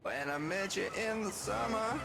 When I met you in the summer.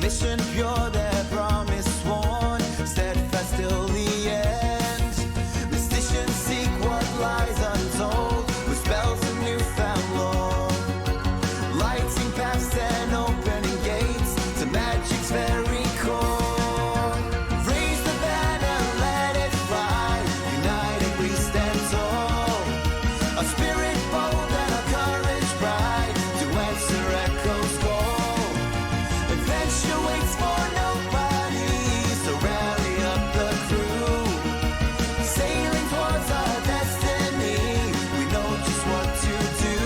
mission pure, their promise sworn, steadfast till the end. Mysticians seek what lies untold, with spells of newfound lore, lighting paths and opening gates to magic's very core. Raise the banner, let it fly, united we stand tall, a spirit bold and a courage bright, to answer echoes call. Adventure waits for nobody, so rally up the crew, sailing towards our destiny, we know just what to do.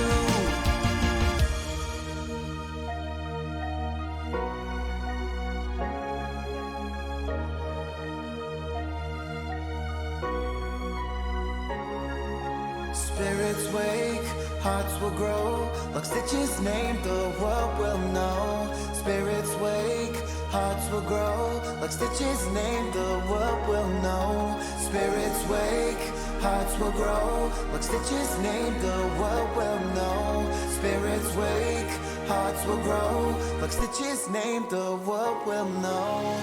Spirits wake, hearts will grow, Lockstitch's name the world will know. Spirits wake, hearts will grow, Lockstitch's name the world will know. Spirits wake, hearts will grow, Lockstitch's name the world will know. Spirits wake, hearts will grow, Lockstitch's name the world will know.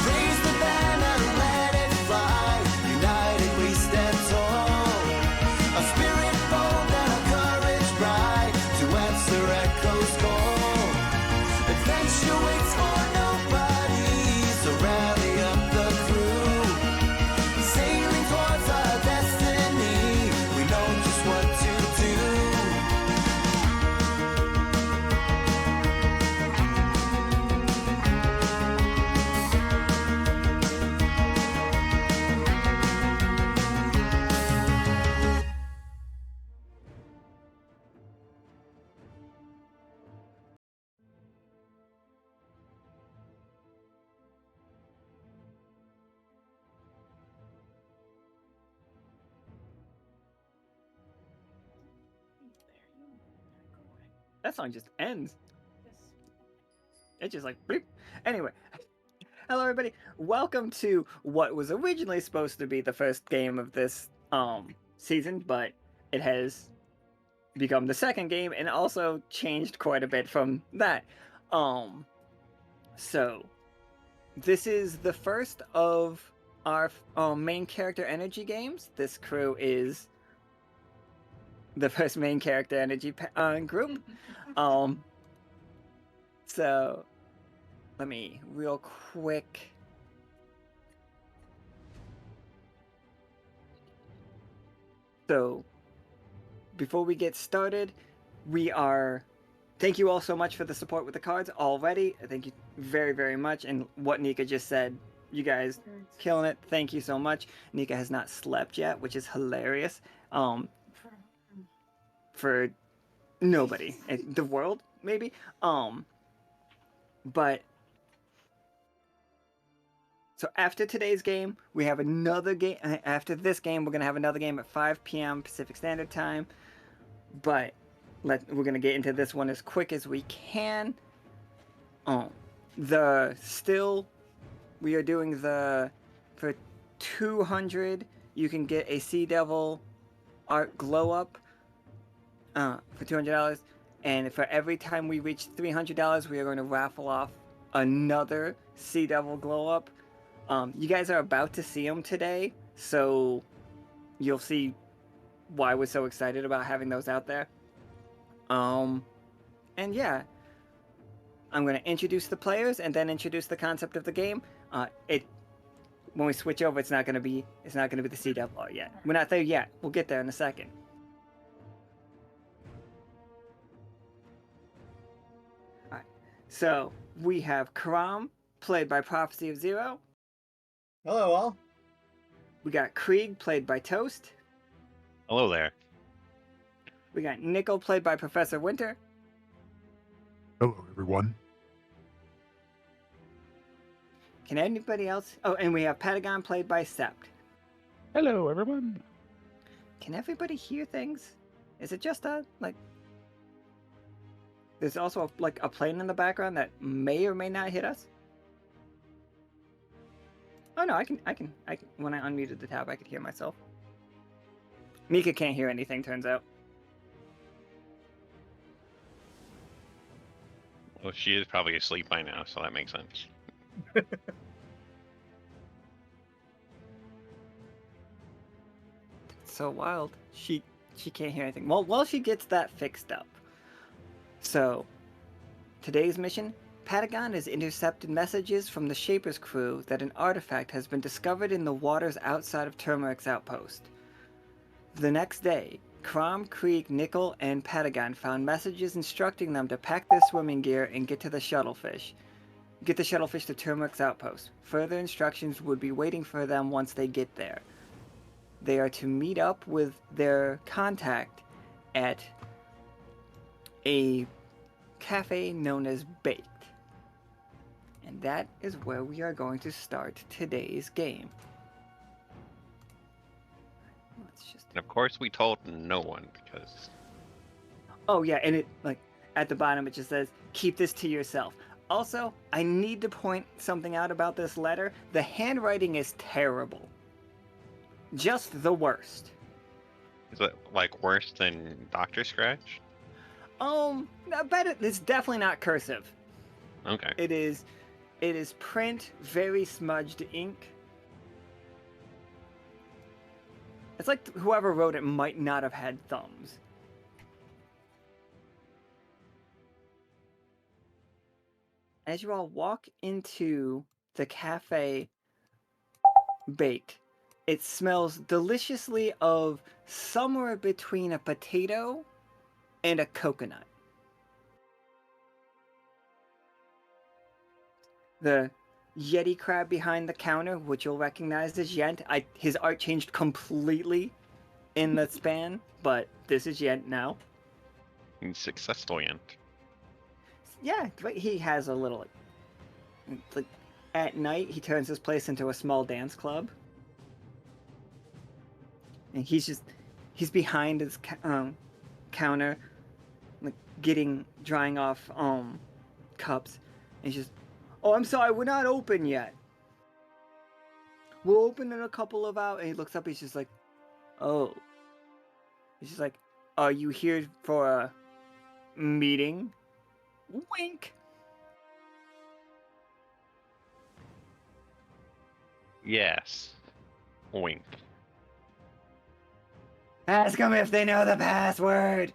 Raise the banner, let it fly, united we stand tall, a spirit bold and a courage bright, to answer echoes call. Adventure waits for nobody, so rally up the crew, sailing towards our destiny, we know just what to do. That song just ends. It's just like bleep. Anyway, hello everybody. Welcome to what was originally supposed to be the first game of this season, but it has become the second game and also changed quite a bit from that. So this is the first of our main character energy games. This crew is the first main character energy group. So let me real quick. So before we get started, thank you all so much for the support with the cards already. Thank you very, very much. And what Nika just said, you guys killing it. Thank you so much. Nika has not slept yet, which is hilarious. For nobody in the world, maybe. But so after today's game, we have another game. After this game, we're gonna have another game at 5 p.m. Pacific Standard Time. But we're gonna get into this one as quick as we can. We are doing for 200. You can get a Sea Devil art glow up for $200. And for every time we reach $300, we are going to raffle off another Sea Devil glow up. You guys are about to see them today, so you'll see why we're so excited about having those out there. And yeah, I'm going to introduce the players and then introduce the concept of the game. When we switch over, it's not going to be the Sea Devil art yet. We're not there yet. We'll get there in a second. So, we have Caram, played by Prophecy of Zero. Hello, all. We got Krieg, played by Toast. Hello there. We got Nichol, played by Professor Winter. Hello, everyone. Can anybody else... Oh, and we have Patagon, played by Sept. Hello, everyone. Can everybody hear things? Is it just There's also a plane in the background that may or may not hit us. Oh no, I can. When I unmuted the tab, I could hear myself. Mika can't hear anything. Turns out. Well, she is probably asleep by now, so that makes sense. It's so wild. She can't hear anything. Well, while she gets that fixed up. So, today's mission: Patagon has intercepted messages from the Shaper's crew that an artifact has been discovered in the waters outside of Turmeric's outpost. The next day, Caram, Krieg, Nichol, and Patagon found messages instructing them to pack their swimming gear and get the shuttlefish to Turmeric's outpost. Further instructions would be waiting for them once they get there. They are to meet up with their contact at a cafe known as Baked. And that is where we are going to start today's game. Let's just... And of course, we told no one because. Oh yeah, and it, like, at the bottom it just says, keep this to yourself. Also, I need to point something out about this letter. The handwriting is terrible. Just the worst. Is it like worse than Doctor Scratch? I bet it's definitely not cursive. Okay. It is print, very smudged ink. It's like whoever wrote it might not have had thumbs. As you all walk into the cafe Baked, it smells deliciously of somewhere between a potato and a coconut. The Yeti crab behind the counter, which you'll recognize as Yent. His art changed completely in the span, but this is Yent now. He's successful yet. Yeah, he has a little, like, at night he turns this place into a small dance club. And he's behind his counter, like drying off cups. And he's just, oh, I'm sorry, we're not open yet. We'll open in a couple of hours. And he looks up, he's just like, oh. He's just like, are you here for a meeting? Wink. Yes. Wink. Ask them if they know the password.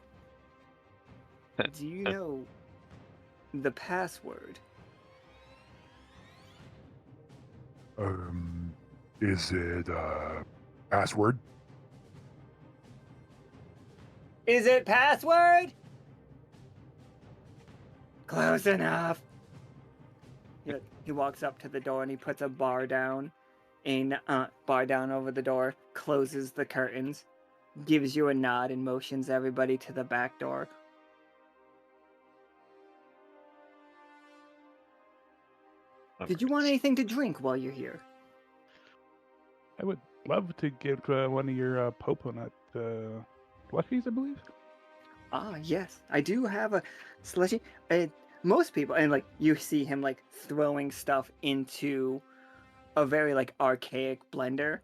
Do you know the password? Is it password? Is it password? Close enough. He walks up to the door and he puts a bar down over the door, closes the curtains, gives you a nod and motions everybody to the back door. Did you want anything to drink while you're here? I would love to get one of your Poponut slushies, I believe. Ah, yes. I do have a slushy. Most people, and like you see him like throwing stuff into a very like archaic blender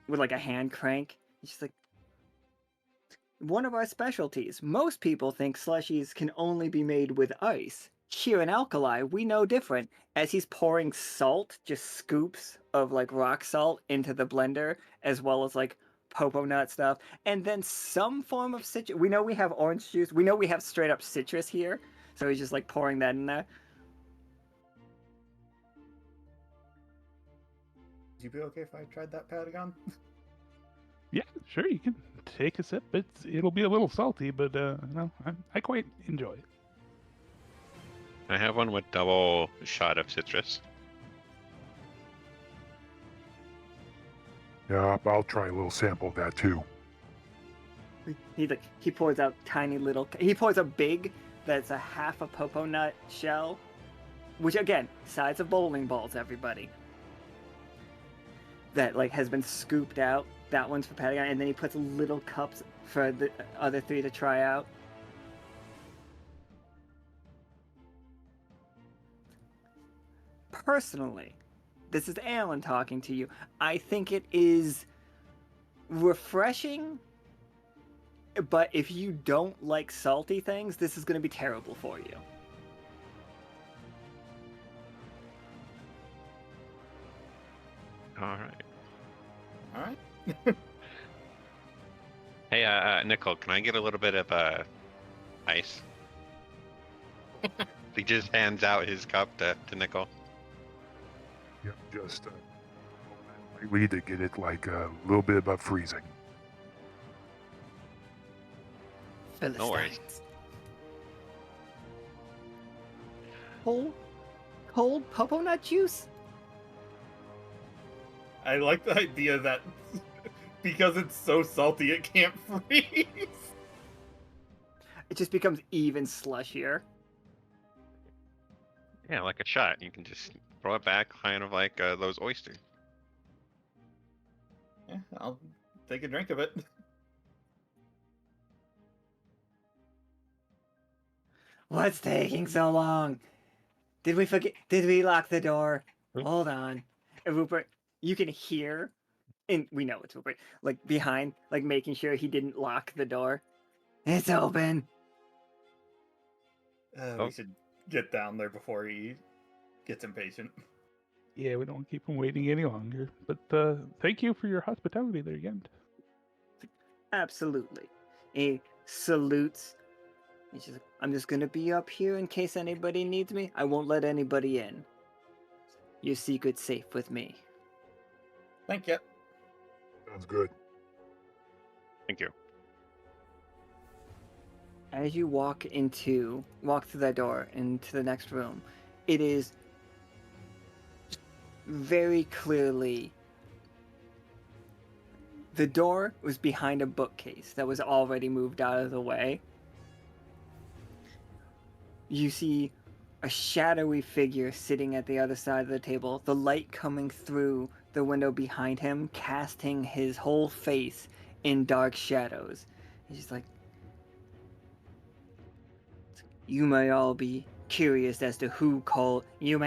with like a hand crank. It's just like one of our specialties. Most people think slushies can only be made with ice. Here in Alkali, we know different. As he's pouring salt, just scoops of like rock salt into the blender, as well as like popo nut stuff, and then some form of citrus. We know we have orange juice. We know we have straight up citrus here, so he's just like pouring that in there. Would you be okay if I tried that Patagon? Yeah, sure, you can take a sip. It'll be a little salty, but I quite enjoy it. I have one with double shot of citrus. Yeah, I'll try a little sample of that too. He pours out tiny little. He pours a big that's a half a popo nut shell, which again, size of bowling balls. Everybody. That like has been scooped out. That one's for Patagon, and then he puts little cups for the other three to try out. Personally, this is Alan talking to you. I think it is refreshing, but if you don't like salty things, this is going to be terrible for you. All right. All right. Hey, Nichol, can I get a little bit of ice? He just hands out his cup to Nichol. Yeah, just we need to get it like a little bit above freezing. No worries. Philistines. Cold popo nut juice? I like the idea that because it's so salty, it can't freeze. It just becomes even slushier. Yeah, like a shot. You can just throw it back, kind of like those oysters. Yeah, I'll take a drink of it. What's taking so long? Did we forget? Did we lock the door? Hold on. And Rupert, you can hear, and we know it's Rupert, like behind, like making sure he didn't lock the door. It's open. Oh. We should get down there before he gets impatient. Yeah, we don't want to keep him waiting any longer. But thank you for your hospitality there again. Absolutely. He salutes. He's just like, I'm just gonna be up here in case anybody needs me. I won't let anybody in. Your secret's safe with me. Thank you. Sounds good. Thank you. As you walk through that door into the next room, it is very clearly the door was behind a bookcase that was already moved out of the way. You see a shadowy figure sitting at the other side of the table, the light coming through the window behind him, casting his whole face in dark shadows. He's just like, you may all be curious as to who called you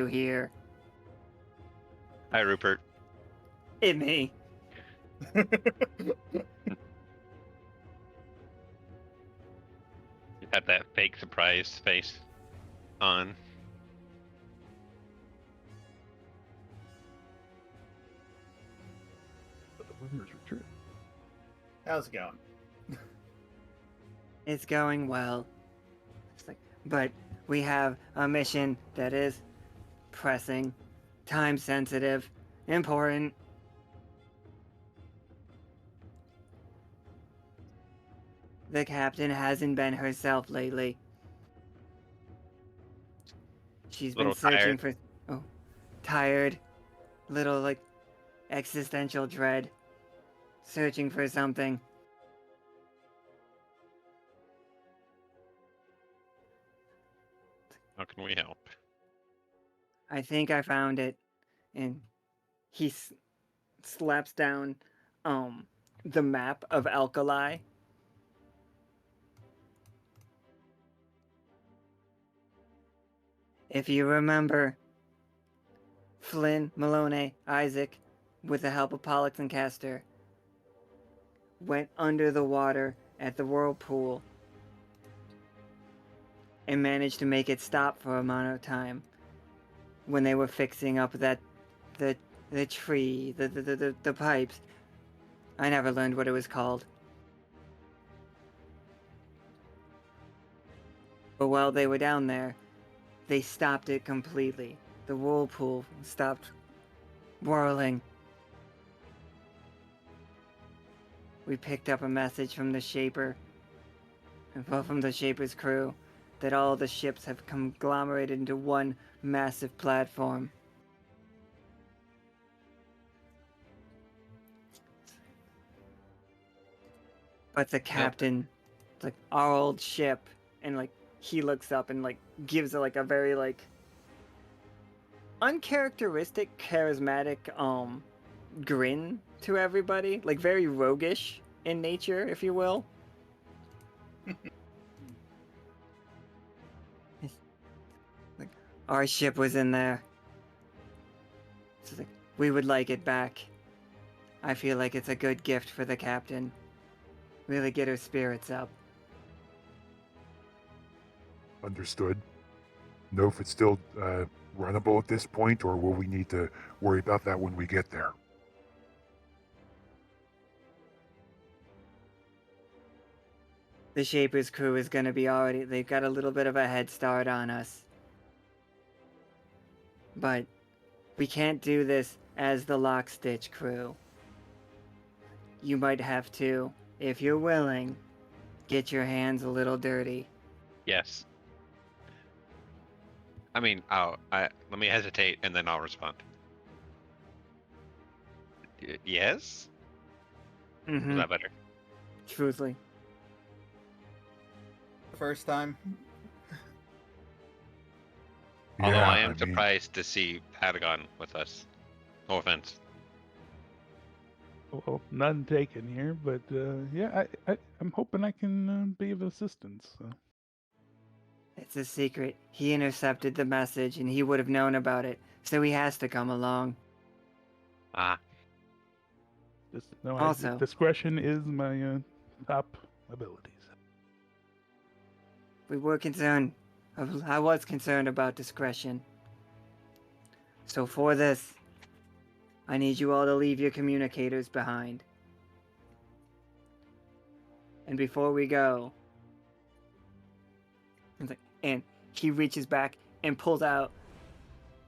here. Hi, Rupert. It me. You got that fake surprise face on. But the rumors were true. How's it going? It's going well. It's like, but we have a mission that is pressing, time sensitive, important. The captain hasn't been herself lately. She's been Little searching tired. for tired, little like existential dread, searching for something. How can we help? I think I found it. And he slaps down the map of Alkali. If you remember, Flynn, Malone, Isaac, with the help of Pollux and Castor, went under the water at the whirlpool and managed to make it stop for a amount of time when they were fixing up the tree, the pipes. I never learned what it was called. But while they were down there, they stopped it completely. The whirlpool stopped whirling. We picked up a message from the Shaper, from the Shaper's crew, that all the ships have conglomerated into one massive platform. But the captain, like our old ship, and like he looks up and like gives like a very like uncharacteristic, charismatic grin to everybody, like very roguish in nature, if you will. Like, our ship was in there. It's like, we would like it back. I feel like it's a good gift for the captain. Really get her spirits up. Understood. Know if it's still runnable at this point, or will we need to worry about that when we get there? The Shaper's crew is gonna be already... They've got a little bit of a head start on us. But we can't do this as the Lockstitch crew. You might have to, if you're willing, get your hands a little dirty. Yes. I mean, let me hesitate and then I'll respond. Yes? Is Mm-hmm. that better? Truthfully. First time. Although Yeah, I am mean, surprised to see Patagon with us. No offense. Well, none taken here, but yeah, I'm hoping I can be of assistance. So. It's a secret. He intercepted the message and he would have known about it, so he has to come along. Ah, Just no, Also- discretion is my top abilities. We were concerned. I was concerned about discretion. So for this, I need you all to leave your communicators behind. And before we go, and he reaches back and pulls out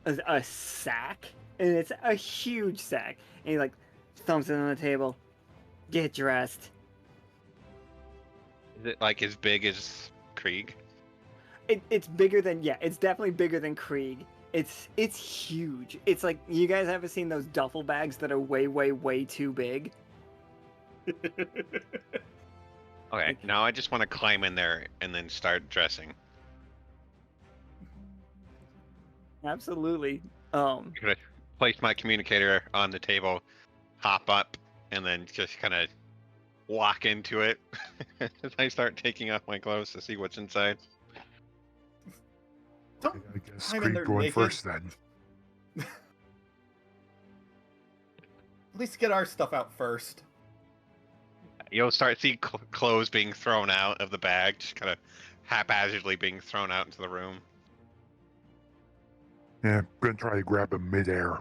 a sack, and it's a huge sack. And he like thumps it on the table. Get dressed. is it like as big as Krieg? It's bigger than, yeah, it's definitely bigger than Krieg. It's huge. It's like, you guys haven't seen those duffel bags that are way, way, way too big? Okay, now I just want to climb in there and then start dressing. Absolutely. I'm gonna place my communicator on the table, hop up, and then just kind of walk into it as I start taking off my clothes to see what's inside. Don't I guess climb in there Krieg going naked. first then. At least get our stuff out first. You'll start seeing clothes being thrown out of the bag, just kind of haphazardly being thrown out into the room. Yeah, I'm gonna try to grab him midair.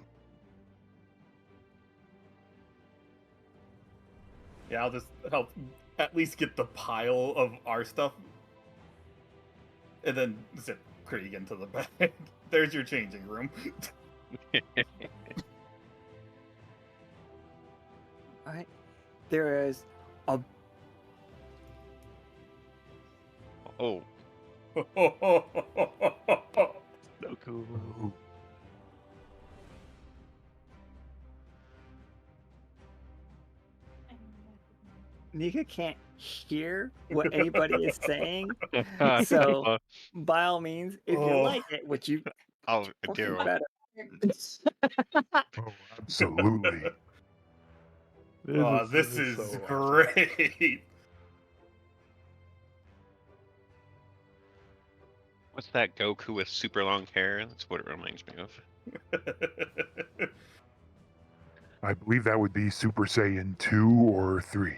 Yeah, I'll just help at least get the pile of our stuff. And then zip Krieg into the bag. There's your changing room. Alright. There is a... Oh, No cool. Ooh, Nika can't hear what anybody is saying. So, by all means, if you Oh. like it, which you I'll fucking do. better. oh, absolutely. This is so awesome. great. What's that Goku with super long hair? That's what it reminds me of. I believe that would be Super Saiyan 2 or 3.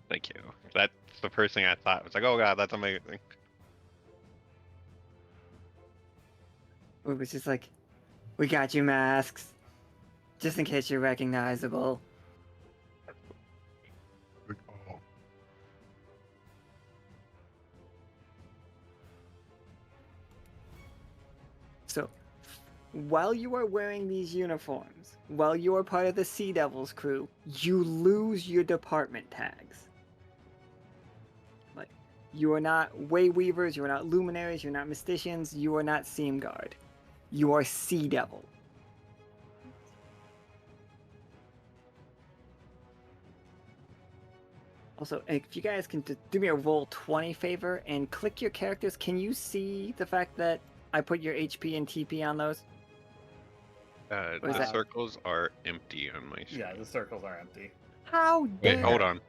Thank you. That's the first thing I thought. I was like, oh god, that's amazing. It was just like, we got you masks, just in case you're recognizable. Good call. So, while you are wearing these uniforms, while you are part of the Sea Devils crew, you lose your department tags. Like, you are not Way Weavers, you are not Luminaries, you're not Mysticians, you are not Seam Guard. You are Sea Devil. Also, if you guys can do me a roll 20 favor and click your characters, can you see the fact that I put your HP and TP on those? What is The that? circles are empty on my screen. Yeah, the circles are empty. How dare? Wait, hold on.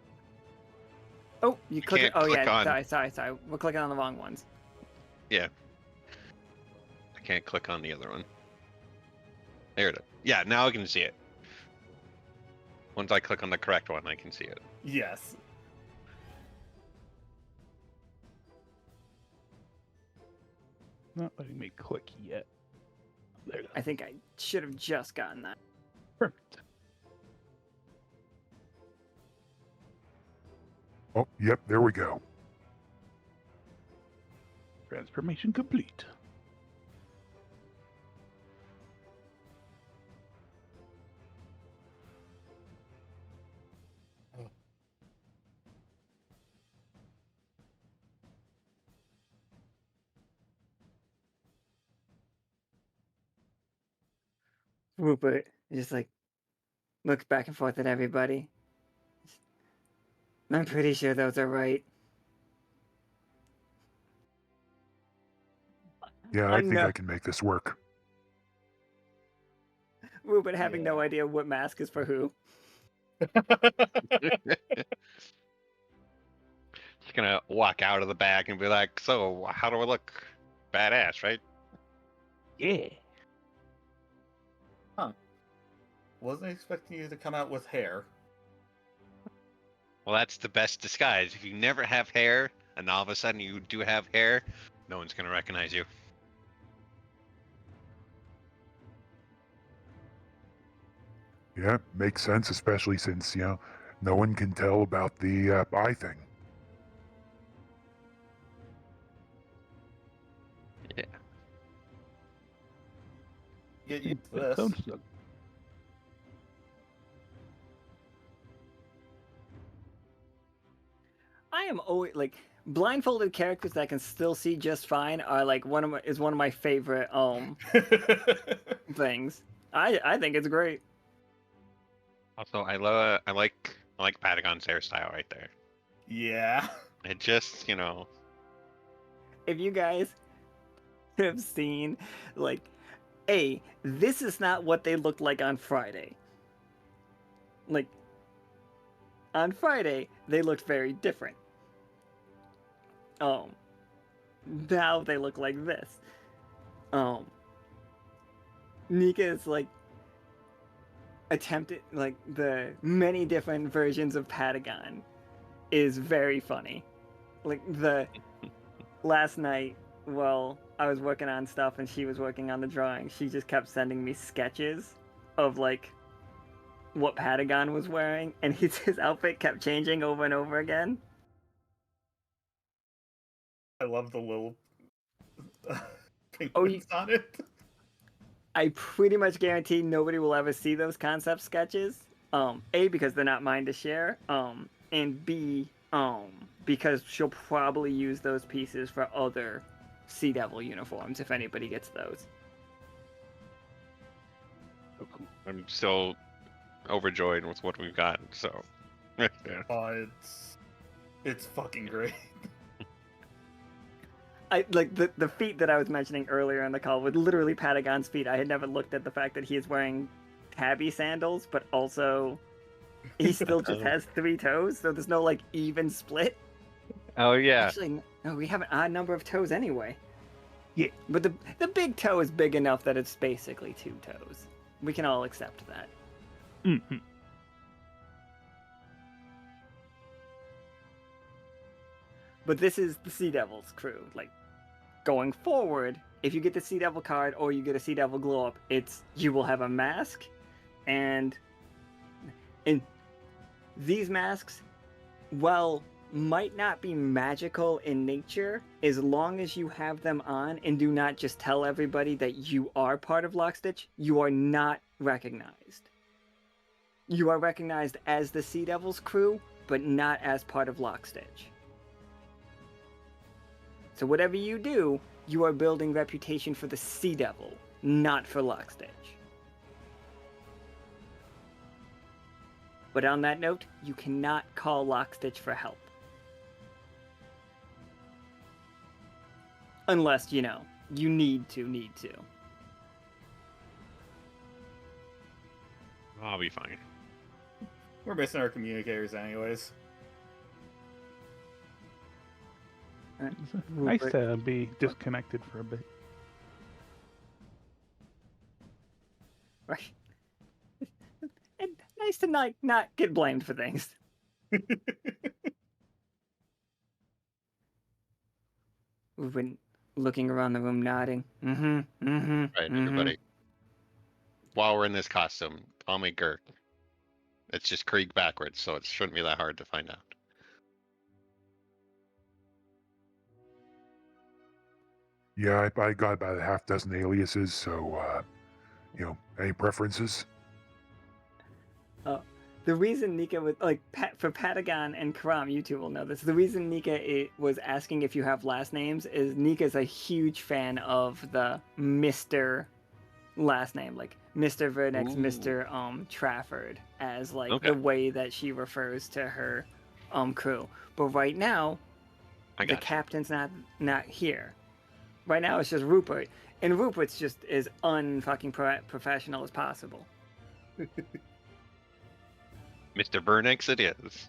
Oh, you click it. can't Oh click yeah, on- sorry. We're clicking on the wrong ones. Yeah. I can't click on the other one. There it is. Yeah, now I can see it. Once I click on the correct one, I can see it. Yes. Not letting me click yet. There you go. I think I should have just gotten that. Perfect. Oh, yep, there we go. Transformation complete. Rupert just like looks back and forth at everybody. I'm pretty sure those are right. Yeah, I think know. I can make this work. Rupert having no Yeah. idea what mask is for who. Just gonna walk out of the bag and be like, so how do I look? Badass, right? Yeah. Wasn't expecting you to come out with hair. Well, that's the best disguise. If you never have hair, and all of a sudden you do have hair, no one's gonna recognize you. Yeah, makes sense, especially since, no one can tell about the eye thing. Yeah. Get used to That this. sounds good. I am always like blindfolded characters that can still see just fine are like one of my favorite things. I think it's great. Also, I like Patagon's hairstyle right there. Yeah. It just, If you guys have seen like this is not what they looked like on Friday. Like on Friday, they looked very different. Now they look like this. Nika is like attempted like the many different versions of Patagon is very funny. Like the last night, while I was working on stuff and she was working on the drawing, she just kept sending me sketches of like what Patagon was wearing, and his outfit kept changing over and over again. I love the little Oh, penguins on it. I pretty much guarantee nobody will ever see those concept sketches. A, because they're not mine to share. And B, because she'll probably use those pieces for other Sea Devil uniforms if anybody gets those. Oh, cool. I'm still overjoyed with what we've got. So, yeah. It's fucking great. I like the feet that I was mentioning earlier in the call with literally Patagon's feet. I had never looked at the fact that he is wearing tabby sandals, but also he still just has 3 toes, so there's no like even split. Oh yeah. Actually, no, we have an odd number of toes anyway. Yeah. But the big toe is big enough that it's basically 2 toes. We can all accept that. Mm-hmm. But this is the Sea Devil's crew. Like, going forward, if you get the Sea Devil card or you get a Sea Devil glow up, you will have a mask, and these masks, well, might not be magical in nature as long as you have them on and do not just tell everybody that you are part of Lockstitch. You are not recognized. You are recognized as the Sea Devil's crew, but not as part of Lockstitch. So whatever you do, you are building reputation for the Sea Devil, not for Lockstitch. But on that note, you cannot call Lockstitch for help. Unless, you need to. I'll be fine. We're missing our communicators anyways. It's nice to be disconnected for a bit. Right. And nice to not get blamed for things. We've been looking around the room, nodding. Right, everybody. While we're in this costume, call me Gurk. It's just Krieg backwards, so it shouldn't be that hard to find out. Yeah, I got about a half dozen aliases, so, any preferences? The reason Nika was like for Patagon and Caram, you two will know this. The reason Nika was asking if you have last names is Nika's a huge fan of the Mr. last name, like Mr. Vernex, Ooh. Mr. Trafford, as like Okay. the way that she refers to her crew. But right now, I the got you. captain's not here. Right now it's just Rupert, and Rupert's just as unfucking professional as possible. Mr. Vernex it is.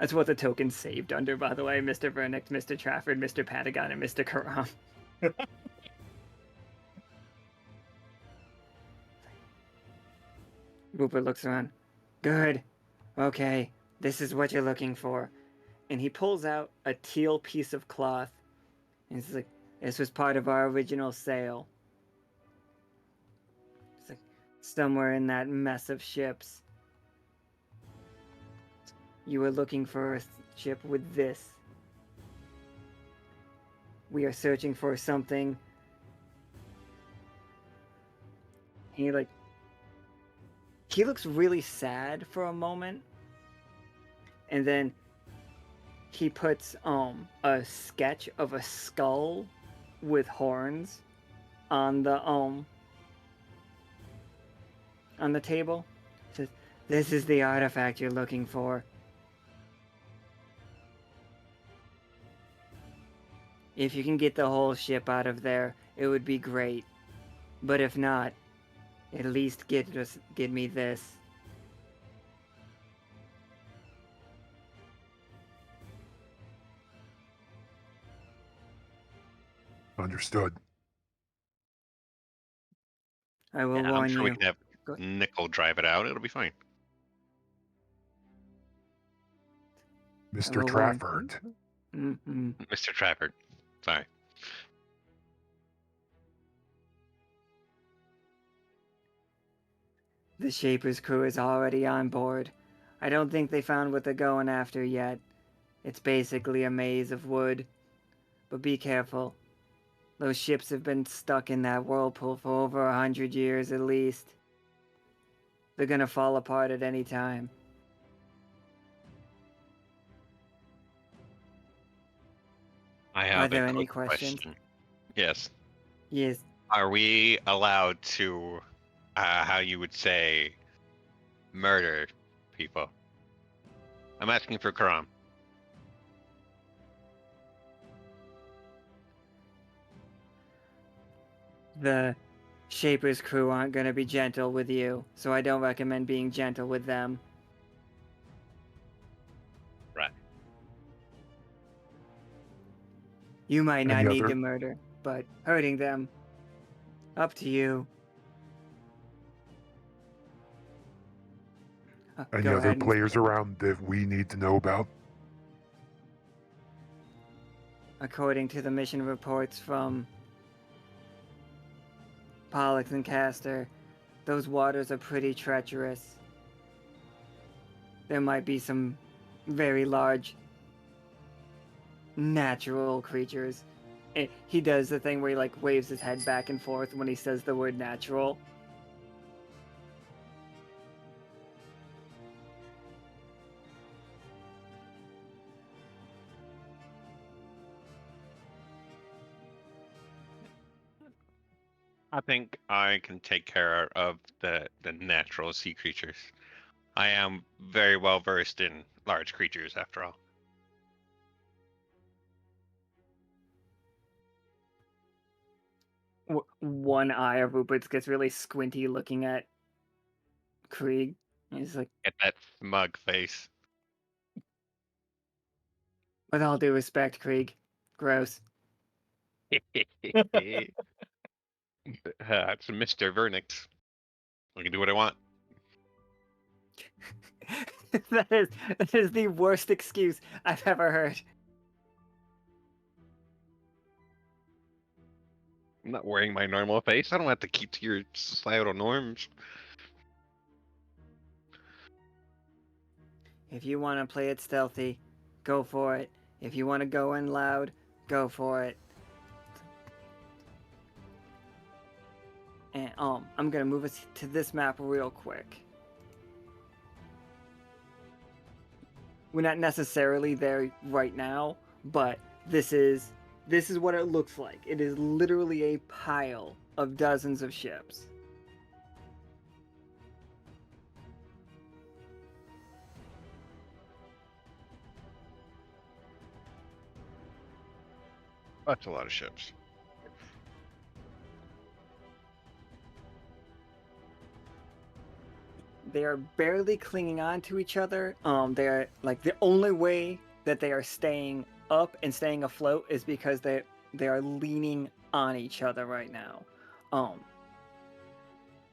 That's what the token's saved under, by the way. Mr. Vernex, Mr. Trafford, Mr. Patagon, and Mr. Caram. Rupert looks around. Good. Okay, this is what you're looking for. And he pulls out a teal piece of cloth. And he's like, this was part of our original sale. It's like, somewhere in that mess of ships, you were looking for a ship with this. We are searching for something. He looks really sad for a moment, and then he puts a sketch of a skull with horns on the table. He says, "This is the artifact you're looking for. If you can get the whole ship out of there, it would be great. But if not, at least get me this." Understood. I will Yeah, warn I'm sure we you. can have Nichol drive it out. It'll be fine. Mr. will warn- Trafford. Mm-hmm. Mr. Trafford. Sorry. The Shaper's crew is already on board. I don't think they found what they're going after yet. It's basically a maze of wood. But be careful. Those ships have been stuck in that whirlpool for over 100 years at least. They're gonna fall apart at any time. I have there a any quick questions? question. Yes. Yes. Are we allowed to, how you would say, murder people? I'm asking for Karam. The Shaper's crew aren't gonna be gentle with you, so I don't recommend being gentle with them. Right. You might not Any need other- to murder, but hurting them, up to you. Any Go other ahead, Mr. players Chairman. around that we need to know about? According to the mission reports from Pollux and Castor, those waters are pretty treacherous. There might be some very large natural creatures. He does the thing where he like waves his head back and forth when he says the word natural. I think I can take care of the natural sea creatures. I am very well versed in large creatures, after all. One eye of Rupert's gets really squinty looking at Krieg. He's like, Get that smug face. with all due respect, Krieg, gross. It's Mr. Vernix. I can do what I want. that is the worst excuse I've ever heard. I'm not wearing my normal face. I don't have to keep to your societal norms. If you want to play it stealthy, go for it. If you want to go in loud, go for it. And I'm gonna move us to this map real quick. We're not necessarily there right now, but this is what it looks like. It is literally a pile of dozens of ships. That's a lot of ships. They are barely clinging on to each other. They're like the only way that they are staying up and staying afloat is because they are leaning on each other right now.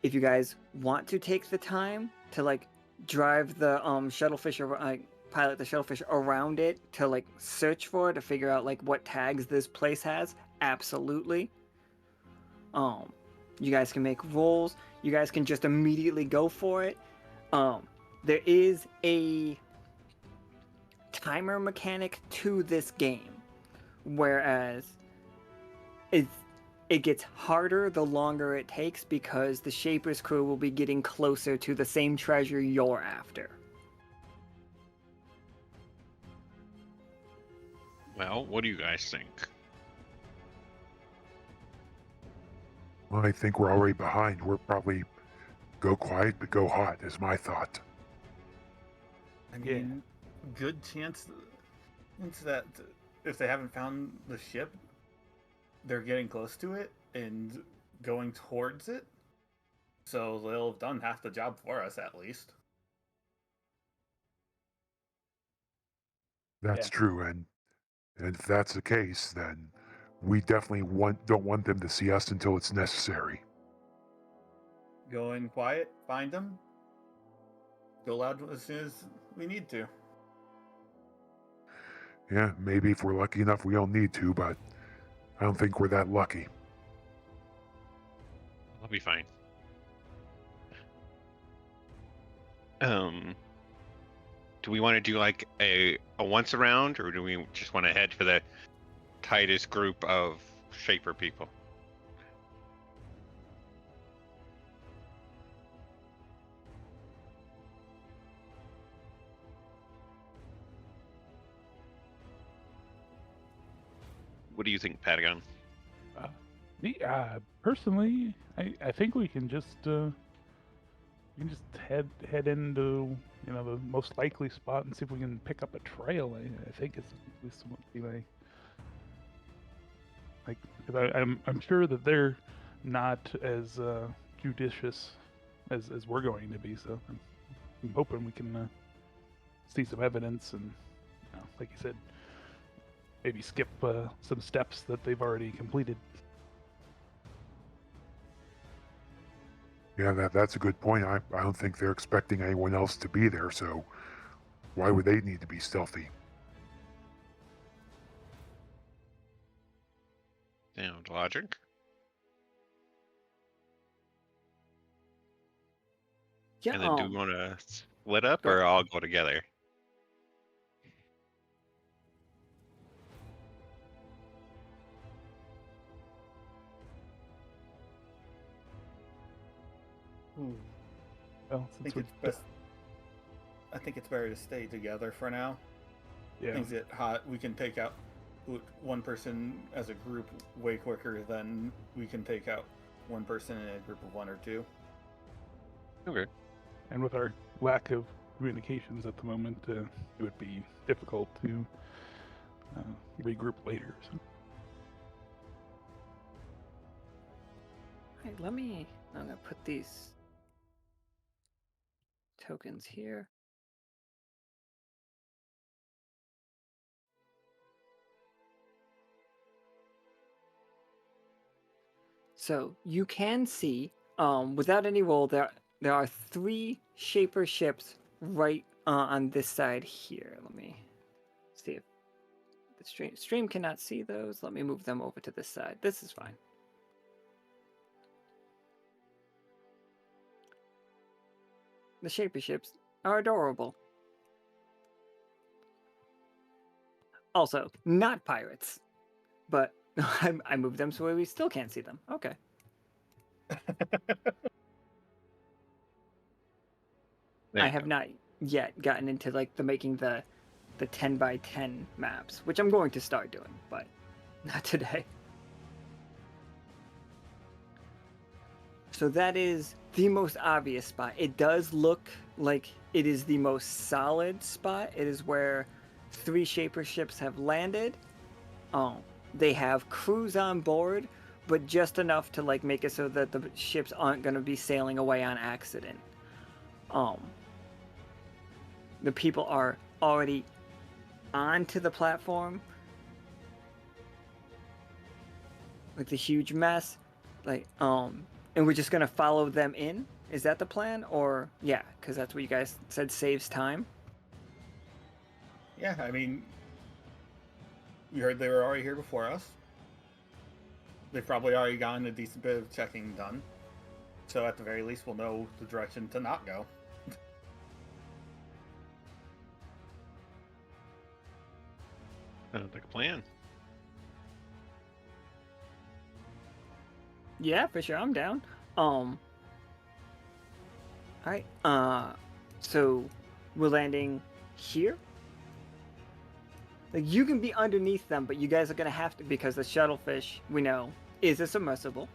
If you guys want to take the time to like drive the shuttlefish or pilot the shuttlefish around it to like search for it to figure out like what tags this place has, absolutely. You guys can make rolls. You guys can just immediately go for it. There is a timer mechanic to this game, whereas it gets harder the longer it takes because the Shaper's crew will be getting closer to the same treasure you're after. Well, what do you guys think? Well, I think we're already behind. We're probably go quiet but go hot, is my thought. I mean, good chance that if they haven't found the ship, they're getting close to it and going towards it. So they'll have done half the job for us at least. That's true, and if that's the case, then we definitely don't want them to see us until it's necessary. Go in quiet, find them, go loud as soon as we need to. Yeah, maybe if we're lucky enough, we don't need to, but I don't think we're that lucky. I'll be fine. Do we want to do like a once around, or do we just want to head for the tightest group of Shaper people? What do you think, Patagon? Personally, I think we can just head into the most likely spot and see if we can pick up a trail. I think it's at least what be like because I'm sure that they're not as judicious as we're going to be. So I'm hoping we can see some evidence and like you said, maybe skip some steps that they've already completed. Yeah, that's a good point. I don't think they're expecting anyone else to be there, so why would they need to be stealthy? Sound logic? Yeah. And then do we want to split up Go. or all go together? Well, I think it's best. I think it's better to stay together for now. Yeah. Things get hot. We can take out one person as a group way quicker than we can take out one person in a group of one or two. Okay. And with our lack of communications at the moment, it would be difficult to regroup later. So. Hey, I'm gonna put these tokens here. So you can see, without any roll, there are 3 Shaper ships right on this side here. Let me see if the stream cannot see those. Let me move them over to this side. This is fine. The Shaper ships are adorable. Also, not pirates, but I moved them so we still can't see them. Okay. There I you have go. not yet gotten into like making the 10 by 10 maps, which I'm going to start doing, but not today. So that is the most obvious spot. It does look like it is the most solid spot. It is where 3 Shaper ships have landed. They have crews on board, but just enough to like make it so that the ships aren't going to be sailing away on accident. The people are already onto the platform, like the huge mess, and we're just gonna follow them in. Is that the plan? Or yeah, because that's what you guys said saves time. Yeah, I mean, you heard they were already here before us. They've probably already gotten a decent bit of checking done. So at the very least, we'll know the direction to not go. Sounds like a plan. Yeah, for sure, I'm down. All right. So we're landing here. Like you can be underneath them, but you guys are gonna have to because the shuttlefish we know is a submersible.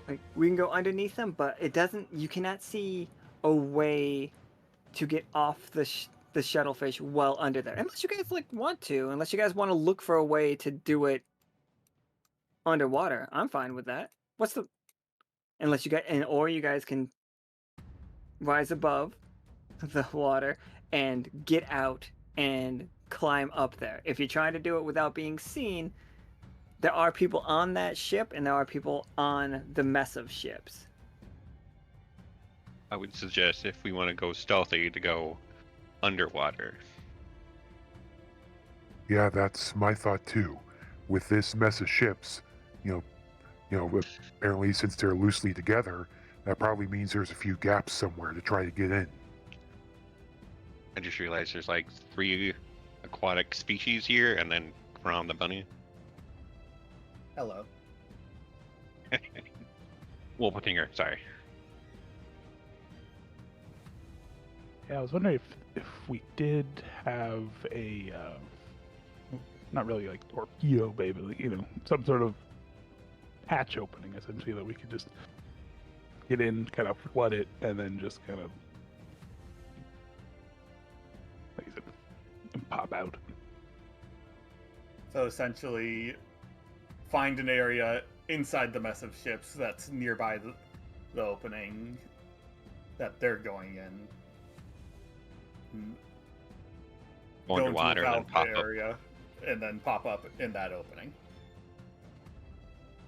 Like we can go underneath them, but it doesn't. You cannot see a way to get off the shuttlefish well under there, unless you guys like want to. Unless you guys want to look for a way to do it underwater, I'm fine with that. What's the? Unless you guys or you guys can rise above the water and get out and climb up there. If you're trying to do it without being seen, there are people on that ship and there are people on the mess of ships. I would suggest if we want to go stealthy to go underwater. Yeah, that's my thought too. With this mess of ships, apparently since they're loosely together, that probably means there's a few gaps somewhere to try to get in. I just realized there's like 3 aquatic species here, and then Caram the bunny. Hello. Wolpertinger, sorry. Yeah, I was wondering if we did have a not really like torpedo bay, but some sort of hatch opening essentially that we could just get in, kind of flood it, and then just kind of, like I said, pop out. So essentially, find an area inside the mess of ships that's nearby the opening that they're going in. Go into underwater the and then valve pop up. area, and then pop up in that opening.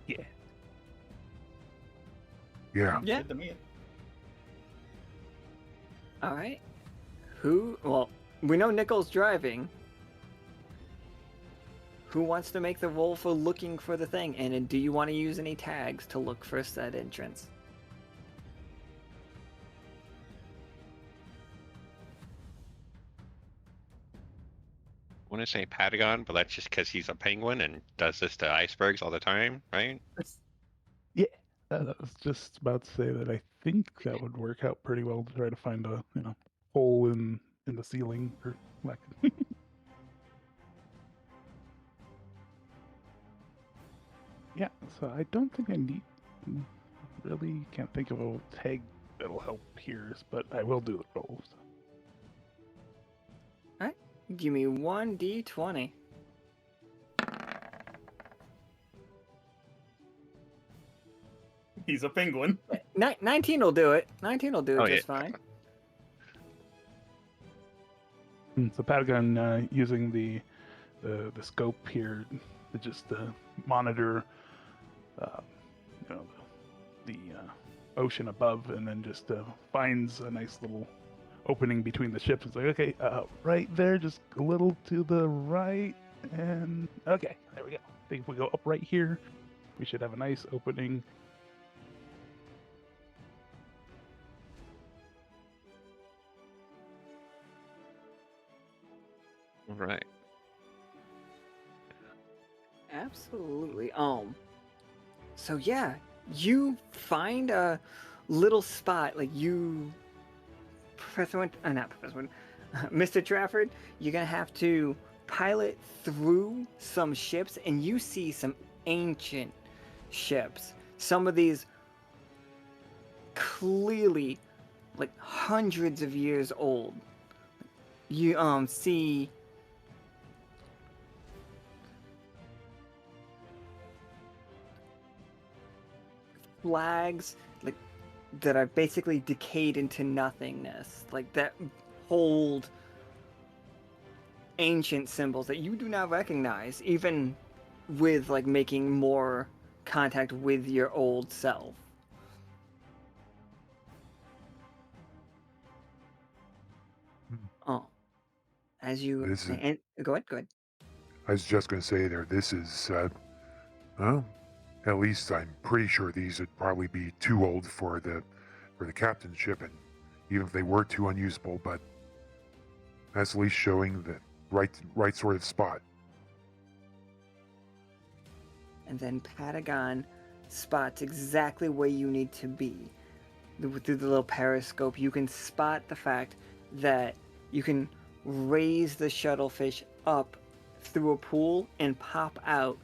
Yeah. Yeah. Yeah. Good to me. All right. Well, we know Nichol's driving. Who wants to make the roll for looking for the thing? And do you want to use any tags to look for said entrance? I want to say Patagon, but that's just because he's a penguin and does this to icebergs all the time, right? Yeah. I was just about to say that I think that would work out pretty well to try to find a hole in the ceiling or like. Yeah, so I don't think I need. Really can't think of a tag that'll help here, but I will do the rolls. All right. Give me 1d20. He's a penguin. 19 will do it. 19 will do it Oh, just yeah. fine. So Patagon using the the scope here to just monitor, you know, the ocean above, and then just finds a nice little opening between the ships. It's like, okay, right there, just a little to the right, and okay, there we go. I think if we go up right here, we should have a nice opening. All right. Absolutely. So yeah, you find a little spot, like you, Professor not Professor Win, Mr. Trafford, you're gonna have to pilot through some ships, and you see some ancient ships. Some of these clearly like hundreds of years old. You see flags like that are basically decayed into nothingness, like that hold ancient symbols that you do not recognize, even with like making more contact with your old self. Oh, as you This is- and go ahead, go ahead. I was just going to say there, this is, well, at least I'm pretty sure these would probably be too old for the captain's ship, and even if they were too unusable, but that's at least showing the right sort of spot. And then Patagon spots exactly where you need to be. Through the little periscope, you can spot the fact that you can raise the shuttlefish up through a pool and pop out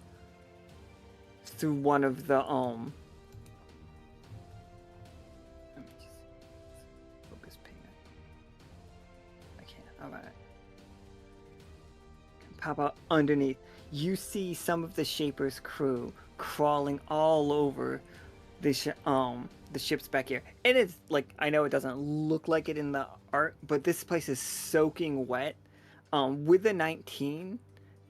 through one of the let me just focus ping it. I can't. Alright. Can pop out underneath. You see some of the Shaper's crew crawling all over the ship's back here. It is like, I know it doesn't look like it in the art, but this place is soaking wet. With the 19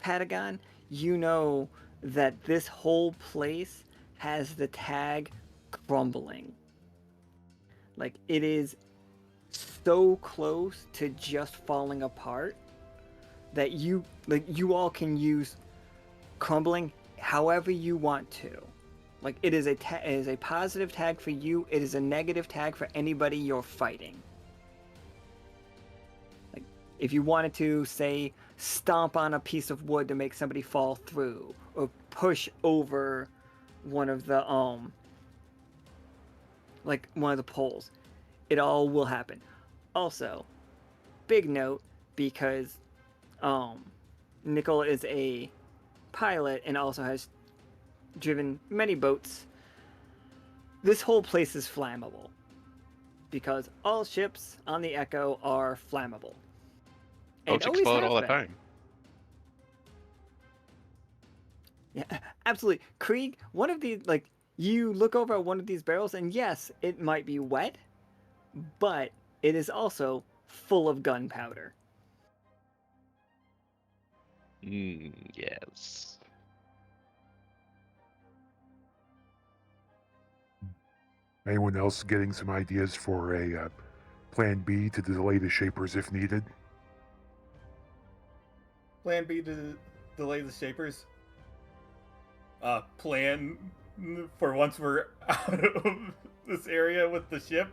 Patagon, you know that this whole place has the tag crumbling. Like, it is so close to just falling apart that you all can use crumbling however you want to. Like, it is a positive tag for you. It is a negative tag for anybody you're fighting. Like, if you wanted to, say, stomp on a piece of wood to make somebody fall through, or push over one of the one of the poles, it all will happen. Also, big note, because Nichol is a pilot and also has driven many boats. This whole place is flammable because all ships on the Echo are flammable. Boats always explode have all the been. time. Yeah, absolutely. Krieg, one of these, like, you look over at one of these barrels, and yes, it might be wet, but it is also full of gunpowder. Yes. Anyone else getting some ideas for a plan B to delay the Shapers if needed? Plan B to delay the Shapers. Plan for once we're out of this area with the ship.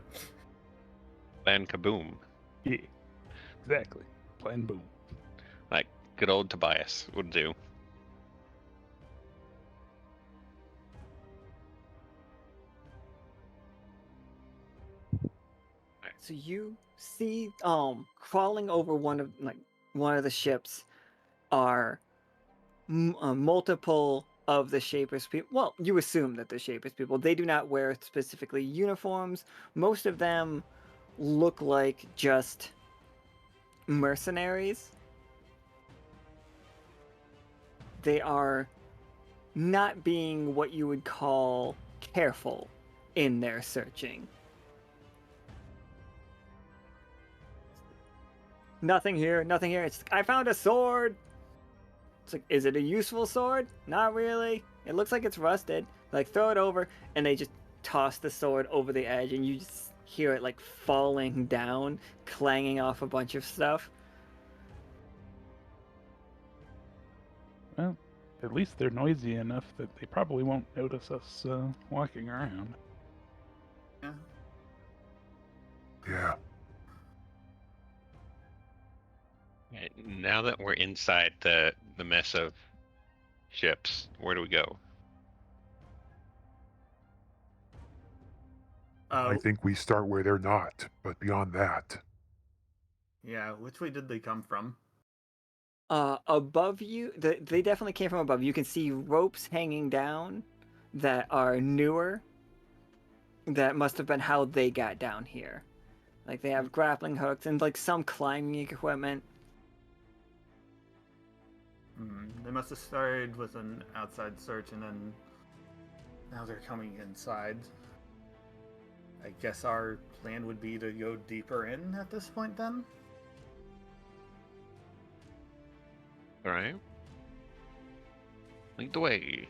Plan kaboom. Yeah, exactly. Plan boom. Like good old Tobias would do. So you see, crawling over one of the ships are multiple of the Shapers people. Well, you assume that the Shapers people. They do not wear specifically uniforms. Most of them look like just mercenaries. They are not being what you would call careful in their searching. Nothing here, nothing here. I found a sword. It's like, is it a useful sword? Not really. It looks like it's rusted. Like, throw it over, and they just toss the sword over the edge, and you just hear it like falling down, clanging off a bunch of stuff. Well, at least they're noisy enough that they probably won't notice us walking around. Yeah. Yeah. Okay, now that we're inside the mess of ships, where do we go? I think we start where they're not, but beyond that. Yeah, which way did they come from? Above you, they definitely came from above. You can see ropes hanging down that are newer. That must have been how they got down here. Like, they have grappling hooks and like some climbing equipment. They must have started with an outside search and then now they're coming inside. I guess our plan would be to go deeper in at this point then? Alright. Lead the way,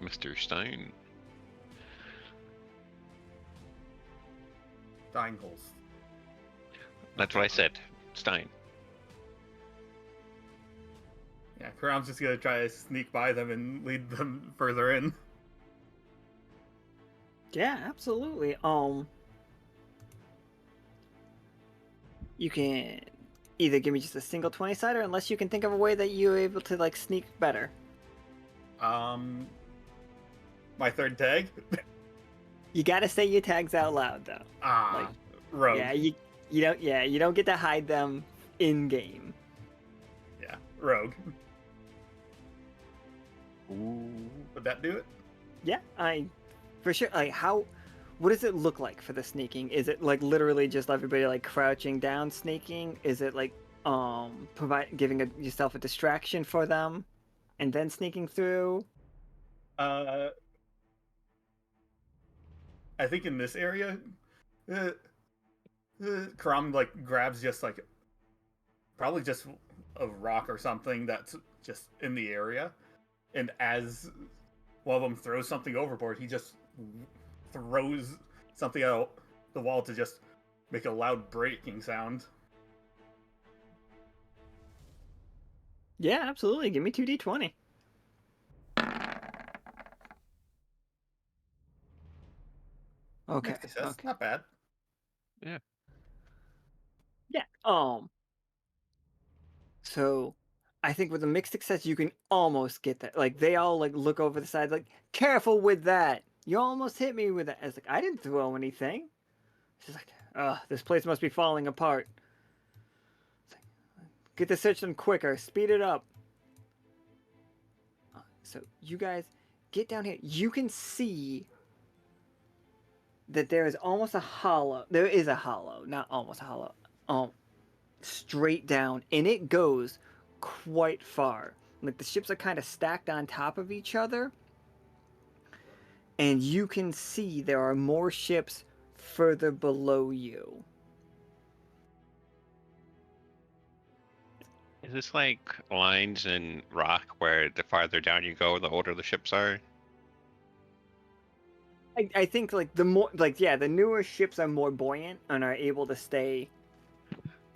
Mr. Stein. Steinholz. That's what I said. Stein. Yeah, Karam's just gonna try to sneak by them and lead them further in. Yeah, absolutely. You can either give me just a single 20-sider, unless you can think of a way that you're able to like sneak better. My third tag? You gotta say your tags out loud though. Like, Rogue. yeah, you don't get to hide them in game. Yeah, Rogue. Ooh. Would that do it? Yeah, for sure. Like, what does it look like for the sneaking? Is it like literally just everybody like crouching down sneaking? Is it like giving yourself a distraction for them and then sneaking through? I think in this area, Karam like grabs just like probably just a rock or something that's just in the area, and as one of them throws something overboard, he just throws something out the wall to just make a loud breaking sound. Yeah, absolutely. Give me 2d20. Okay. Nice success. Okay. Not bad. Yeah. Yeah. So, I think with a mixed success, you can almost get that. Like, they all like look over the side, like, careful with that. You almost hit me with that. It's like, I didn't throw anything. She's like, this place must be falling apart. It's like, get the search done quicker. Speed it up. So you guys get down here. You can see that there is almost a hollow. There is a hollow, not almost a hollow. Straight down, and it goes quite far. Like, the ships are kind of stacked on top of each other, and you can see there are more ships further below you. Is this like lines in rock where the farther down you go, the older the ships are? I think like the newer ships are more buoyant and are able to stay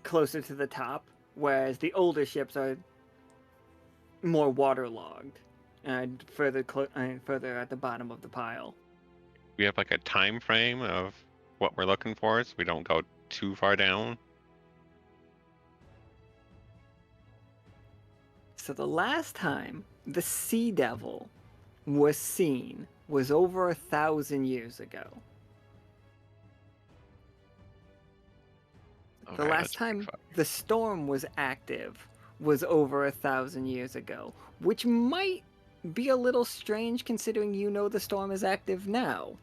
closer to the top, whereas the older ships are more waterlogged and further at the bottom of the pile. We have like a time frame of what we're looking for, so we don't go too far down. So the last time the Sea Devil was seen was over 1,000 years ago. The Okay, last that's pretty time far. the storm was active was over 1,000 years ago, which might be a little strange considering you know the storm is active now.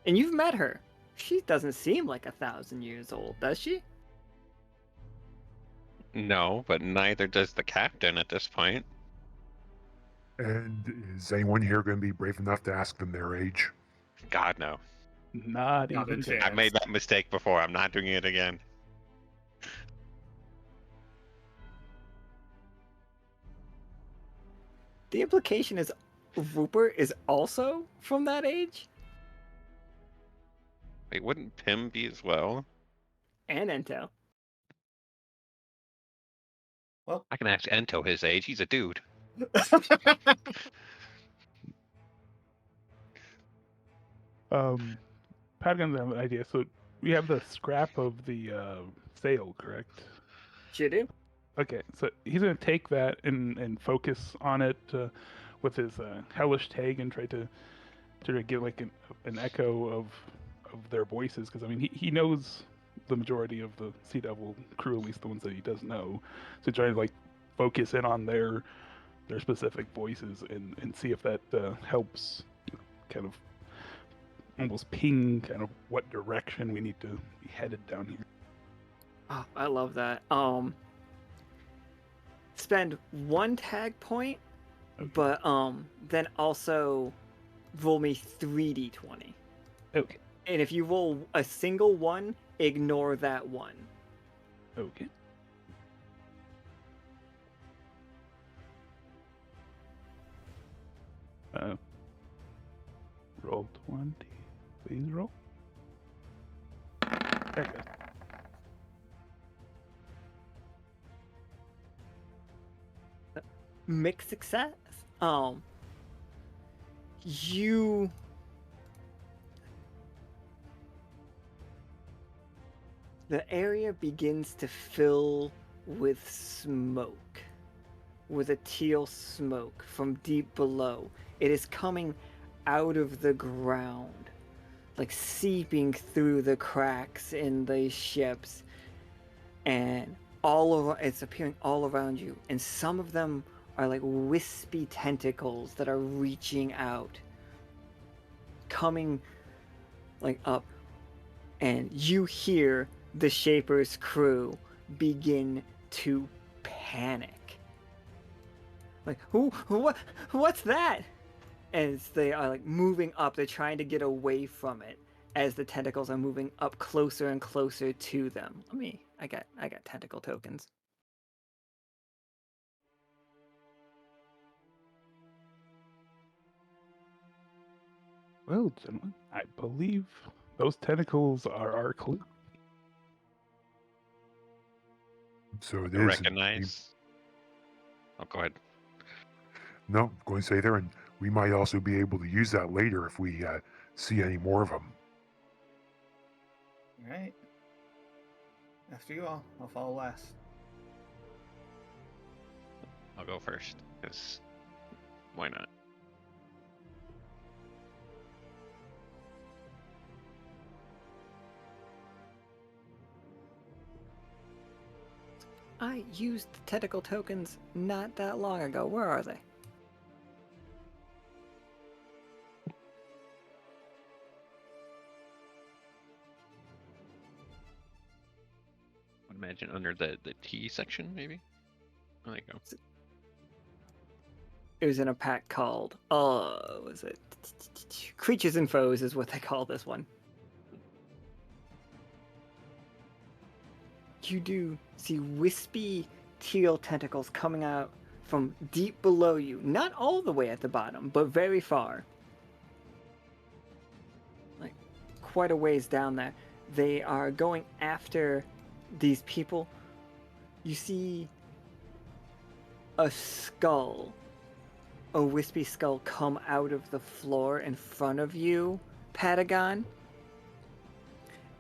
And you've met her. She doesn't seem like 1,000 years old, does she? No, but neither does the captain at this point. And is anyone here going to be brave enough to ask them their age? God, no. Not Not a even chance. I made that mistake before. I'm not doing it again. The implication is Rupert is also from that age? Wait, wouldn't Pim be as well? And Ento. I can ask Ento his age. He's a dude. Patagon's have an idea. So we have the scrap of the sail, correct? Sure do. Okay, so he's gonna take that and focus on it with his hellish tag and try to get like an echo of their voices, because I mean he knows the majority of the Sea Devil crew, at least the ones that he does know. So try to like focus in on their specific voices and see if that helps kind of almost ping kind of what direction we need to be headed down here. Oh, I love that. Spend 1 tag point, Okay. but then also roll me 3d20. Okay. And if you roll a single 1, ignore that 1. Okay. Roll 20. Please roll. There you go. Mixed success. You the area begins to fill with smoke, with a teal smoke from deep below. It is coming out of the ground, like seeping through the cracks in the ships, and it's appearing all around you, and some of them are like wispy tentacles that are reaching out, coming like up, and you hear the Shaper's crew begin to panic. Like, what's that? As they are like moving up, they're trying to get away from it as the tentacles are moving up closer and closer to them. I got tentacle tokens. Well, gentlemen, I believe those tentacles are our clue. So it To is. recognize. Oh, go ahead. No, I'm going to say there, and we might also be able to use that later if we see any more of them. All right. After you all, I'll follow last. I'll go first, because why not? I used the tentacle tokens not that long ago. Where are they? I would imagine under the T section, maybe? Oh, there you go. It was in a pack called, was it? Creatures and Foes is what they call this one. You do see wispy teal tentacles coming out from deep below you. Not all the way at the bottom, but very far. Like, quite a ways down there. They are going after these people. You see a skull, a wispy skull, come out of the floor in front of you, Patagon,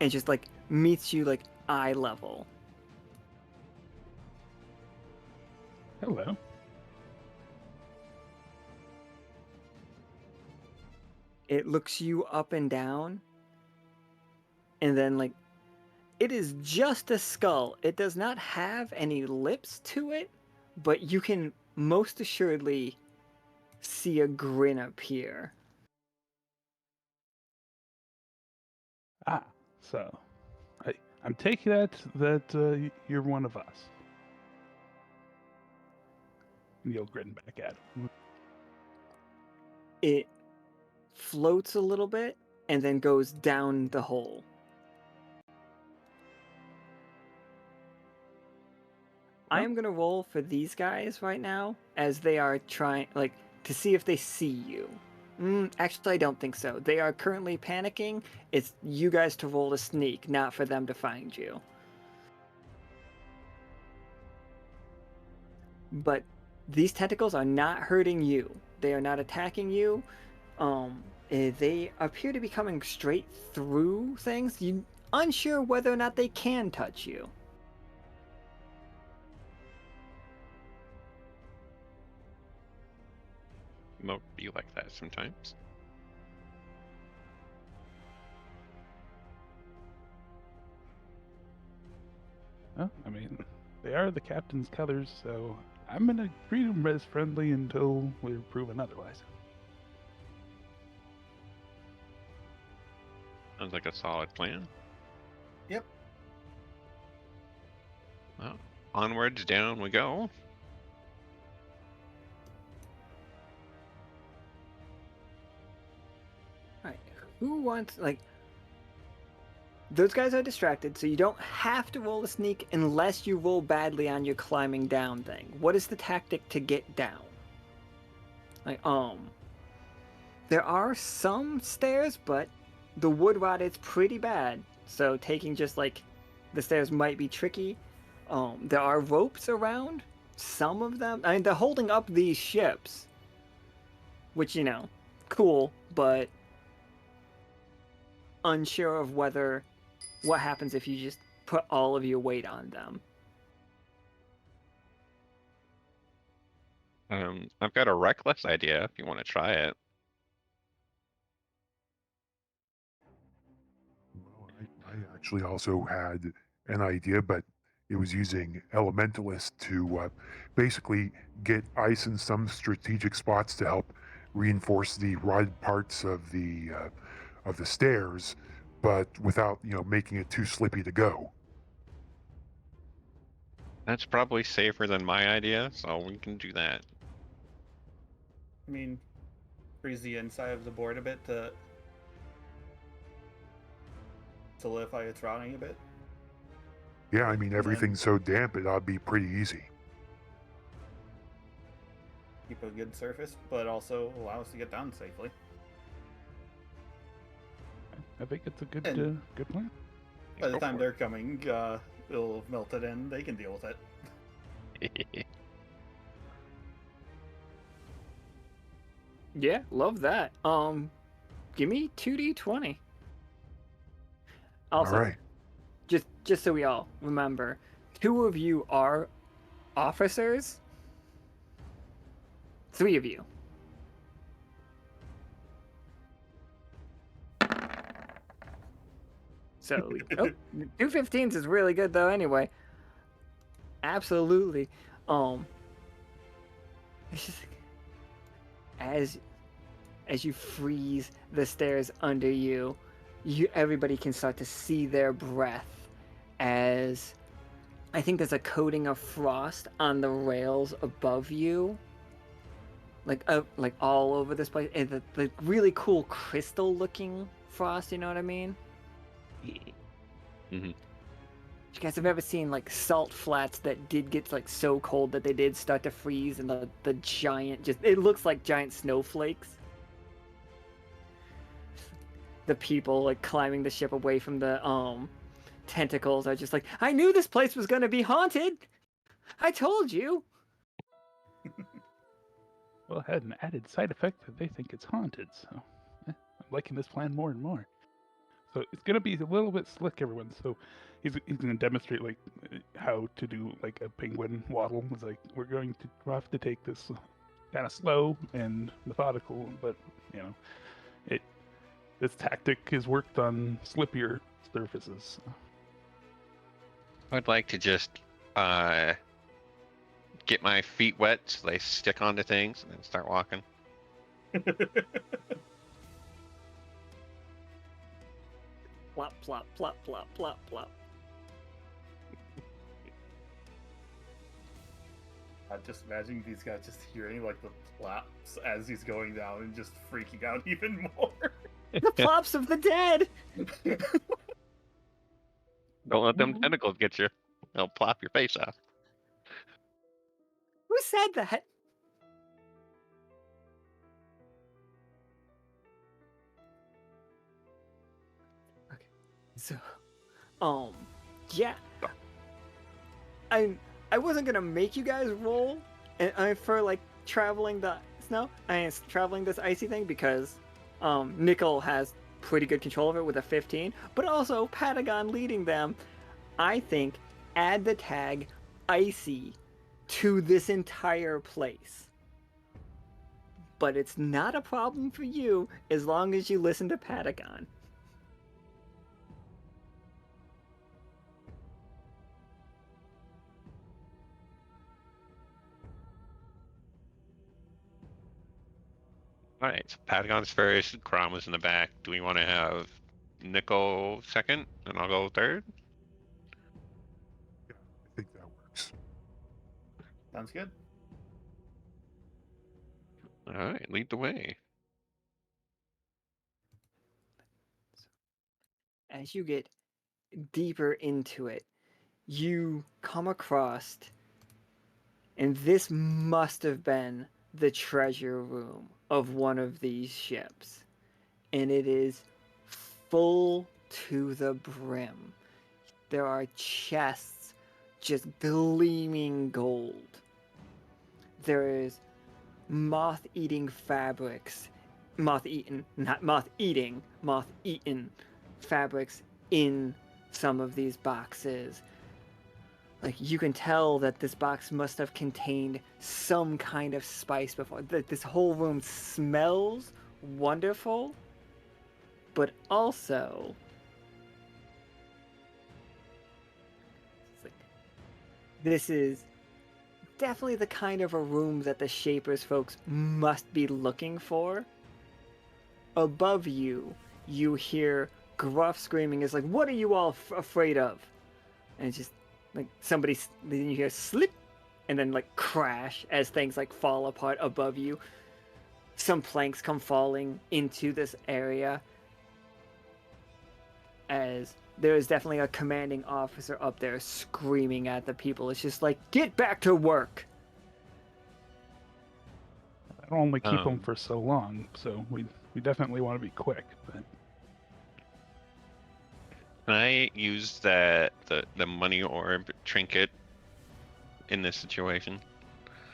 and just like meets you like eye level. Hello. It looks you up and down, and then like it is just a skull. It does not have any lips to it, but you can most assuredly see a grin appear. Ah, so I'm taking that you're one of us. And you'll grin back at him. It floats a little bit and then goes down the hole. I am gonna roll for these guys right now as they are trying, like, to see if they see you. Actually, I don't think so. They are currently panicking. It's you guys to roll to sneak, not for them to find you. But these tentacles are not hurting you. They are not attacking you. They appear to be coming straight through things. You unsure whether or not they can touch you. Might be like that sometimes. Well, I mean, they are the captain's colors, so I'm gonna treat them as friendly until we're proven otherwise. Sounds like a solid plan. Yep. Well, onwards, down we go. Alright, who wants, like... Those guys are distracted, so you don't have to roll a sneak unless you roll badly on your climbing down thing. What is the tactic to get down? Like, there are some stairs, but the wood rot is pretty bad. So taking just, like, the stairs might be tricky. There are ropes around. Some of them, I mean, they're holding up these ships. Which, you know, cool, but unsure of whether... What happens if you just put all of your weight on them? I've got a reckless idea if you want to try it. Well, I actually also had an idea, but it was using elementalist to basically get ice in some strategic spots to help reinforce the rotted parts of the stairs, but without making it too slippy to go. That's probably safer than my idea, so we can do that. I mean, freeze the inside of the board a bit to solidify its routing a bit. Yeah, I mean everything's so damp it ought to be pretty easy. Keep a good surface, but also allow us to get down safely. I think it's a good And- good plan. By the Go time for they're coming, it'll have melted in. They can deal with it. it. Yeah, love that. Give me 2d20. Also, All right. just so we all remember, 2 of you are officers. 3 of you. So, 2 15s is really good though anyway. Absolutely. It's just as you freeze the stairs under you, everybody can start to see their breath as I think there's a coating of frost on the rails above you. Like all over this place. And the really cool crystal looking frost, you know what I mean? Mm-hmm. You guys have ever seen like salt flats that did get like so cold that they did start to freeze and the giant it looks like giant snowflakes. The people like climbing the ship away from the tentacles are just like, I knew this place was gonna be haunted. I told you. Well, it had an added side effect that they think it's haunted, so I'm liking this plan more and more. So it's gonna be a little bit slick, everyone. So he's gonna demonstrate like how to do like a penguin waddle. It's like we're going to have to take this kind of slow and methodical, but you know, this tactic is worked on slippier surfaces. I'd like to just get my feet wet so they stick onto things and then start walking. Plop, plop, plop, plop, plop, plop. I'm just imagining these guys just hearing like the flaps as he's going down and just freaking out even more. The plops of the dead. Don't let them tentacles get you. They'll plop your face off. Who said that? Um, yeah. I I wasn't gonna make you guys roll, and for like traveling the snow, traveling this icy thing because, Nichol has pretty good control of it with a 15, but also Patagon leading them. I think add the tag icy to this entire place. But it's not a problem for you as long as you listen to Patagon. All right, so Patagon's first, Caram was in the back. Do we want to have Nichol second, and I'll go third? Yeah, I think that works. Sounds good. All right, lead the way. As you get deeper into it, you come across, and this must have been the treasure room of one of these ships. And it is full to the brim. There are chests just gleaming gold. There is moth-eating fabrics, moth-eaten fabrics in some of these boxes. Like, you can tell that this box must have contained some kind of spice before. This whole room smells wonderful, but also it's like, this is definitely the kind of a room that the Shapers folks must be looking for. Above you, you hear gruff screaming. It's like, what are you all afraid of? And it's just like then you hear slip, and then like crash as things like fall apart above you. Some planks come falling into this area, as there is definitely a commanding officer up there screaming at the people. It's just like, get back to work. That'll only keep them Um, for so long, so we definitely want to be quick. But Can I use the money orb trinket in this situation?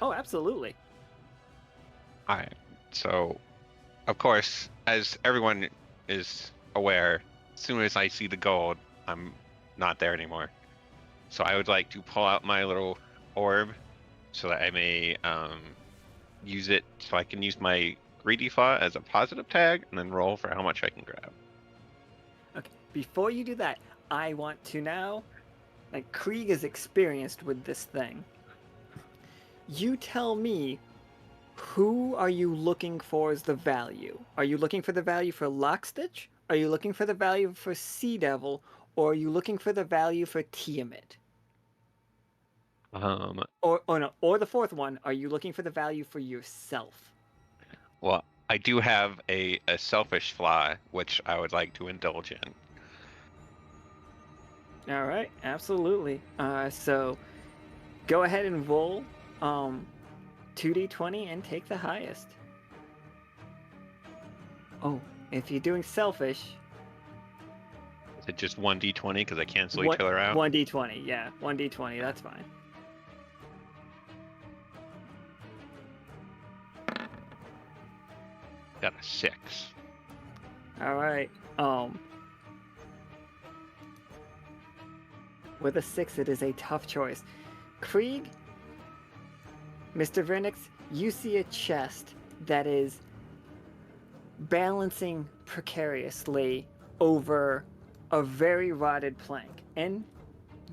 Oh, absolutely. All right. So, of course, as everyone is aware, as soon as I see the gold, I'm not there anymore. So I would like to pull out my little orb so that I may use it, so I can use my greedy thought as a positive tag and then roll for how much I can grab. Okay, before you do that, I want to now, like, Krieg is experienced with this thing. You tell me, who are you looking for as the value? Are you looking for the value for Lockstitch? Are you looking for the value for Sea Devil? Or are you looking for the value for Tiamat? Or the fourth one, are you looking for the value for yourself? Well, I do have a selfish flaw, which I would like to indulge in. All right, absolutely. So go ahead and roll 2d20 and take the highest. Oh, if you're doing selfish, Is it just 1d20 because I cancel each other out? 1d20, yeah, 1d20, that's fine. Got a 6. All right. With a 6, it is a tough choice. Krieg, Mr. Vernix, you see a chest that is balancing precariously over a very rotted plank. And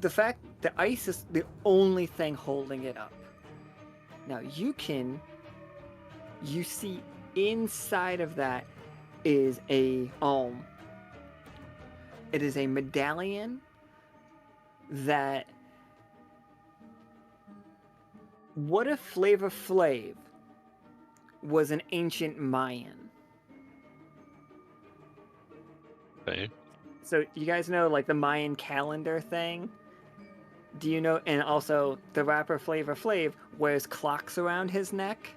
the fact the ice is the only thing holding it up. Now you see inside of that is it is a medallion that, what if Flavor Flav was an ancient Mayan? Okay. So you guys know, like, the Mayan calendar thing? Do you know? And also the rapper Flavor Flav wears clocks around his neck.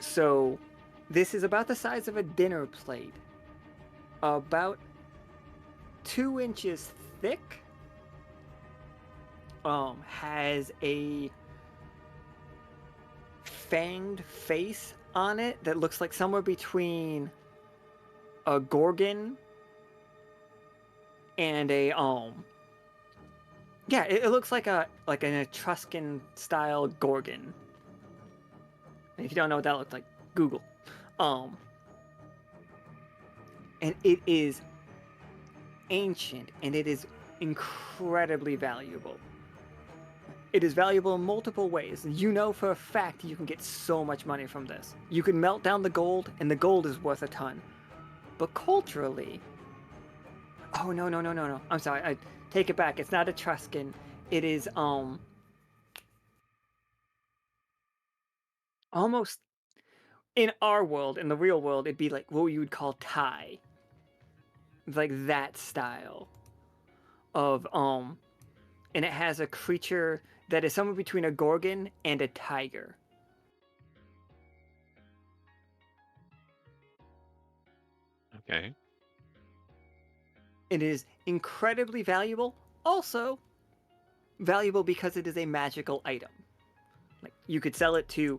So this is about the size of a dinner plate. About 2 inches thick. Has a fanged face on it that looks like somewhere between a gorgon and a yeah, it looks like an Etruscan style gorgon. And if you don't know what that looks like, Google. And it is ancient and it is incredibly valuable. It is valuable in multiple ways. You know for a fact you can get so much money from this. You can melt down the gold, and the gold is worth a ton. But culturally... Oh, no. I'm sorry. I take it back. It's not Etruscan. It is, almost... In our world, in the real world, it'd be like what you would call Thai. It's like that style of, and it has a creature that is somewhere between a gorgon and a tiger. Okay. It is incredibly valuable. Also, valuable because it is a magical item. Like, you could sell it to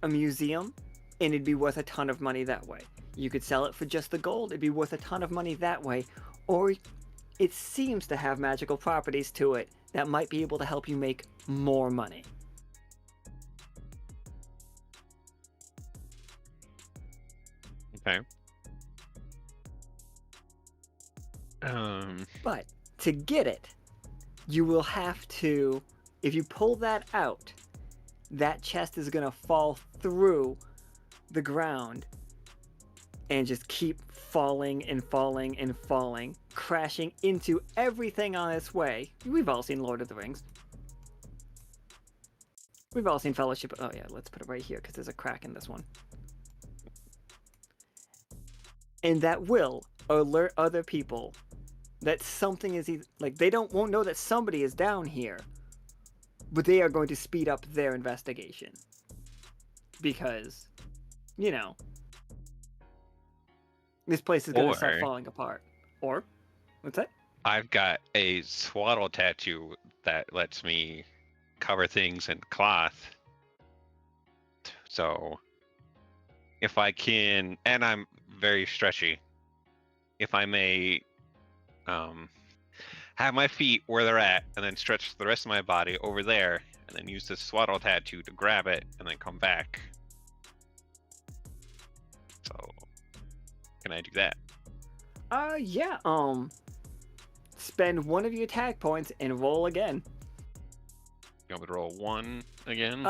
a museum, and it'd be worth a ton of money that way. You could sell it for just the gold, it'd be worth a ton of money that way. Or it seems to have magical properties to it that might be able to help you make more money. Okay. But to get it, you will have to, if you pull that out, that chest is going to fall through the ground and just keep falling and falling and falling, crashing into everything on its way. We've all seen Lord of the Rings. We've all seen Fellowship. Oh yeah, let's put it right here because there's a crack in this one. And that will alert other people that something is like they won't know that somebody is down here, but they are going to speed up their investigation because, you know, this place is going to start falling apart. Or, what's that? I've got a swaddle tattoo that lets me cover things in cloth. So, if I can, and I'm very stretchy, if I may have my feet where they're at and then stretch the rest of my body over there and then use the swaddle tattoo to grab it and then come back. So, can I do that? Yeah, spend one of your attack points and roll again. You want me to roll 1 again?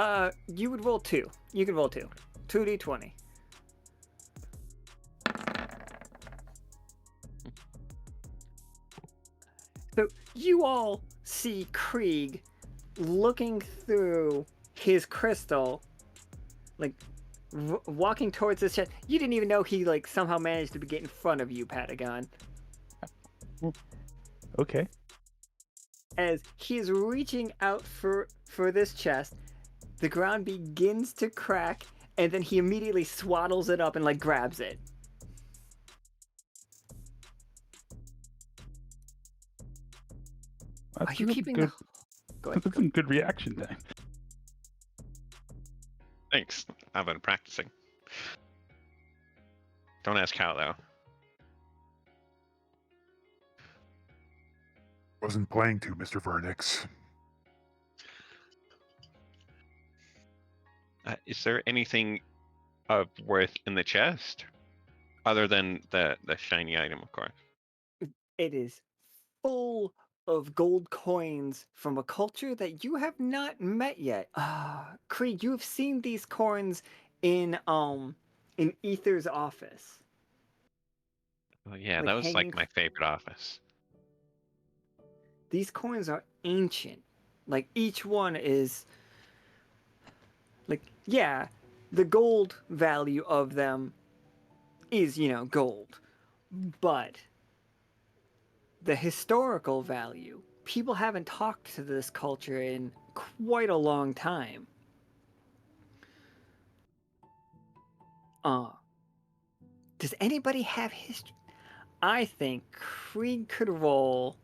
You would roll 2. You can roll 2. 2d20. So you all see Krieg looking through his crystal, like walking towards this chest. You didn't even know he like somehow managed to get in front of you, Patagon. Okay. As he is reaching out for this chest, the ground begins to crack, and then he immediately swaddles it up and like grabs it. Are you keeping good? Go ahead. That's some good reaction time. Thanks. I've been practicing. Don't ask how, though. Wasn't planning to, Mr. Vernix. Is there anything of worth in the chest? Other than the shiny item, of course. It is full of gold coins from a culture that you have not met yet. Krieg, you have seen these coins in Ether's office. Oh, yeah, Like that was hanging like my favorite office. These coins are ancient. Like each one is like, yeah, the gold value of them is, you know, gold. But the historical value, people haven't talked to this culture in quite a long time. Does anybody have history? I think Krieg could roll.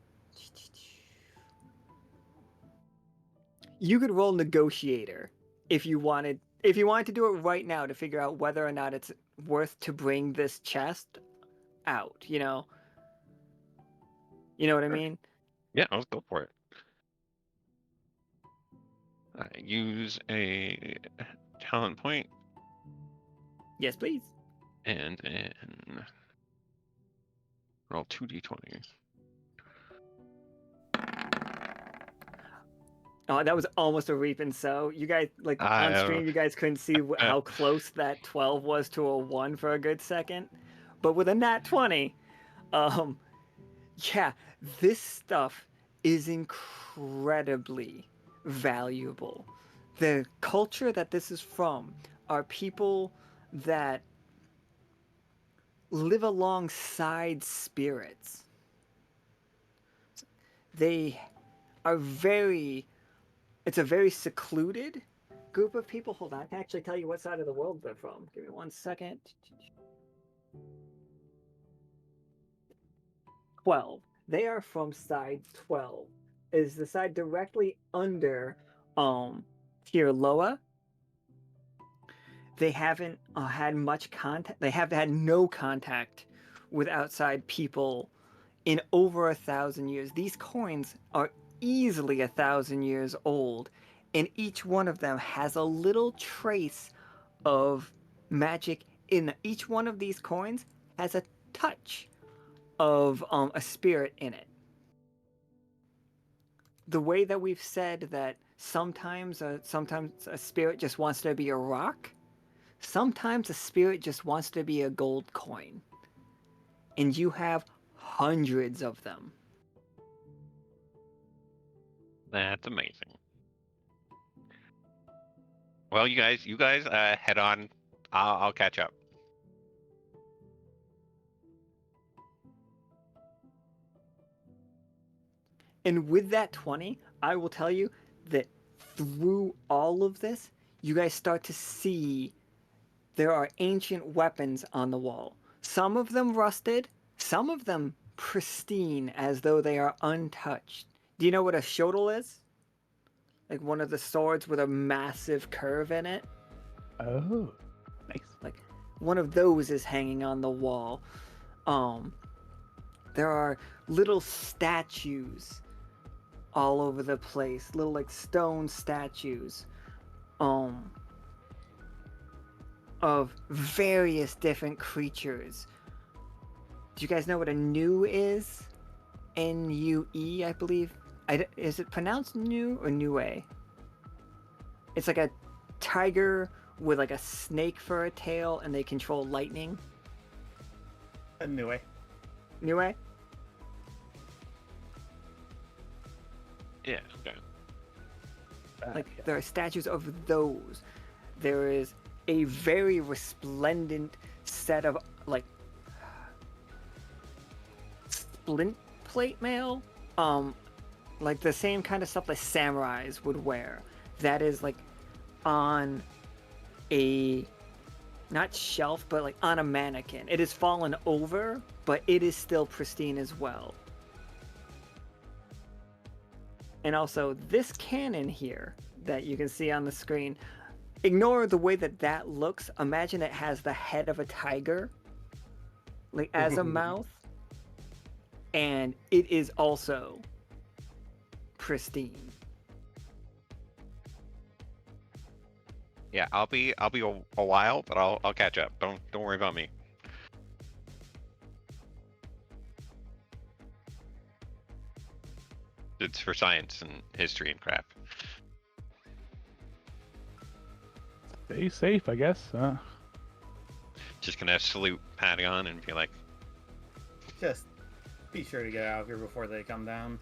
You could roll negotiator if you wanted. If you wanted to do it right now to figure out whether or not it's worth to bring this chest out. You know what I mean? Yeah, let's go for it. Use a talent point Yes, please. and then roll 2d20. Oh, that was almost a reap and sow. You guys, like on stream, you guys couldn't see how close that 12 was to a 1 for a good second. But with a nat 20, yeah, this stuff is incredibly valuable. The culture that this is from are people that live alongside spirits. They are it's a very secluded group of people. Hold on, I can actually tell you what side of the world they're from. Give me 1 second. 12. They are from side 12. Is the side directly under Tirloa. They haven't had much contact. They have had no contact with outside people in over 1,000 years. These coins are easily 1,000 years old, and each one of them has a little trace of magic in each one of these coins has a touch of a spirit in it. The way that we've said that sometimes a spirit just wants to be a rock, sometimes a spirit just wants to be a gold coin, and you have hundreds of them. That's amazing. Well, you guys, head on. I'll catch up. And with that 20, I will tell you that through all of this, you guys start to see there are ancient weapons on the wall. Some of them rusted, some of them pristine as though they are untouched. Do you know what a shodel is? Like one of the swords with a massive curve in it? Oh, nice. Like one of those is hanging on the wall. There are little statues all over the place, little like stone statues of various different creatures. Do you guys know what a nu is? N-U-E, I believe. Is it pronounced nu or nue? It's like a tiger with like a snake for a tail, and they control lightning. A new way. Nue? Yeah. Okay. Like there are statues of those. There is a very resplendent set of like splint plate mail, like the same kind of stuff that samurais would wear. That is like on a not shelf, but like on a mannequin. It is fallen over, but it is still pristine as well. And also this cannon here that you can see on the screen, ignore the way that looks. Imagine it has the head of a tiger, like as a mouth, and it is also pristine. Yeah, I'll be a while, but I'll catch up. Don't worry about me. It's for science and history and crap. Stay safe, I guess. Just gonna salute Patagon and be like, Just be sure to get out of here before they come down.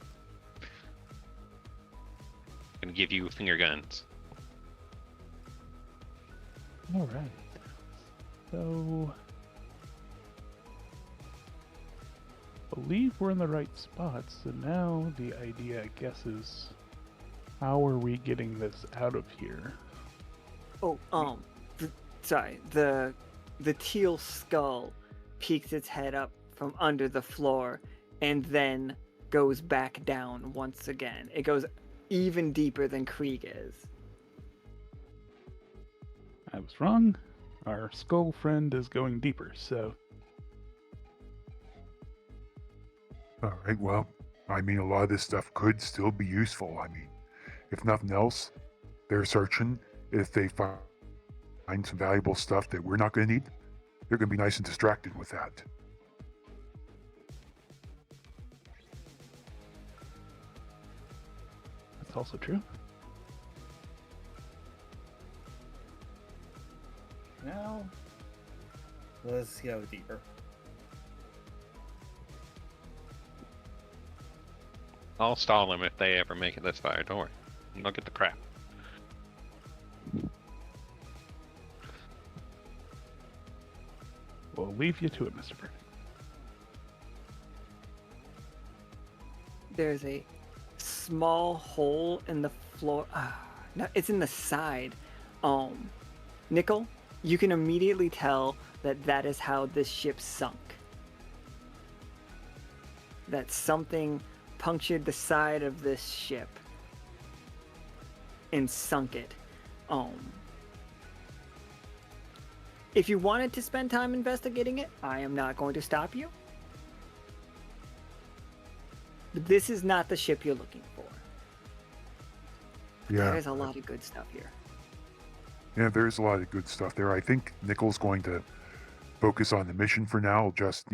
gonna give you finger guns. All right. So, believe we're in the right spot. So now the idea, I guess, is how are we getting this out of here? Oh, the teal skull peeks its head up from under the floor and then goes back down once again. It goes even deeper than Krieg is. I was wrong. Our skull friend is going deeper, so All right, well, I mean, a lot of this stuff could still be useful. I mean, if nothing else, they're searching. If they find some valuable stuff that we're not going to need, they're going to be nice and distracted with that. that's also true. Now, let's go deeper. I'll stall them if they ever make it this far. Don't worry. They'll get the crap. We'll leave you to it, Mr. Bird. There's a small hole in the floor. No, it's in the side. Nichol, you can immediately tell that that is how this ship sunk. That something punctured the side of this ship and sunk it. If you wanted to spend time investigating it, I am not going to stop you. But this is not the ship you're looking for. Yeah. There's a lot of good stuff here. Yeah, there's a lot of good stuff there. I think Nichol's going to focus on the mission for now. Just,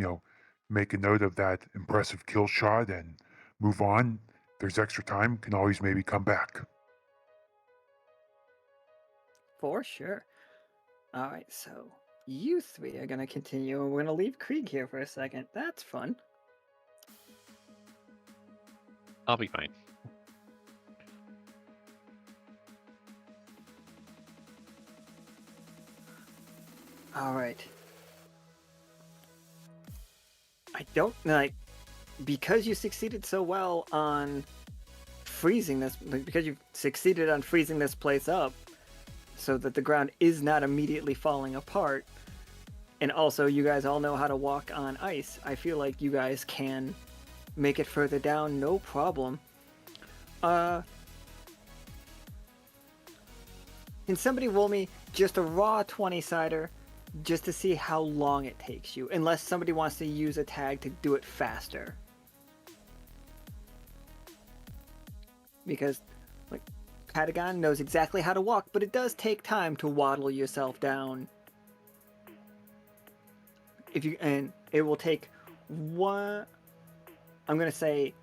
make a note of that impressive kill shot and move on. If there's extra time, can always maybe come back. For sure. All right, so you three are going to continue, and we're going to leave Krieg here for a second. That's fun. I'll be fine. All right. I don't, because you succeeded so well on freezing this, because you've succeeded on freezing this place up so that the ground is not immediately falling apart, and also you guys all know how to walk on ice, I feel like you guys can make it further down, no problem. Can somebody roll me just a raw 20-sider just to see how long it takes you, unless somebody wants to use a tag to do it faster. Because, Patagon knows exactly how to walk, but it does take time to waddle yourself down. And it will take one, I'm going to say,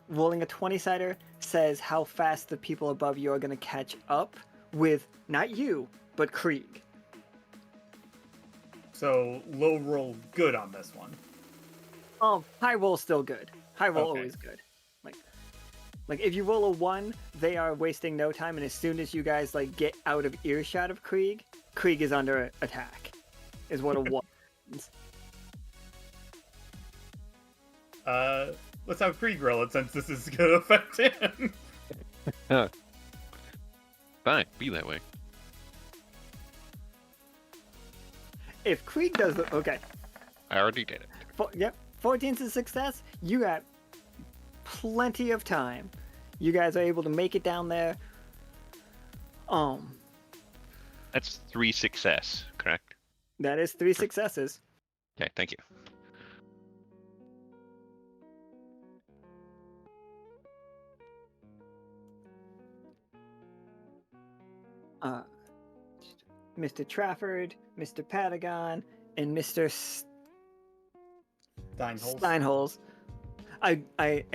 rolling a 20-sider says how fast the people above you are going to catch up with, not you, but Krieg. So low roll good on this one. High roll still good. High roll Okay. always good. Like if you roll a 1, they are wasting no time, and as soon as you guys get out of earshot of Krieg, Krieg is under attack. Is what a 1 means. Let's have Krieg roll it since this is gonna affect him. Fine, be that way. If Krieg does the okay, I already did it. yep, 14's a success. You got plenty of time. You guys are able to make it down there. That's 3 success, correct? That is 3 successes. Okay, thank you. Mr. Trafford, Mr. Patagon, and Mr. Steinholz. I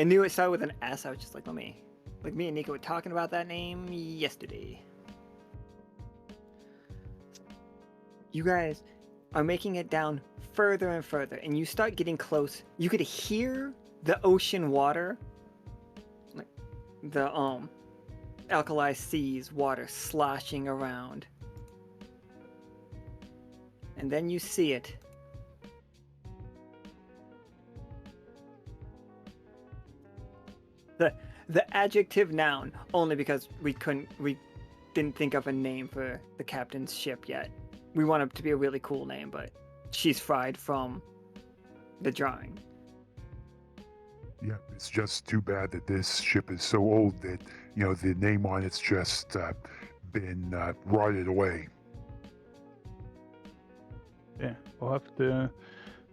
knew it started with an S. I was just like, me and Nico were talking about that name yesterday. You guys are making it down further and further, and you start getting close. You could hear the ocean water, like the alkali seas water sloshing around. And then you see it. The adjective noun, only because we didn't think of a name for the captain's ship yet. We want it to be a really cool name, but she's fried from the drawing. Yeah, it's just too bad that this ship is so old that, the name on it's just been rotted away. Yeah, we'll have to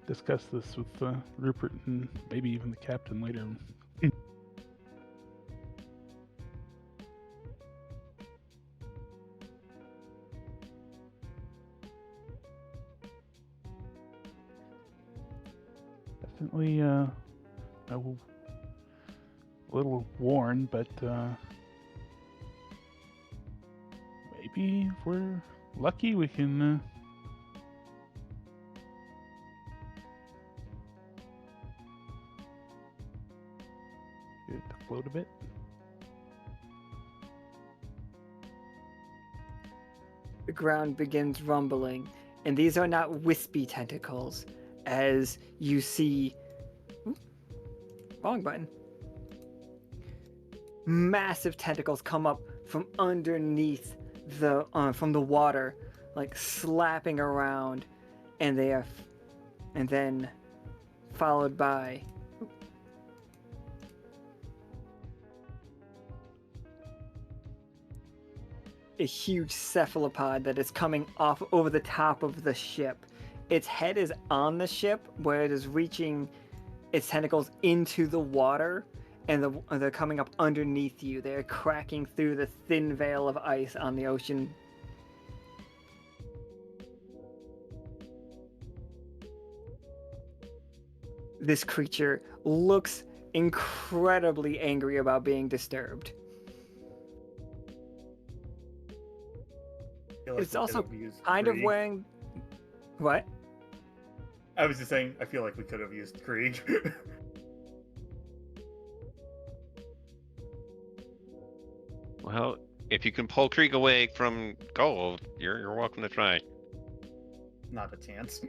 discuss this with Rupert and maybe even the captain later. Definitely a little worn, but maybe if we're lucky, we can get it to float a bit. The ground begins rumbling, and these are not wispy tentacles, as you see. Wrong button. Massive tentacles come up from underneath from the water, like slapping around, and and then followed by a huge cephalopod that is coming off over the top of the ship. Its head is on the ship, where it is reaching its tentacles into the water, and they're coming up underneath you. They're cracking through the thin veil of ice on the ocean. This creature looks incredibly angry about being disturbed. I feel like It's we could also have used kind of Krieg. wearing... What? I was just saying, I feel like we could have used Krieg. Well, if you can pull Krieg away from gold, you're welcome to try. Not a chance.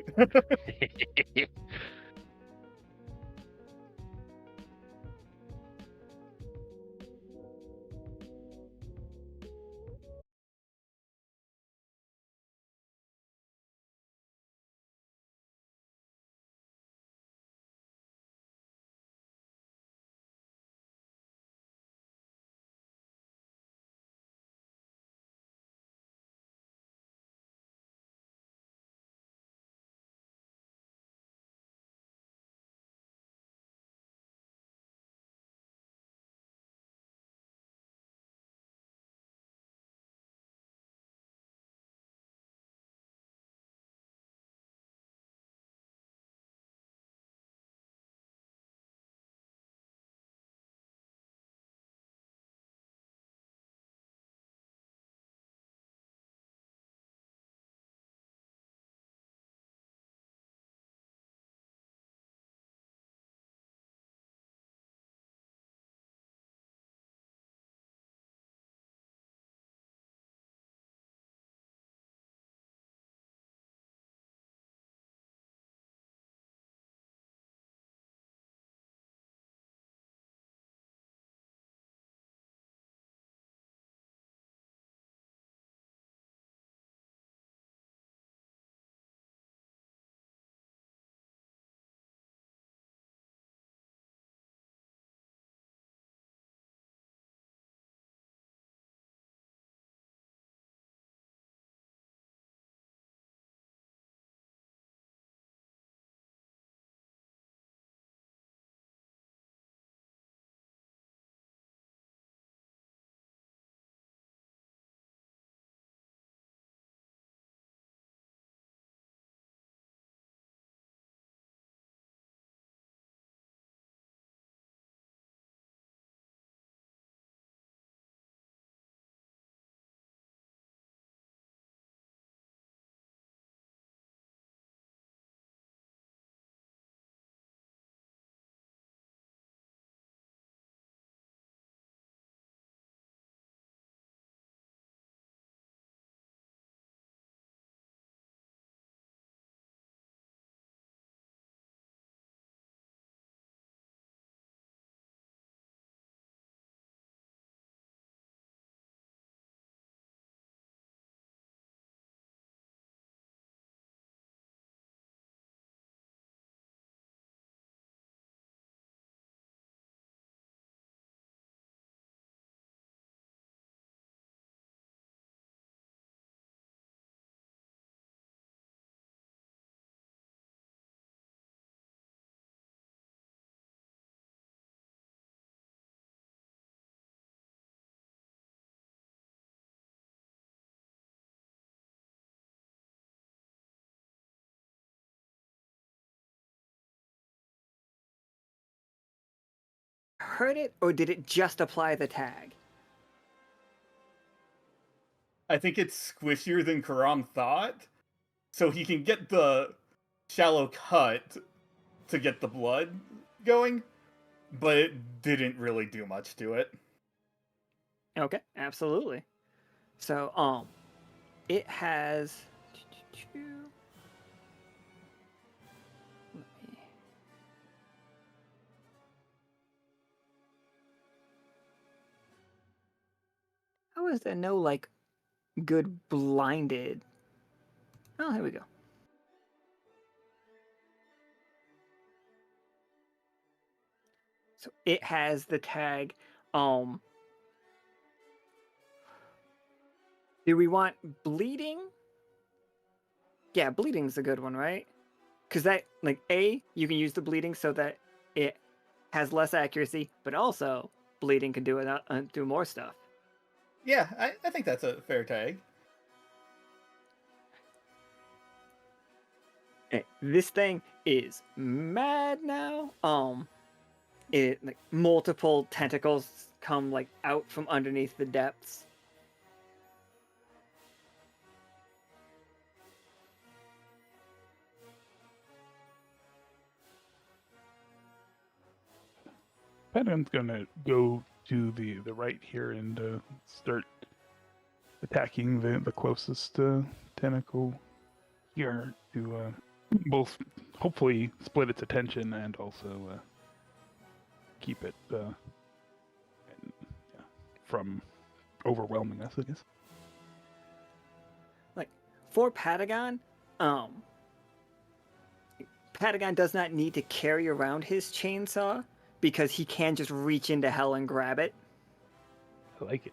hurt it, or did it just apply the tag? I think it's squishier than Caram thought, so he can get the shallow cut to get the blood going, but it didn't really do much to it. Okay, absolutely. So, it has. Let me. How is there no like good blinded? Oh, here we go. So it has the tag. Do we want bleeding? Yeah, bleeding's a good one, right? Because that, like, you can use the bleeding so that it has less accuracy, but also bleeding can do it, do more stuff. Yeah, I think that's a fair tag. This thing is mad now. It like multiple tentacles come like out from underneath the depths. Patagon's gonna go to the right here and start attacking the closest tentacle here to both hopefully split its attention and also keep it from overwhelming us, I guess. Like for Patagon, Patagon does not need to carry around his chainsaw because he can just reach into hell and grab it. I like it.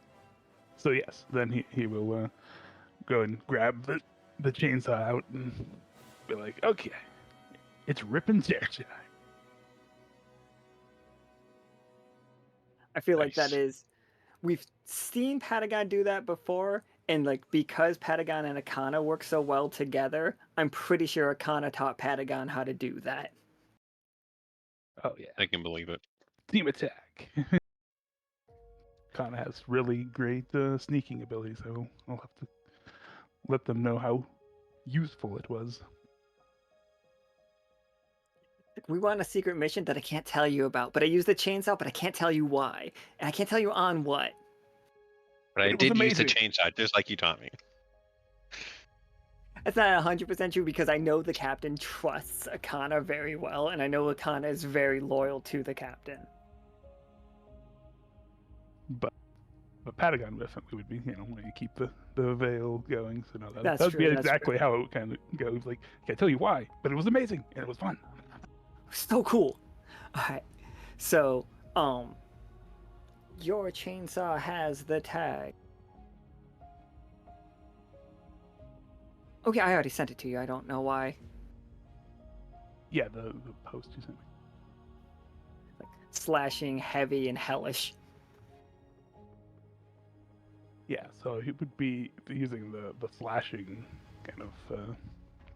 So yes, then he will go and grab the chainsaw out and be like, okay, it's ripping tear time. I feel like Nice. that is, we've seen Patagon do that before, and like because Patagon and Akana work so well together, I'm pretty sure Akana taught Patagon how to do that. Oh yeah, I can believe it. team attack. Kana has really great sneaking ability, so I'll have to let them know how useful it was. We want a secret mission that I can't tell you about, but I use the chainsaw, but I can't tell you why, and I can't tell you on what. But I It was did use the amazing. chainsaw just like you taught me. That's not 100% true because I know the captain trusts Akana very well, and I know Akana is very loyal to the captain. But Patagon definitely would be, when you keep the veil going. So no, That's that would be true, that's exactly how it kind of goes. Like, I can't tell you why, but it was amazing and it was fun. So cool. Alright. So, your chainsaw has the tag. Okay, I already sent it to you. I don't know why. Yeah, the post you sent me. Like slashing, heavy, and hellish. Yeah, so he would be using the slashing kind of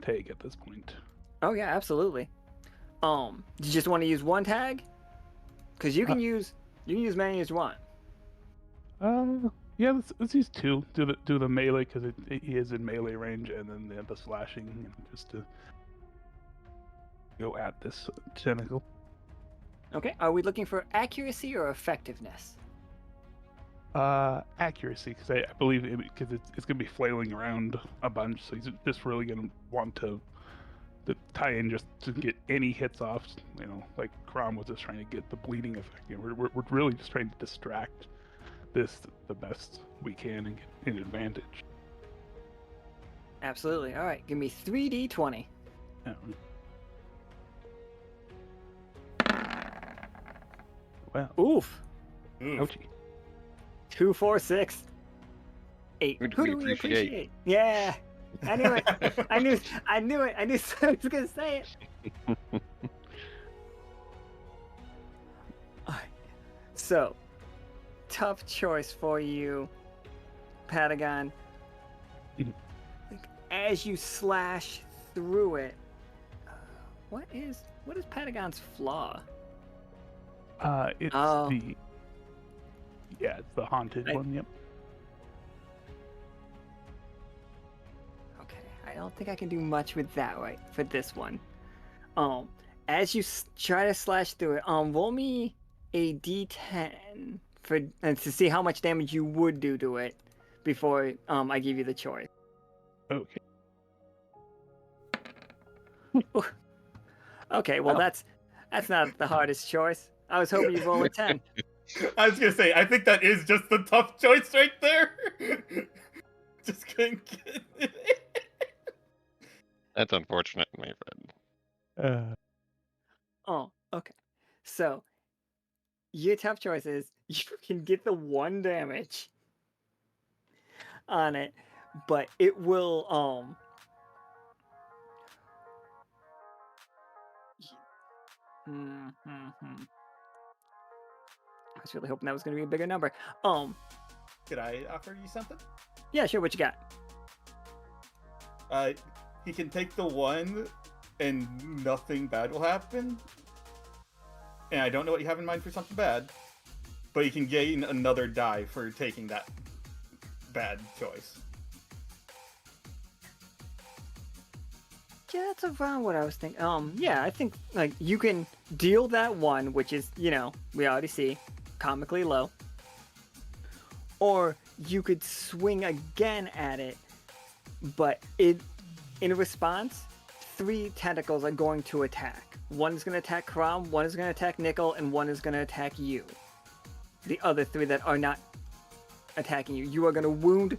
tag at this point. Oh yeah, absolutely. Do you just want to use one tag? Because you can use many as you want. Yeah, let's use two. Do the melee because he is in melee range, and then the slashing just to go at this tentacle. Okay. Are we looking for accuracy or effectiveness? Accuracy because I believe because it's gonna be flailing around a bunch, so he's just really gonna want to tie in just to get any hits off. Like Caram was just trying to get the bleeding effect. We're really just trying to distract this the best we can and get an advantage. Absolutely. All right. Give me 3d20. Well, Oof. Oof. ouchie. 2, 4, 6, 8. Who do Who we do we appreciate? appreciate? Yeah. I knew it. I knew it. I knew I was gonna say it. Alright. So, tough choice for you, Patagon. Mhm. Like, as you slash through it, what is Patagon's flaw? It's Oh. it's the haunted I- one. Yep. Okay, I don't think I can do much with that right for this one. As you try to slash through it, roll me a d10 for to see how much damage you would do to it before I give you the choice. Okay. Okay, well Oh. that's not the hardest choice. I was hoping you'd roll a 10. I was gonna say, I think that is just the tough choice right there. Just couldn't get it. That's unfortunate, my friend. Oh, okay. So your tough choice is you can get the 1 damage on it, but it will I was really hoping that was going to be a bigger number. Could I offer you something? Yeah, sure. What you got? He can take the 1, and nothing bad will happen. And I don't know what you have in mind for something bad, but you can gain another die for taking that bad choice. Yeah, that's around what I was thinking. Yeah, I think like you can deal that 1, which is we already see, comically low. Or you could swing again at it, but in response, 3 tentacles are going to attack. 1 is going to attack Caram, 1 is going to attack Nichol, and 1 is going to attack you. The other 3 that are not attacking you, you are going to wound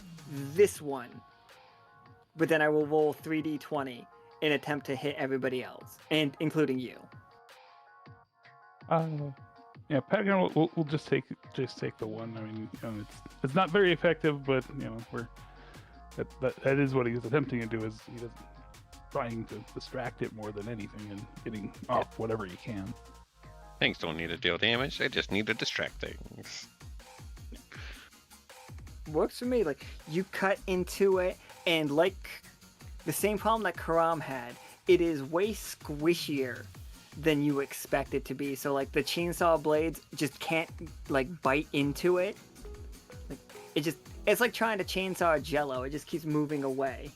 this one. But then I will roll 3d20 in attempt to hit everybody else, and including you. Yeah, Patagon we'll just take the 1. I mean, it's not very effective, but that is what he's attempting to do. Is he doesn't trying to distract it more than anything and getting off whatever he can. Things don't need to deal damage; they just need to distract things. Works for me. Like you cut into it, and like the same problem that Caram had, it is way squishier than you expect it to be. So like the chainsaw blades just can't like bite into it. Like it's like trying to chainsaw Jello. It just keeps moving away.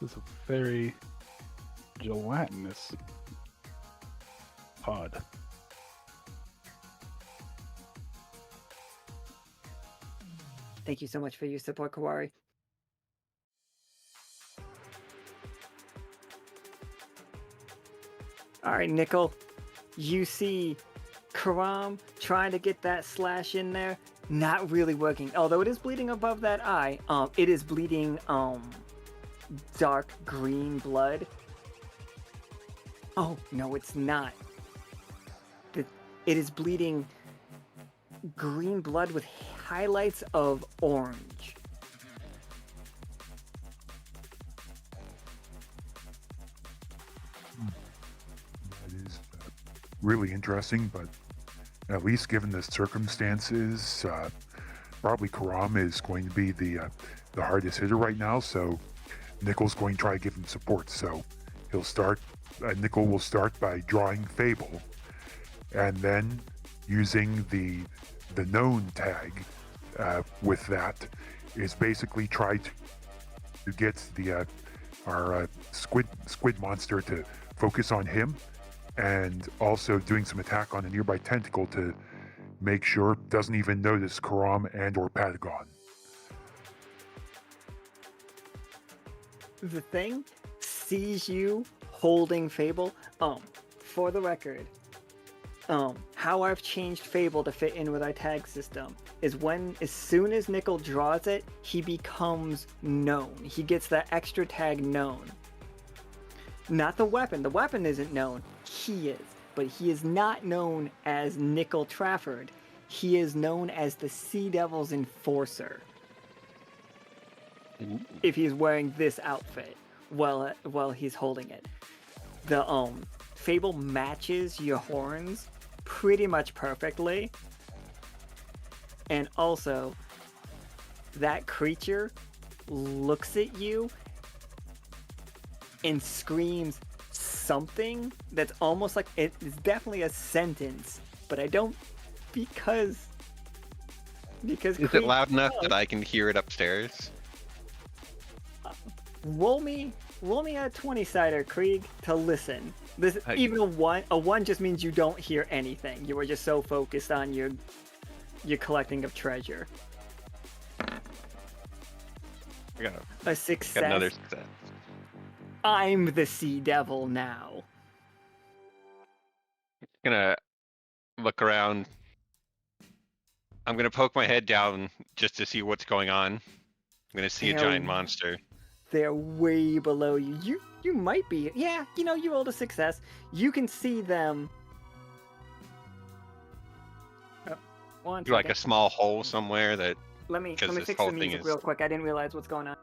This is a very gelatinous pod. Thank you so much for your support, Kawari. All right, Nichol, you see Caram trying to get that slash in there, not really working. Although it is bleeding above that eye, it is bleeding dark green blood. Oh, no, it's not. It is bleeding green blood with highlights of orange. That is really interesting, but at least given the circumstances, probably Caram is going to be the hardest hitter right now, so Nichol's going to try to give him support. So he'll start, Nichol will start by drawing Fable, and then using the known tag with that is basically try to get our squid monster to focus on him, and also doing some attack on a nearby tentacle to make sure it doesn't even notice Caram and or Patagon. The thing sees you holding Fable. For the record, how I've changed Fable to fit in with our tag system is as soon as Nichol draws it, he becomes known. He gets that extra tag known. Not the weapon. The weapon isn't known. He is. But he is not known as Nichol Trafford. He is known as the Sea Devil's Enforcer. If he's wearing this outfit while he's holding it. The Fable matches your horns pretty much perfectly. And also, that creature looks at you and screams something that's almost like it's definitely a sentence, but I don't because Is it Krieg loud enough tells- that I can hear it upstairs? roll me a 20-sider, Krieg, to listen. This I- even a one just means you don't hear anything. You are just so focused on your collecting of treasure. I got A success. another success. I'm the Sea Devil now. Gonna look around. I'm gonna poke my head down just to see what's going on. I'm gonna see a Hell giant yeah. monster. They're way below you. You might be. Yeah, you rolled a success. You can see them. Oh, one Do like second. a small hole somewhere that. Let me 'cause this fix whole the thing music is- real quick. I didn't realize what's going on.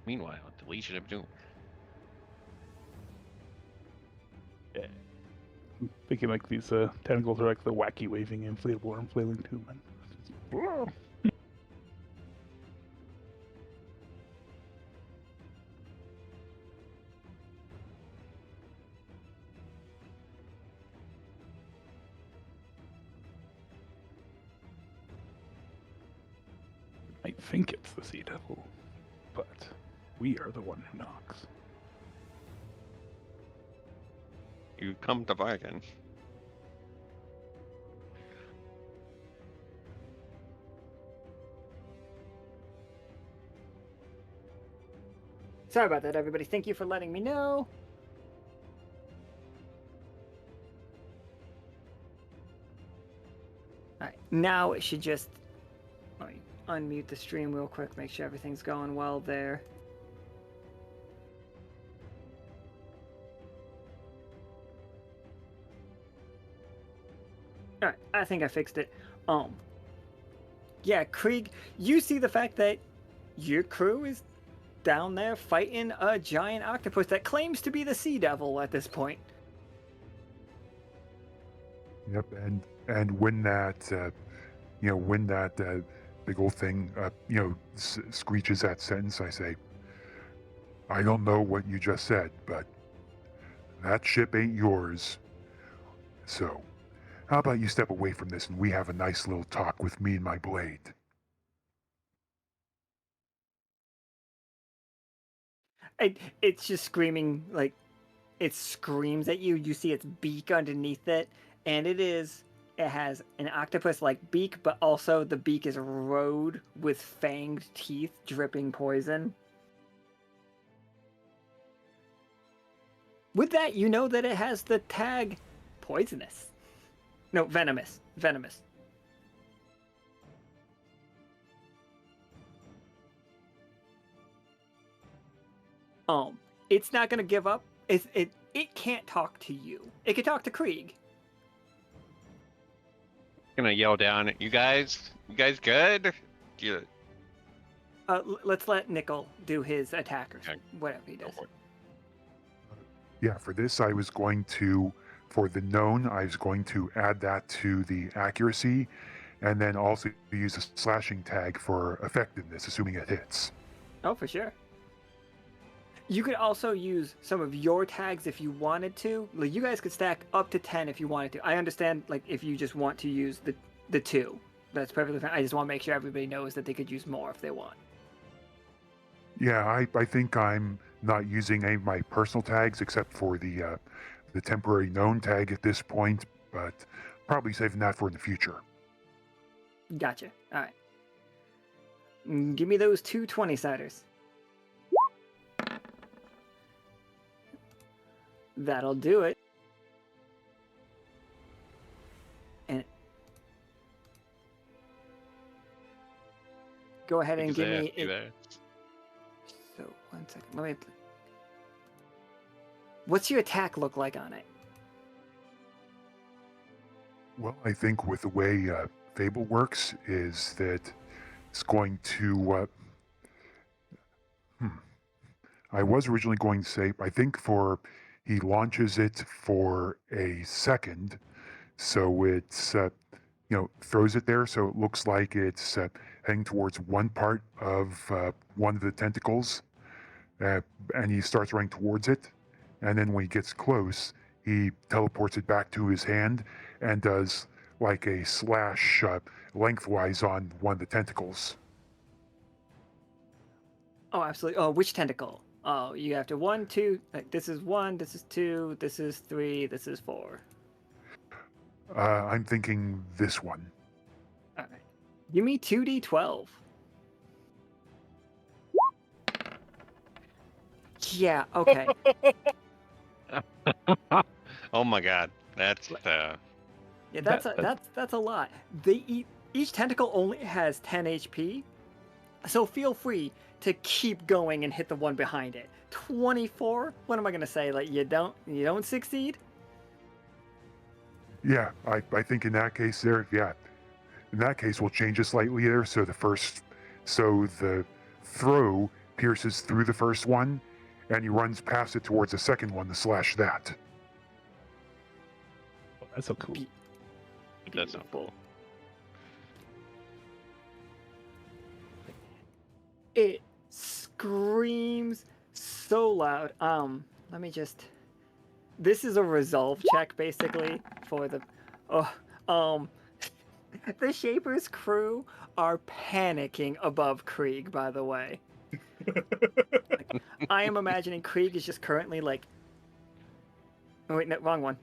Meanwhile, at the Legion of Doom. Yeah. I'm thinking like these tentacles are like the wacky waving inflatable arm flailing too, man. I think it's the Sea Devil, but we are the one who knocks. You come to bargain. Sorry about that, everybody. Thank you for letting me know. Alright, now it should just... Let me unmute the stream real quick, make sure everything's going well there. Alright, I think I fixed it. Yeah, Krieg, you see the fact that your crew is down there fighting a giant octopus that claims to be the Sea Devil at this point. Yep, and when that big old thing screeches that sentence, I say, I don't know what you just said, but that ship ain't yours. So, how about you step away from this and we have a nice little talk with me and my blade? It's just screaming, like, it screams at you. You see its beak underneath it, and it has an octopus-like beak, but also the beak is rode with fanged teeth dripping poison. With that, you know that it has the tag poisonous. No, venomous. Venomous. It's not gonna give up. It can't talk to you. It can talk to Krieg. Gonna yell down at you guys. You guys good? Yeah. Let's let Nichol do his attack or Okay. whatever he does. for it. Yeah, for this I was going to, for the known, I was going to add that to the accuracy, and then also use a slashing tag for effectiveness, assuming it hits. Oh, for sure. You could also use some of your tags if you wanted to. Like, you guys could stack up to 10 if you wanted to. I understand, like, if you just want to use the 2. That's perfectly fine. I just want to make sure everybody knows that they could use more if they want. Yeah, I think I'm not using any of my personal tags except for the temporary known tag at this point, but probably saving that for in the future. Gotcha. All right. Give me those 2 20-siders. That'll do it. And go ahead and Because give they me have to do that. 1 second. Let me. What's your attack look like on it? Well, I think with the way Fable works is that it's going to. I was originally going to say, I think he launches it for a second, so it's throws it there, so it looks like it's heading towards one part of one of the tentacles, and he starts running towards it, and then when he gets close, he teleports it back to his hand and does like a slash lengthwise on one of the tentacles. Oh, absolutely. Oh, which tentacle? Oh, you have to 1, 2. Like, this is 1, this is 2, this is 3, this is 4. I'm thinking this one. All right. Give me 2d12. Yeah. Okay. Oh my god, that's Yeah, that's a lot. Each tentacle only has 10 HP, so feel free to keep going and hit the one behind it. 24. What am I gonna say? Like you don't succeed? Yeah, I think in that case there, yeah. In that case, we'll change it slightly there. So the throw pierces through the first one, and he runs past it towards the second one to slash that. Oh, that's so cool. that's not cool. It screams so loud. Let me just. This is a resolve check basically for the. The Shaper's crew are panicking above Krieg, by the way. Like, I am imagining Krieg is just currently like. Oh, wait, no, wrong one.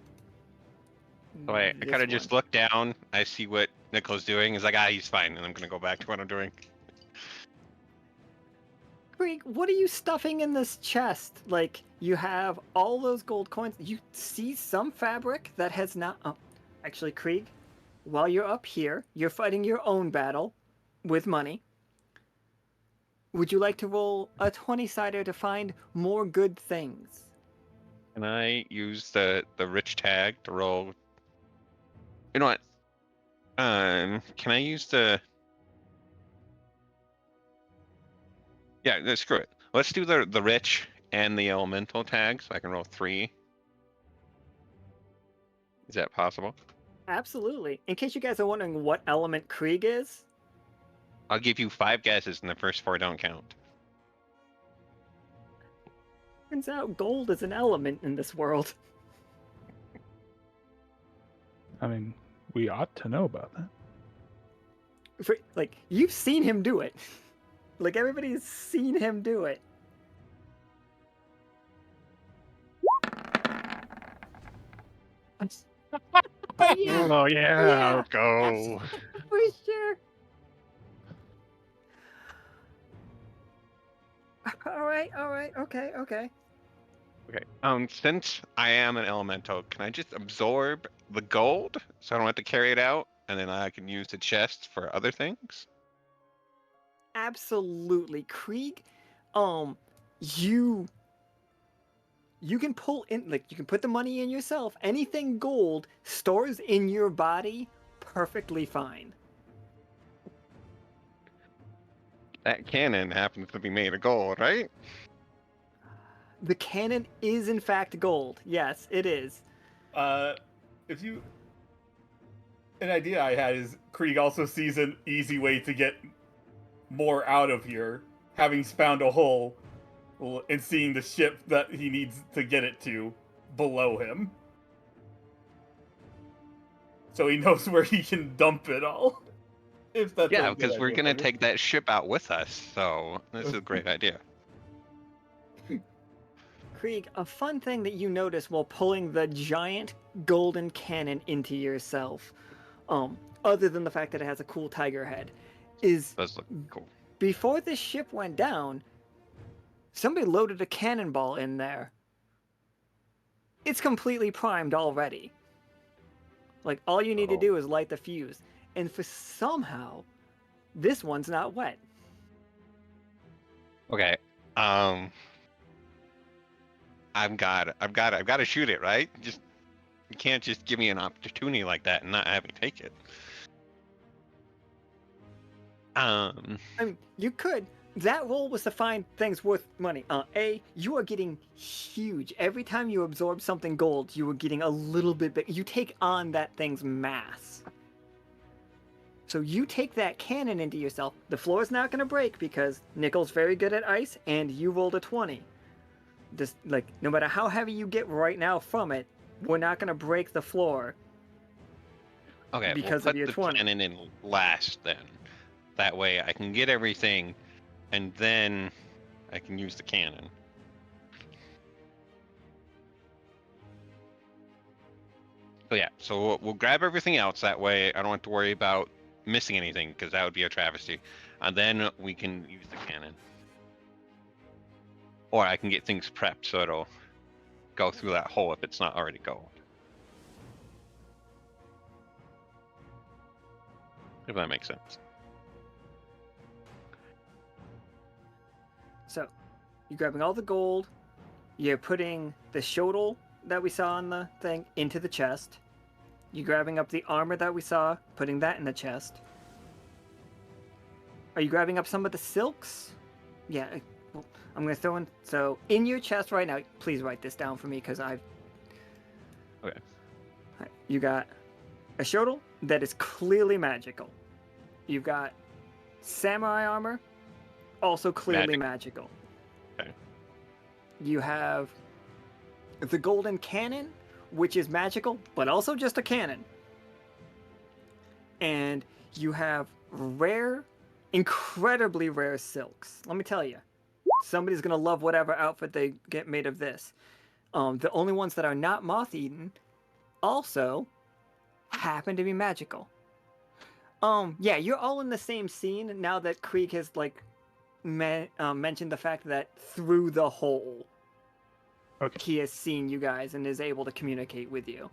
So I This kind of just one. look down. I see what Nichol's doing. He's like, he's fine, and I'm gonna go back to what I'm doing. Krieg, what are you stuffing in this chest? Like, you have all those gold coins. You see some fabric that has not. Oh, actually, Krieg, while you're up here, you're fighting your own battle with money. Would you like to roll a 20-sider to find more good things? Can I use the rich tag to roll? You know what? Can I use the? Yeah, screw it. Let's do the rich and the elemental tag, so I can roll 3. Is that possible? Absolutely. In case you guys are wondering what element Krieg is, I'll give you 5 guesses, and the first 4 don't count. turns out gold is an element in this world. I mean, we ought to know about that. Like, you've seen him do it. Like, everybody's seen him do it. Yeah, Oh yeah, yeah, go. for sure. All right, okay. Okay. Since I am an elemental, can I just absorb the gold so I don't have to carry it out, and then I can use the chest for other things? Absolutely, Krieg. You can pull in, like, you can put the money in yourself. Anything gold stores in your body perfectly fine. That cannon happens to be made of gold, right? The cannon is in fact gold. Yes, it is. An idea I had is Krieg also sees an easy way to get more out of here, having found a hole and seeing the ship that he needs to get it to below him. So he knows where he can dump it all. If that's Yeah, a good because we're idea gonna for me. take that ship out with us, so this is a great idea. Krieg, a fun thing that you notice while pulling the giant golden cannon into yourself, other than the fact that it has a cool tiger head, is Does look cool. before this ship went down, somebody loaded a cannonball in there. It's completely primed already. Like, all you need to do is light the fuse. And for somehow, this one's not wet. Okay, Um, I've got to shoot it, right? Just you can't just give me an opportunity like that and not have me take it. I mean, you could. That roll was to find things worth money. You are getting huge. Every time you absorb something gold, you are getting a little bit big. You take on that thing's mass. So you take that cannon into yourself. The floor is not going to break because Nichol's very good at ice, and you rolled a 20. Just like no matter how heavy you get right now from it, we're not going to break the floor. Okay, Because we'll of put your the 20. cannon in last then. That way I can get everything, and then I can use the cannon. So yeah, so we'll grab everything else. That way I don't have to worry about missing anything, because that would be a travesty. And then we can use the cannon. Or I can get things prepped so it'll go through that hole if it's not already gold. If that makes sense. So, you're grabbing all the gold, you're putting the shodel that we saw on the thing into the chest, you're grabbing up the armor that we saw, putting that in the chest. Are you grabbing up some of the silks? Yeah, well, I'm going to throw in. So, in your chest right now, please write this down for me because I've. Okay. You got a shodel that is clearly magical. You've got samurai armor, also clearly magical. Okay. You have the golden cannon, which is magical, but also just a cannon. And you have rare, incredibly rare silks. Let me tell you, somebody's going to love whatever outfit they get made of this. The only ones that are not moth-eaten also happen to be magical. Yeah, you're all in the same scene now that Krieg has, like, mentioned the fact that through the hole, he has seen you guys and is able to communicate with you.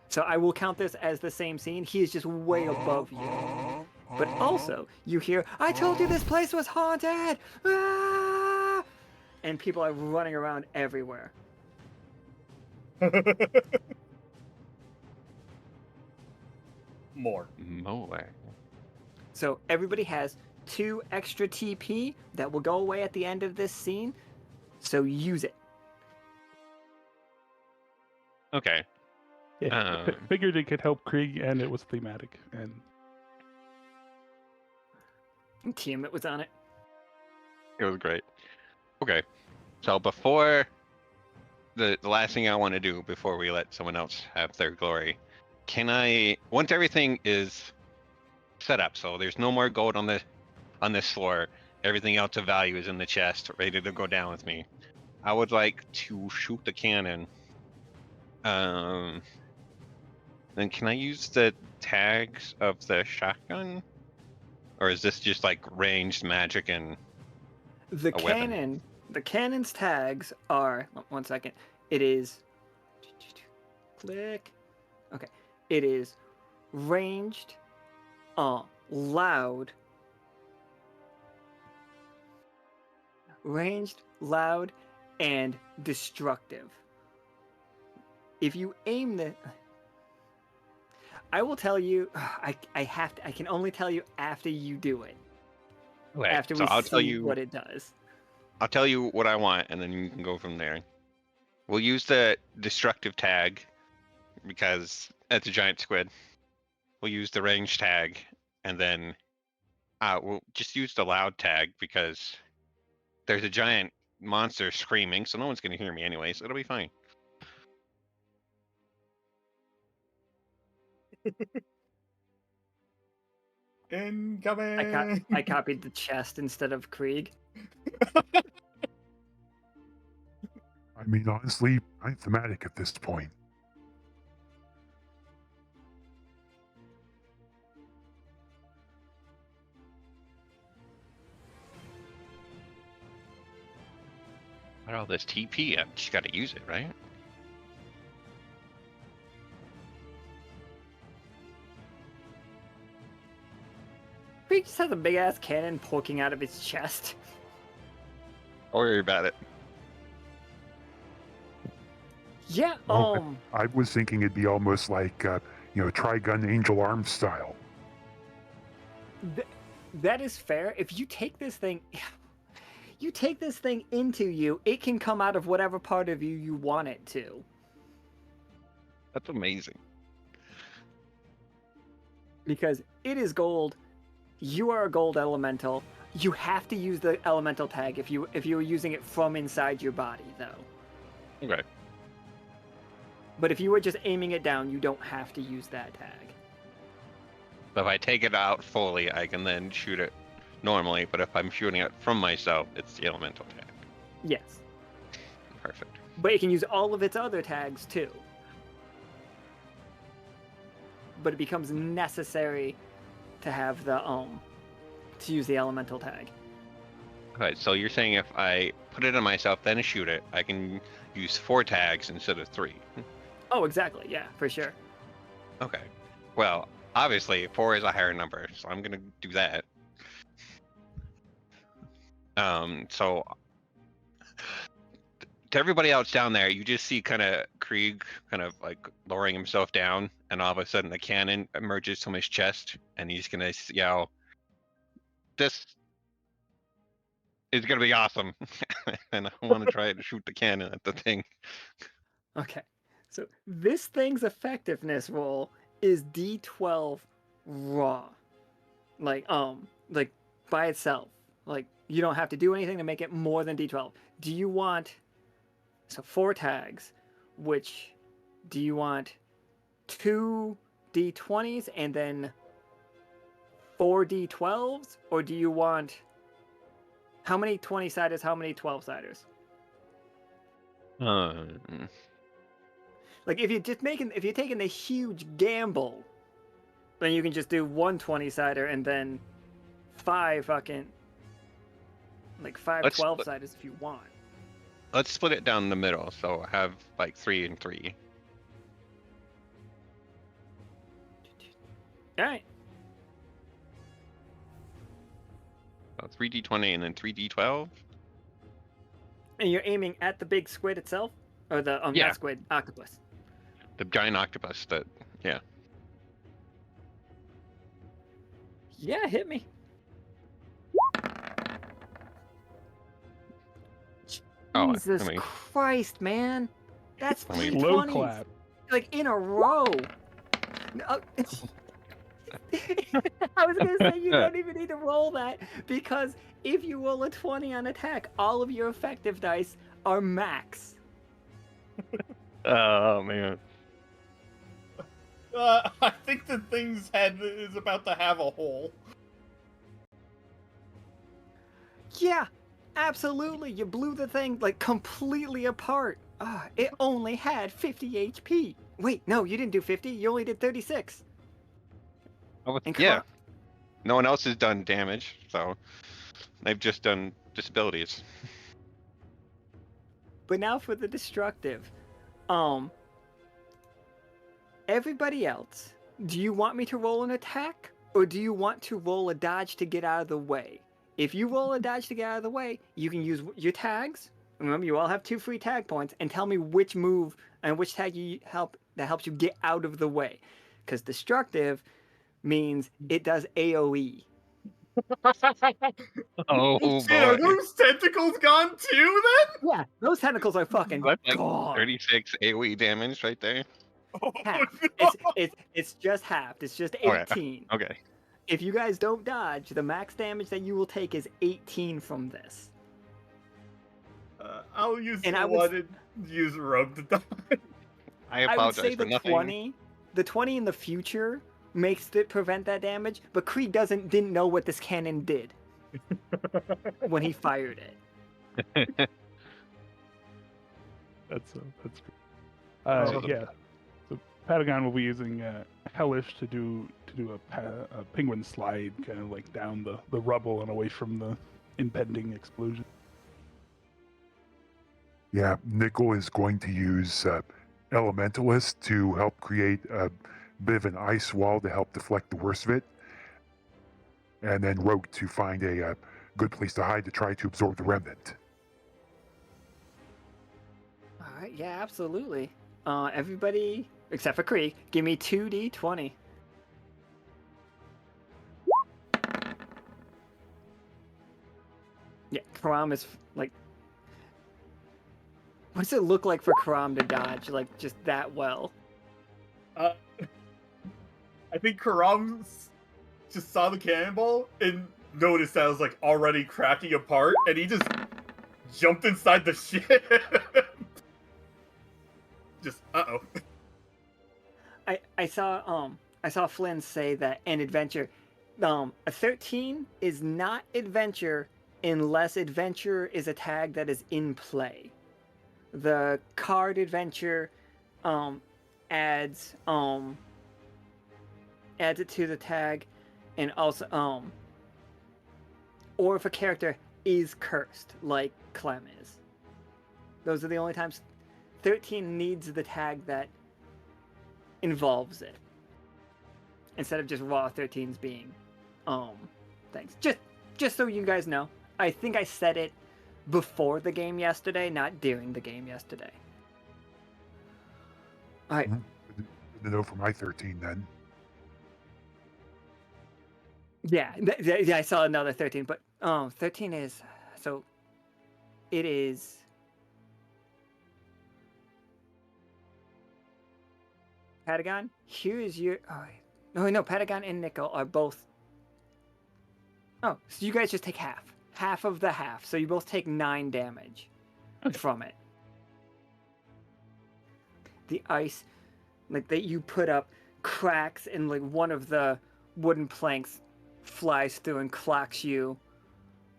So I will count this as the same scene. He is just way above you. But also, you hear, "I told you this place was haunted!" Ah! And people are running around everywhere. More. So everybody has 2 extra TP that will go away at the end of this scene. So use it. Okay. Yeah, figured it could help Krieg, and it was thematic. And Tiamat was on it. It was great. Okay. So before the last thing I want to do before we let someone else have their glory, can I, once everything is set up, so there's no more gold on this floor, everything else of value is in the chest, ready to go down with me, I would like to shoot the cannon. Then can I use the tags of the shotgun? Or is this just like ranged magic and The a weapon? cannon, the cannon's tags are, 1 second. It is click. Okay. It is ranged, loud, and destructive. If you aim the, I will tell you. I can only tell you after you do it. Okay, After so we I'll see tell you what it does. I'll tell you what I want, and then you can go from there. We'll use the destructive tag because that's a giant squid. We'll use the range tag, and then we'll just use the loud tag because there's a giant monster screaming, so no one's gonna hear me anyway, so it'll be fine. Incoming! I copied the chest instead of Krieg. I mean, honestly, I'm thematic at this point. Got all this TP, I've just got to use it, right? Krieg just has a big ass cannon poking out of his chest. worry about it. Yeah. Oh, I was thinking it'd be almost like, Trigun Angel Arms style. That is fair. If you take this thing, into you, it can come out of whatever part of you want it to. That's amazing. Because it is gold. You are a gold elemental. You have to use the elemental tag if you were using it from inside your body, though. Okay. But if you were just aiming it down, you don't have to use that tag. So if I take it out fully, I can then shoot it normally. But if I'm shooting it from myself, it's the elemental tag. Yes. Perfect. But it can use all of its other tags, too. But it becomes necessary to have the, to use the elemental tag. Okay, so you're saying if I put it on myself, then shoot it, I can use 4 tags instead of 3. Oh, exactly. Yeah, for sure. Okay. Well, obviously 4 is a higher number, so I'm gonna do that. So to everybody else down there, you just see kind of Krieg kind of like lowering himself down, and all of a sudden the cannon emerges from his chest, and he's gonna yell, "This is gonna be awesome!" And I want to try to shoot the cannon at the thing. Okay. So this thing's effectiveness roll is D12 raw. Like by itself. Like, you don't have to do anything to make it more than D12. Do you want... So 4 tags, which... Do you want 2 D20s and then 4 D12s? Or do you want... How many 20-siders, how many 12-siders? Like, if you're taking the huge gamble, then you can just do 1 20-sider and then 5 fucking... Like 5 12-siders if you want. Let's split it down the middle, so have like 3 and 3. Alright. So 3d20 and then 3d12. And you're aiming at the big squid itself? Or the, Yeah. not squid, octopus. The giant octopus that, yeah. Yeah, hit me. Oh, Jesus I mean, Christ, man. That's I mean, Low D20s. clap. Like, in a row. No- I was going to say, you don't even need to roll that, because if you roll a 20 on attack, all of your effective dice are max. oh man. I think the thing's head is about to have a hole. Yeah, absolutely. You blew the thing, like, completely apart. It only had 50 HP. Wait, no, you didn't do 50. You only did 36. And Yeah. No one else has done damage, so they've just done disabilities. But now for the destructive. Everybody else, do you want me to roll an attack, or do you want to roll a dodge to get out of the way? If you roll a dodge to get out of the way, you can use your tags. Remember, you all have 2 free tag points, and tell me which move and which tag that helps you get out of the way. Because destructive means it does AoE. Oh Shit, boy. are those tentacles gone too then? Yeah, those tentacles are fucking That's like gone. 36 AoE damage right there. Half. no. It's just halved. It's just Okay. 18. Okay. If you guys don't dodge, the max damage that you will take is 18 from this. I'll use And the I would- one and use rogue to die. I I would apologize say for the nothing. 20 in the future makes it prevent that damage, but Krieg didn't know what this cannon did when he fired it. That's great. Oh. Yeah. So Patagon will be using Hellish to do a penguin slide, kind of like down the rubble and away from the impending explosion. Yeah, Nichol is going to use Elementalist to help create a bit of an ice wall to help deflect the worst of it. And then Rogue to find a good place to hide to try to absorb the remnant. right, yeah, absolutely. Everybody except for Krieg, give me 2d20. Yeah, Caram is like. What does it look like for Caram to dodge like just that well? Uh, I think Karam just saw the cannonball and noticed that it was like already cracking apart, and he just jumped inside the ship. Just I saw Flynn say that an adventure, a 13 is not adventure unless adventure is a tag that is in play. The card adventure, adds adds it to the tag, and also or if a character is cursed, like Clem is. Those are the only times 13 needs the tag that involves it. Instead of just raw 13s being things. Just so you guys know. I think I said it before the game yesterday, not during the game yesterday. Alright. Good to know for my 13 then. Yeah, I saw another 13, but 13 is so it is Patagon. Here's your no, Patagon and Nichol are both. Oh, so you guys just take half of the half, so you both take 9 damage from it. The ice, like that you put up, cracks, and like one of the wooden planks flies through and clocks you,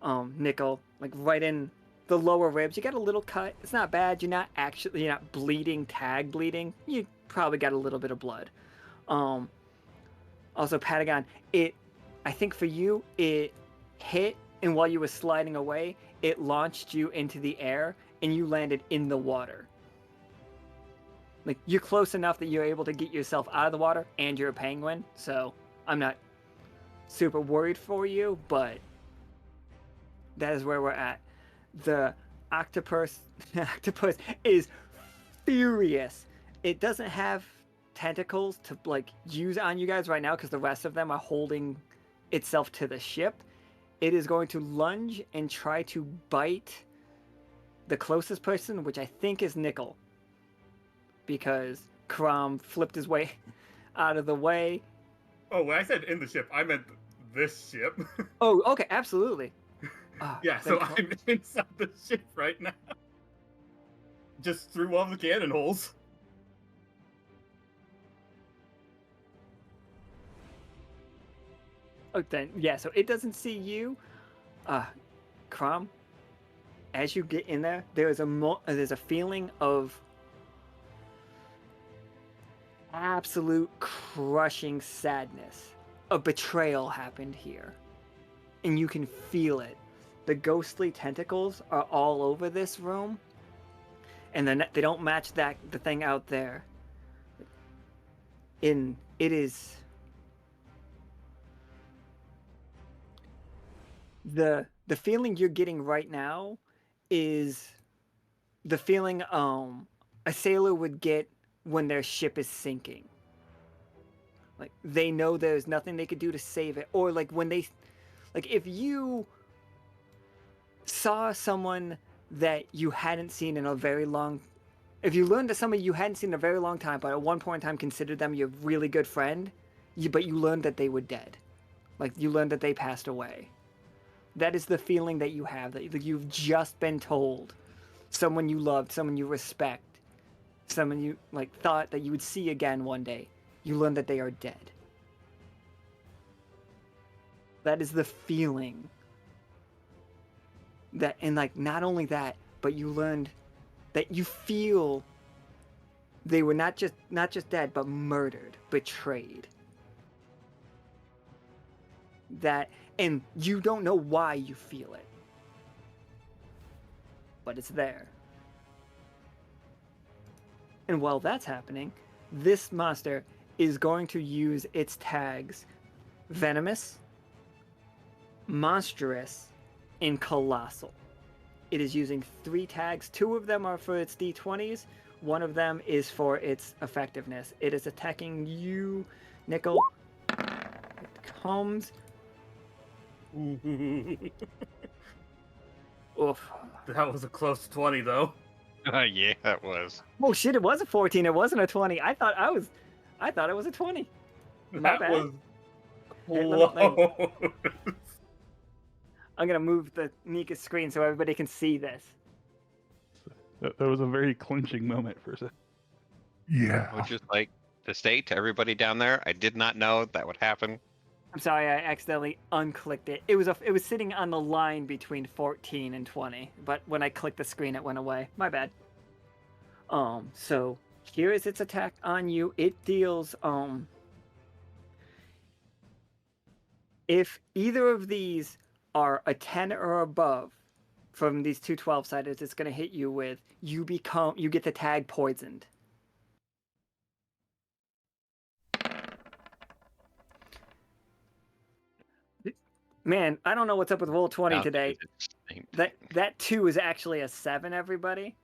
Nichol, like right in the lower ribs. You got a little cut. It's not bad. You're not bleeding, tag bleeding. You probably got a little bit of blood. Also, Patagon, I think for you, it hit, and while you were sliding away, it launched you into the air, and you landed in the water. Like, you're close enough that you're able to get yourself out of the water, and you're a penguin, so I'm not super worried for you, but that is where we're at. The octopus is furious. It doesn't have tentacles to like use on you guys right now because the rest of them are holding itself to the ship. It is going to lunge and try to bite the closest person, which I think is Nichol, because Caram flipped his way out of the way. Oh, when I said in the ship, I meant this ship. Oh, okay, absolutely. Yeah, so I'm inside the ship right now. Just through one of the cannon holes. Oh, then yeah. So it doesn't see you, Crom. As you get in there, there's a feeling of absolute crushing sadness. A betrayal happened here, and you can feel it. The ghostly tentacles are all over this room, and they don't match the thing out there. It is the feeling you're getting right now is the feeling a sailor would get when their ship is sinking. Like, they know there's nothing they could do to save it, or like when if you saw someone that you hadn't seen in a very long, if you learned that somebody you hadn't seen in a very long time, but at one point in time considered them your really good friend, but you learned that they were dead, like you learned that they passed away. That is the feeling that you have, that you've just been told someone you loved, someone you respect, someone you like thought that you would see again one day, you learn that they are dead. That is the feeling. That, and like not only that, but you learned that you feel they were not just dead, but murdered, betrayed. That, and you don't know why you feel it, but it's there. And while that's happening, this monster is going to use its tags venomous, monstrous, and colossal. it is using 3 tags. 2 of them are for its d20s. 1 of them is for its effectiveness. It is attacking you, Nichol. It comes. Oof. That was a close 20, though. Yeah, that was. Oh shit! It was a 14. It wasn't a 20. I thought it was a 20. My That bad. was Hey, let me- close. I'm gonna move the Nika's screen so everybody can see this. That was a very clinching moment for a second. Yeah. I would just like to state to everybody down there, I did not know that would happen. I'm sorry, I accidentally unclicked it. It was sitting on the line between 14 and 20, but when I clicked the screen, it went away. My bad. So here is its attack on you. It deals if either of these are a 10 or above from these two 12-siders, it's gonna hit you with you get the tag poisoned. Man, I don't know what's up with roll 20 Now today. it's distinct. That 2 is actually a 7, everybody.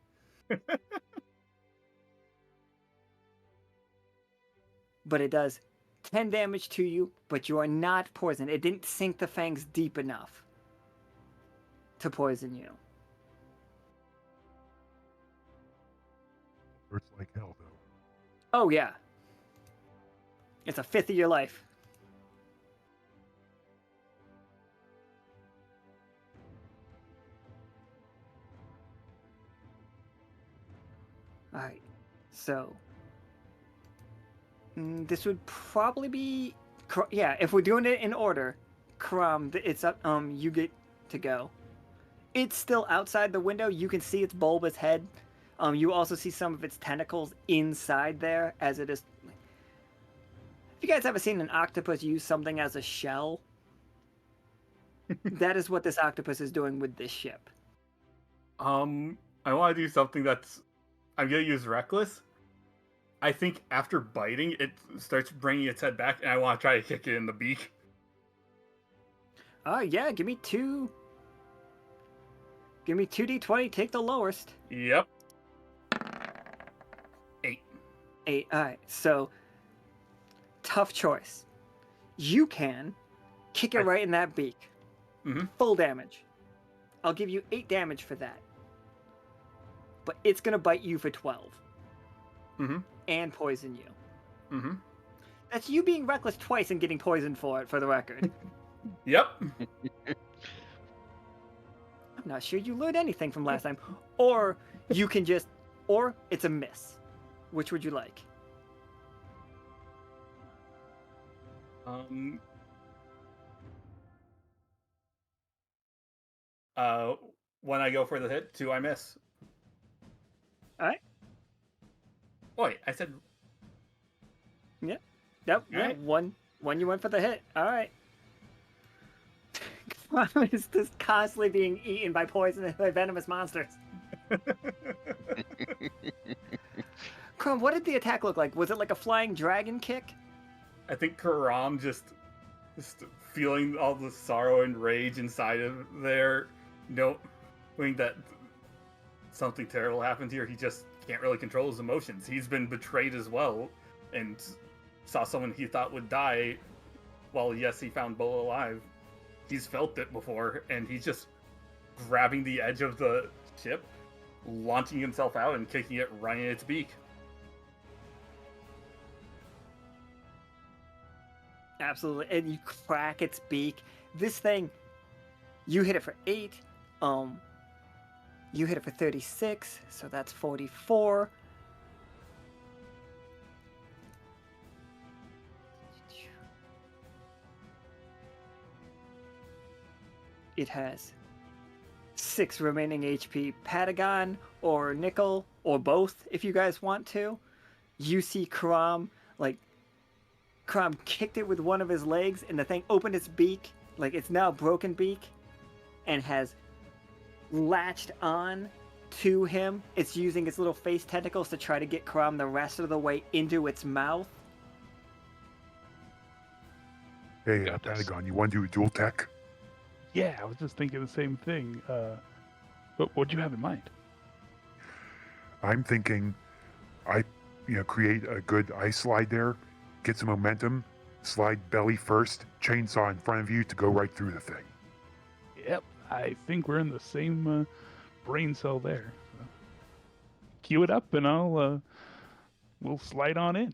But it does 10 damage to you, but you are not poisoned. It didn't sink the fangs deep enough to poison you. Hurts like hell, though. Oh, yeah. It's a fifth of your life. Alright, so this would probably be yeah. If we're doing it in order, Caram, it's up. You get to go. It's still outside the window. You can see its bulbous head. You also see some of its tentacles inside there, as it is. Have you guys ever seen an octopus use something as a shell? That is what this octopus is doing with this ship. I want to do something that's. I'm gonna use reckless. I think after biting, it starts bringing its head back, and I want to try to kick it in the beak. Yeah. Give me 2. Give me 2d20. Take the lowest. Yep. 8. 8. All right. So tough choice. You can kick it right in that beak. Mhm. Full damage. I'll give you 8 damage for that. But it's gonna bite you for 12. Mhm. And poison you. Mhm. That's you being reckless twice and getting poisoned for it, for the record. Yep. I'm not sure you learned anything from last time. Or you can just, or it's a miss. Which would you like? When I go for the hit, 2 I miss. All right. Wait, I said. Yep. All Yeah. right. One you went for the hit. All right. Is this constantly being eaten by poisonous, by venomous monsters? Crumb, what did the attack look like? Was it like a flying dragon kick? I think Caram just feeling all the sorrow and rage inside of there, knowing that something terrible happened here. He just can't really control his emotions. He's been betrayed as well, and saw someone he thought would die. Well, yes, he found Bo alive. He's felt it before, and he's just grabbing the edge of the ship, launching himself out and kicking it right in its beak. Absolutely. And you crack its beak. This thing, you hit it for 8. You hit it for 36, so that's 44. It has 6 remaining HP. Patagon or Nichol, or both, if you guys want to. You see Caram, Caram kicked it with one of his legs, and the thing opened its beak, it's now a broken beak, and has latched on to him. It's using its little face tentacles to try to get Caram the rest of the way into its mouth. Hey, Got this. Patagon, you want to do a dual tech? Yeah, I was just thinking the same thing. What do you have in mind? I'm thinking create a good ice slide there, get some momentum, slide belly first, chainsaw in front of you to go right through the thing. Yep, I think we're in the same brain cell there. So cue it up, and we'll slide on in.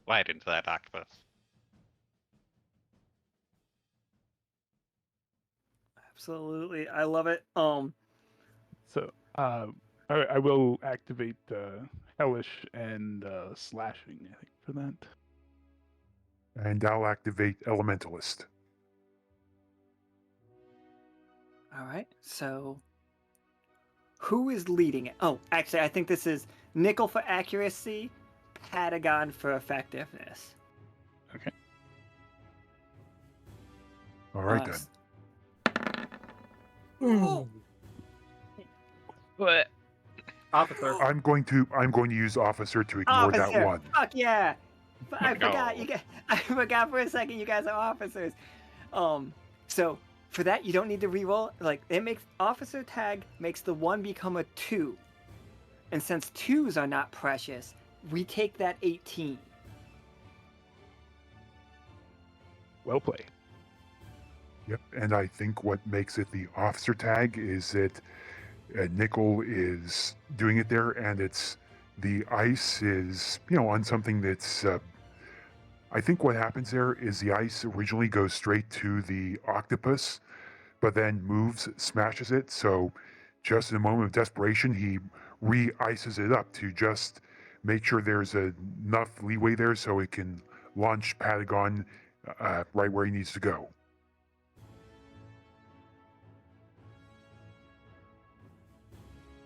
Slide into that octopus. Absolutely, I love it. So I will activate Hellish and Slashing, I think, for that. And I'll activate Elementalist. All right, so who is leading it? Oh, actually, I think this is Nichol for accuracy, Patagon for effectiveness. Okay. All right Uh, then. Oh, What? Officer. I'm going to use Officer to ignore that officer! one. Fuck yeah! I No. forgot you guys. I forgot for a second you guys are officers. So for that you don't need to reroll. Like it makes officer tag makes the 1 become a 2, and since 2s are not precious, we take that 18. Well played. Yep, and I think what makes it the officer tag is that Nichol is doing it there, and it's the ice is on something that's. I think what happens there is the ice originally goes straight to the octopus, but then moves, smashes it. So, just in a moment of desperation, he re-ices it up to just make sure there's enough leeway there so it can launch Patagon right where he needs to go.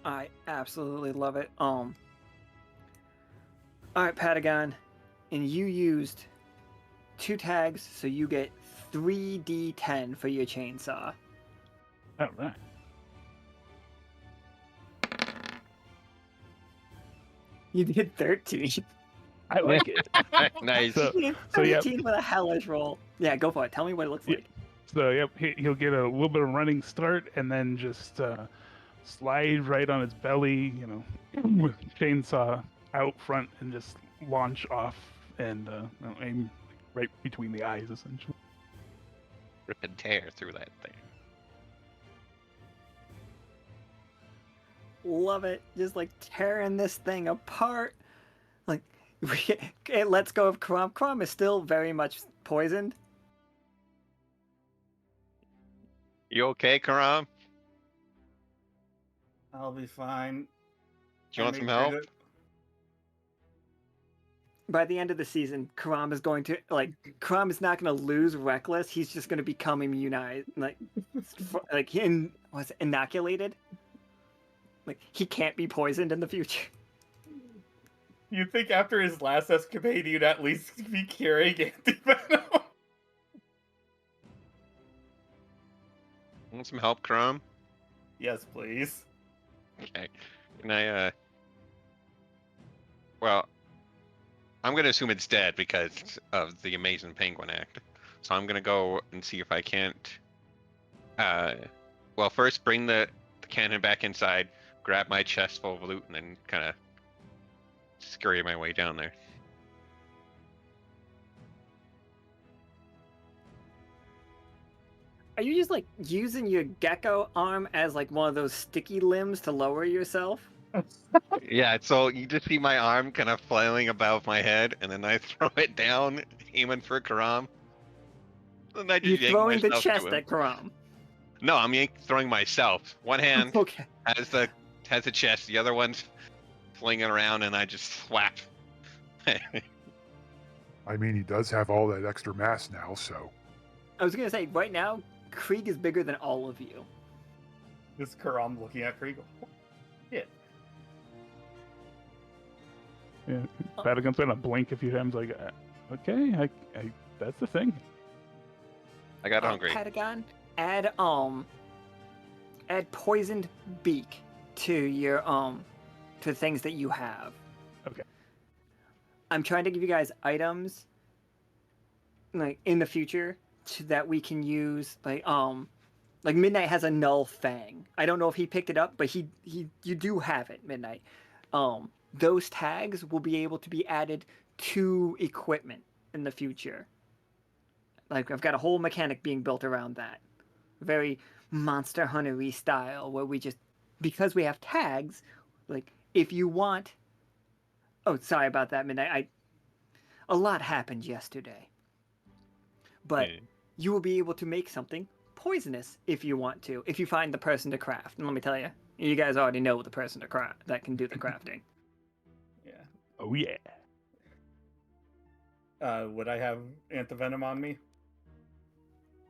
I absolutely love it. All right, Patagon, and you used 2 tags, so you get 3d10 for your chainsaw. All right. You did 13. I like it. Nice. So, You did so yeah, 13 with a hellish roll. Yeah, go for it. Tell me what it looks Yeah. like. so yep, he'll get a little bit of running start, and then just slide right on his belly, with chainsaw out front, and just launch off and aim right between the eyes, essentially. Rip and tear through that thing. Love it. Just like tearing this thing apart. Like, it lets go of Caram. Caram is still very much poisoned. You okay, Caram? I'll be fine. Do you want I some made help? good- By the end of the season, Caram is going to, Caram is not going to lose Reckless. He's just going to become immunized. Was it inoculated? Like, he can't be poisoned in the future. You'd think after his last escapade, you'd at least be carrying antivenom. Want some help, Caram? Yes, please. Okay. Can I, well, I'm gonna assume it's dead because of the Amazing Penguin Act. So I'm gonna go and see if I can't, well, first bring the cannon back inside, grab my chest full of loot, and then kind of scurry my way down there. Are you just, using your gecko arm as, one of those sticky limbs to lower yourself? Yeah, so you just see my arm kind of flailing above my head, and then I throw it down, aiming for Caram. And I just You're yank throwing the myself chest to him. at Caram. No, I'm throwing myself. One hand Okay. has the chest, the other one's flinging around, and I just slap. I mean, he does have all that extra mass now, so. I was going to say, right now, Krieg is bigger than all of you. This Karam looking at Krieg. Yeah. Yeah, Patagon's gonna blink a few times, okay, I that's the thing. I got hungry. Patagon, add poisoned beak to your to things that you have. Okay. I'm trying to give you guys items in the future that we can use like Midnight has a null fang. I don't know if he picked it up, but you do have it, Midnight. Those tags will be able to be added to equipment in the future. Like I've got a whole mechanic being built around that. Very Monster Hunter-y style, where we just, because we have tags, like if you want. Oh, sorry about that, Midnight. A lot happened yesterday, but you will be able to make something poisonous if you want to, if you find the person to craft. And let me tell you, you guys already know the person to craft that can do the crafting. Yeah. Oh yeah. Would I have antivenom on me?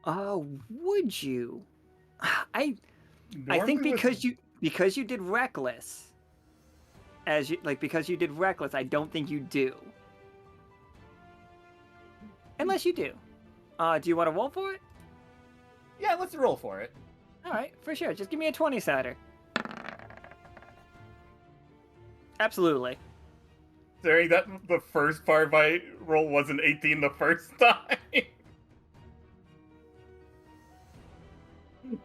Oh, would you? I think Normally with- because you did reckless, because you did reckless, I don't think you do. Unless you do. Do you want to roll for it? Yeah, let's roll for it. All right, for sure. Just give me a 20-sider. Absolutely. Considering that the first part of my roll was an 18 the first time.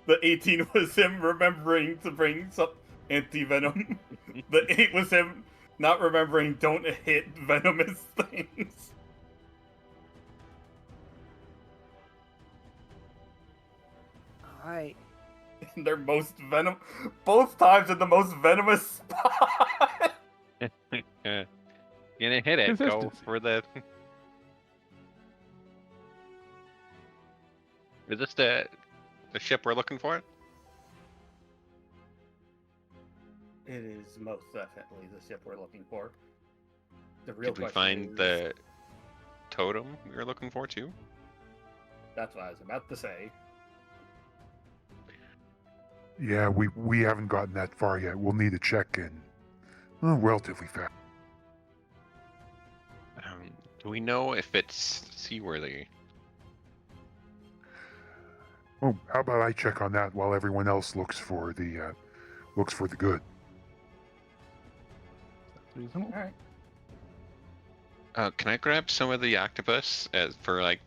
The 18 was him remembering to bring some anti-venom. The 8 was him not remembering don't hit venomous things. All right. And they're both times in the most venomous spot. Gonna hit it. Go Consistency. for the. Is this the ship we're looking for? It is most definitely the ship we're looking for. The real Did we question find is, the totem we were looking for too? That's what I was about to say. Yeah, we haven't gotten that far yet. We'll need to check in relatively fast. Do we know if it's seaworthy? Oh, how about I check on that while everyone else looks for the good. Reasonable. Alright. Can I grab some of the octopus for like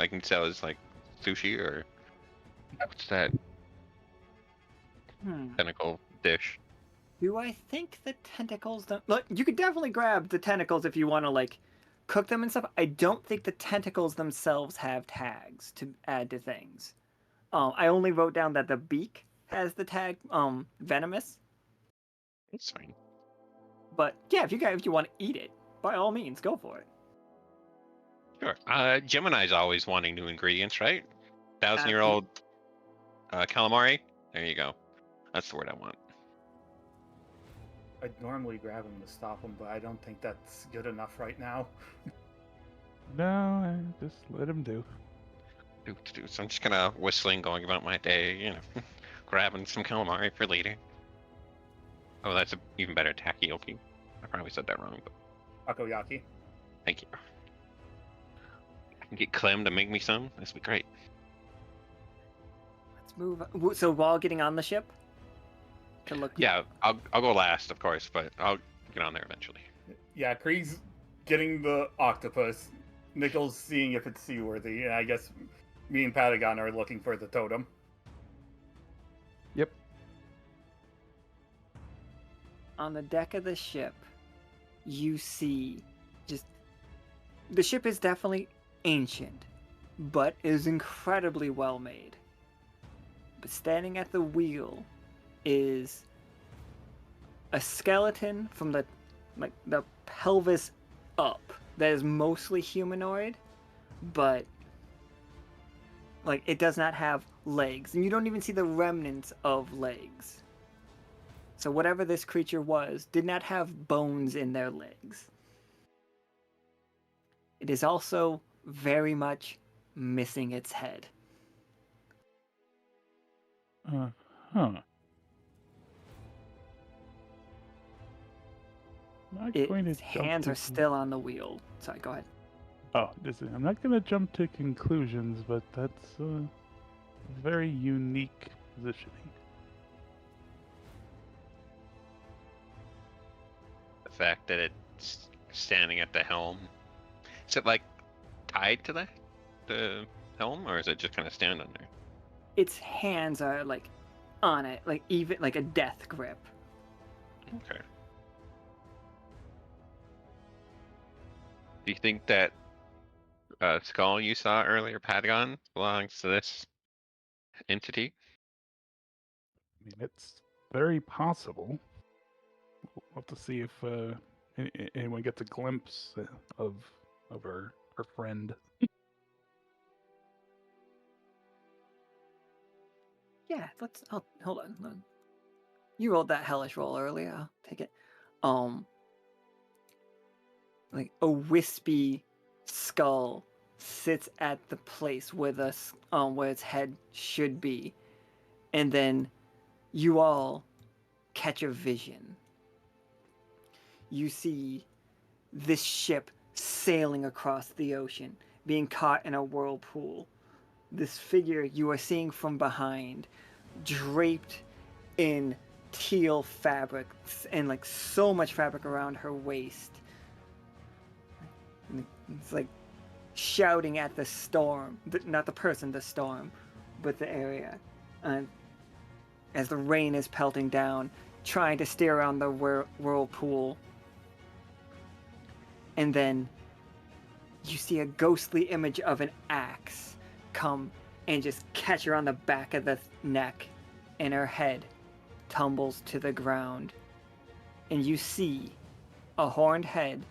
I can sell as like sushi or what's that tentacle dish? Do I think the tentacles don't... Look, you could definitely grab the tentacles if you want to, like, cook them and stuff. I don't think the tentacles themselves have tags to add to things. I only wrote down that the beak has the tag, venomous. That's fine. But, yeah, if you want to eat it, by all means, go for it. Sure. Gemini's always wanting new ingredients, right? 1,000-year-old calamari. There you go. That's the word I want. I'd normally grab him to stop him, but I don't think that's good enough right now. No, just let him do. So I'm just kind of whistling, going about my day, grabbing some calamari for later. Oh, that's an even better takoyaki. I probably said that wrong, but Takoyaki. thank you. I can get Clem to make me some. This would be great. Let's move on. So, while getting on the ship? To look... Yeah, I'll go last, of course, but I'll get on there eventually. Yeah, Krieg's getting the octopus. Nichol's seeing if it's seaworthy, and I guess me and Patagon are looking for the totem. Yep. On the deck of the ship, you see just... The ship is definitely ancient, but is incredibly well made. But standing at the wheel is a skeleton from the pelvis up that is mostly humanoid, but it does not have legs, and you don't even see the remnants of legs. So whatever this creature was did not have bones in their legs. It is also very much missing its head. Not going to Its jump hands to are still on the wheel. Sorry, go ahead. I'm not going to jump to conclusions, but that's a very unique positioning. The fact that it's standing at the helm. Is it like tied to the helm, or is it just kind of standing there? its hands are like on it, like even like a death grip. Okay. Do you think that skull you saw earlier, Patagon, belongs to this entity? I mean, it's very possible. We'll have to see if anyone gets a glimpse of our friend. Yeah, let's. Oh, hold on. You rolled that hellish roll earlier. I'll take it. Like a wispy skull sits at the place where where its head should be, and then you all catch a vision. You see this ship sailing across the ocean, being caught in a whirlpool. This figure you are seeing from behind, draped in teal fabric and like so much fabric around her waist. And it's like shouting at the storm, not the person, the storm, but the area. As the rain is pelting down, trying to steer around the whirlpool. And then you see a ghostly image of an axe come and just catch her on the back of the neck, and her head tumbles to the ground. And you see a horned head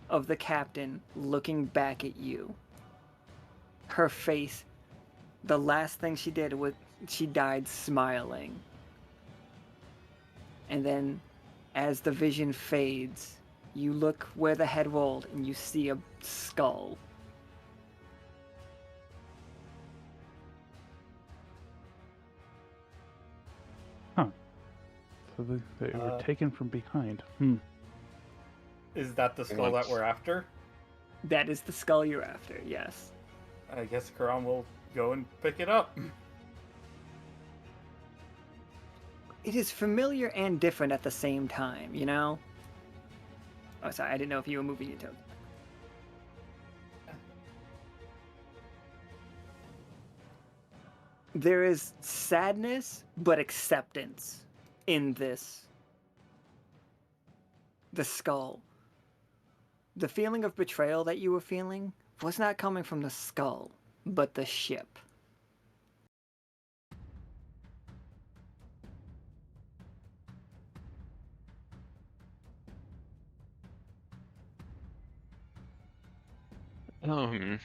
of the captain looking back at you. Her face, the last thing she did was she died smiling. And then as the vision fades, you look where the head rolled and you see a skull. Huh. So they were taken from behind. Is that the skull that we're after? That is the skull you're after, yes. I guess Caram will go and pick it up. It is familiar and different at the same time, you know? Oh, sorry, I didn't know if you were moving your token. There is sadness, but acceptance in this. The skull. The feeling of betrayal that you were feeling was not coming from the skull, but the ship. Can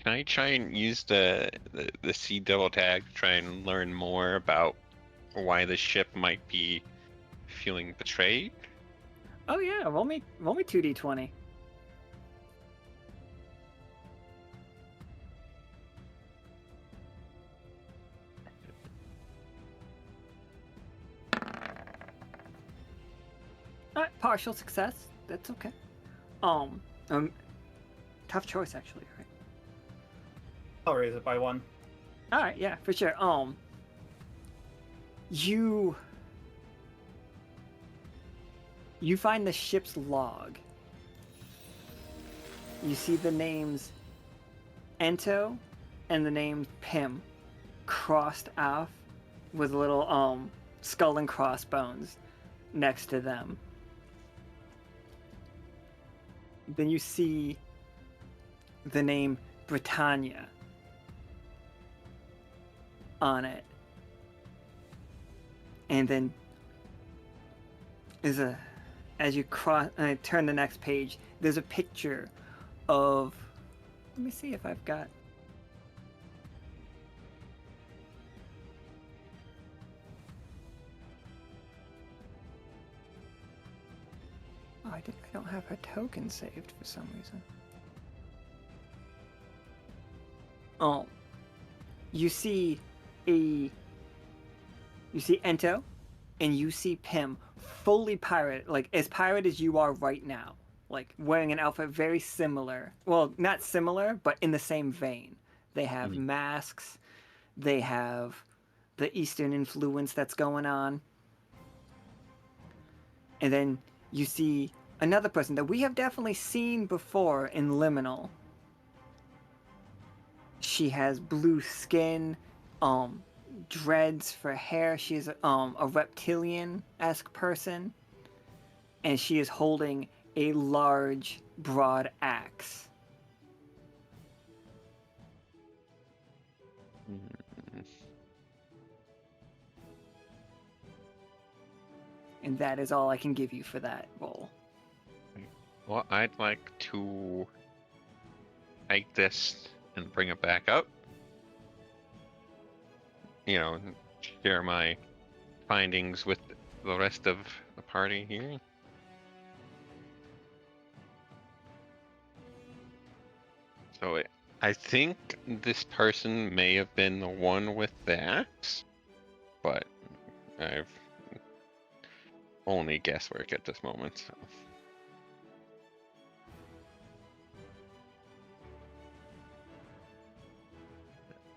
I try and use the sea devil tag to try and learn more about why the ship might be feeling betrayed? Oh yeah, roll me 2d20. Partial success. That's okay. Tough choice actually, right? I'll raise it by 1. All right, yeah, for sure. You find the ship's log. You see the names Ento and the name Pim crossed off with little skull and crossbones next to them. Then you see the name Britannia on it. And then as you turn the next page, there's a picture of, let me see if I've got, I don't have her token saved for some reason. Oh, you see Ento, and you see Pim fully pirate, like as pirate as you are right now, like wearing an outfit very similar. Well, not similar, but in the same vein. They have masks. They have the Eastern influence that's going on. And then you see another person that we have definitely seen before in Liminal. She has blue skin, dreads for hair. She's a reptilian-esque person, and she is holding a large, broad axe. And that is all I can give you for that roll. Well, I'd like to take this and bring it back up. You know, share my findings with the rest of the party here. So I think this person may have been the one with the axe, but I've only guesswork at this moment. So.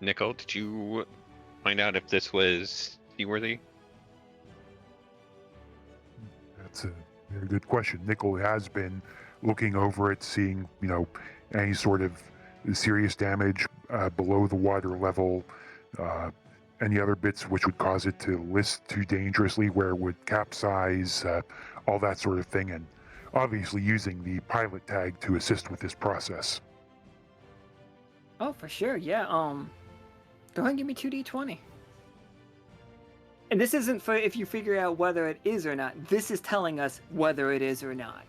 Nichol, did you find out if this was seaworthy? That's a very good question. Nichol has been looking over it, seeing, any sort of serious damage below the water level, any other bits which would cause it to list too dangerously, where it would capsize, all that sort of thing, and obviously using the pilot tag to assist with this process. Oh, for sure, yeah. Go ahead and give me 2d20. And this isn't for if you figure out whether it is or not. This is telling us whether it is or not.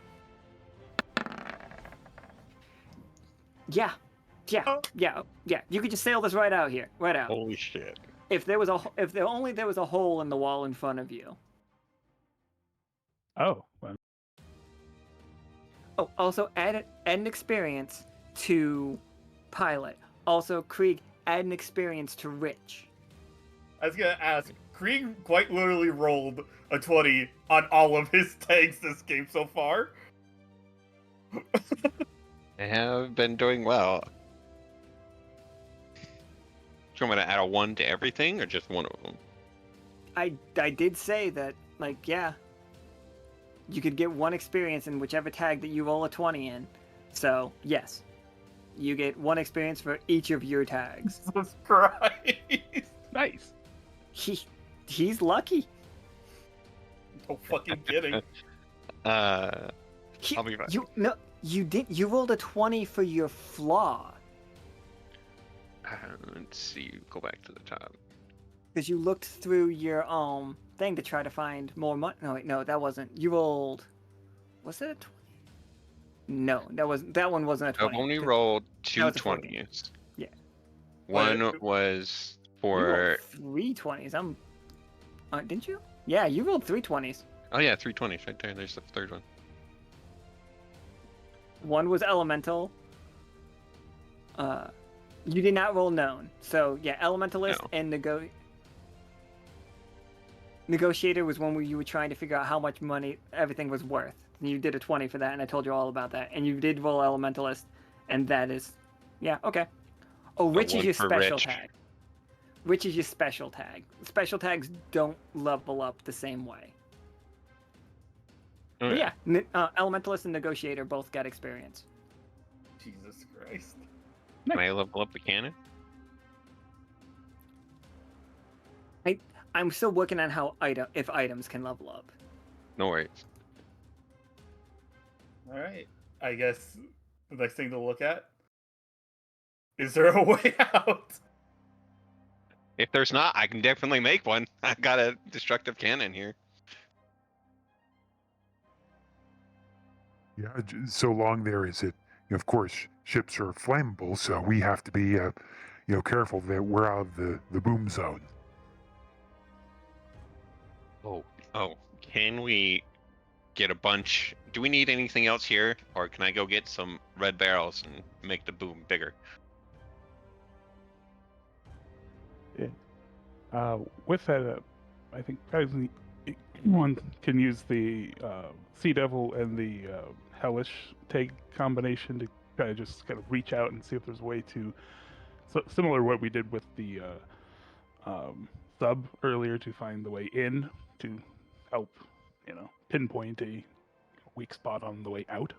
Yeah. You could just sail this right out here. Right out. Holy shit. If there was only there was a hole in the wall in front of you. Oh, well, Oh, also add an experience to Pilot. Also, Krieg, add an experience to Rich. I was gonna ask, Krieg quite literally rolled a 20 on all of his tags this game so far. I have been doing well. Do you want me to add a 1 to everything, or just one of them? I did say that, yeah. You could get one experience in whichever tag that you roll a 20 in. So, yes. You get one experience for each of your tags. Jesus Christ. nice. He's lucky. No fucking kidding. I'll be fine. You rolled a 20 for your flaw. Let's see. Go back to the top. Because you looked through your thing to try to find more money. No, wait, no, that wasn't. You rolled. Was it a 20? No, that one wasn't a 20. I've only rolled that was 2 a 14. 20s. Yeah. One was You rolled for. 3 20s. Didn't you? Yeah, you rolled 3 20s. Oh yeah, 3 20s right there. There's the third one. One was elemental. You did not roll known. So yeah, elementalist No. and negotiator was one where you were trying to figure out how much money everything was worth. And you did a 20 for that, and I told you all about that. And you did roll elementalist, and that is, yeah, okay. Oh, Rich is one your for special Rich. tag. Rich is your special tag. Special tags don't level up the same way. But Okay. yeah, elementalist and negotiator both got experience. Jesus Christ. Can I level up the cannon? I'm still working on how if items can level up. No worries. Alright. I guess the next thing to look at. Is there a way out? If there's not, I can definitely make one. I got a destructive cannon here. Yeah, so long there is it. Of course, ships are flammable, so we have to be, careful that we're out of the boom zone. Oh, can we get a bunch? Do we need anything else here, or can I go get some red barrels and make the boom bigger? With that, I think probably one can use the Sea Devil and the Hellish tag combination to kind of reach out and see if there's a way to, similar to what we did with the sub earlier, to find the way in to help, pinpoint a weak spot on the way out.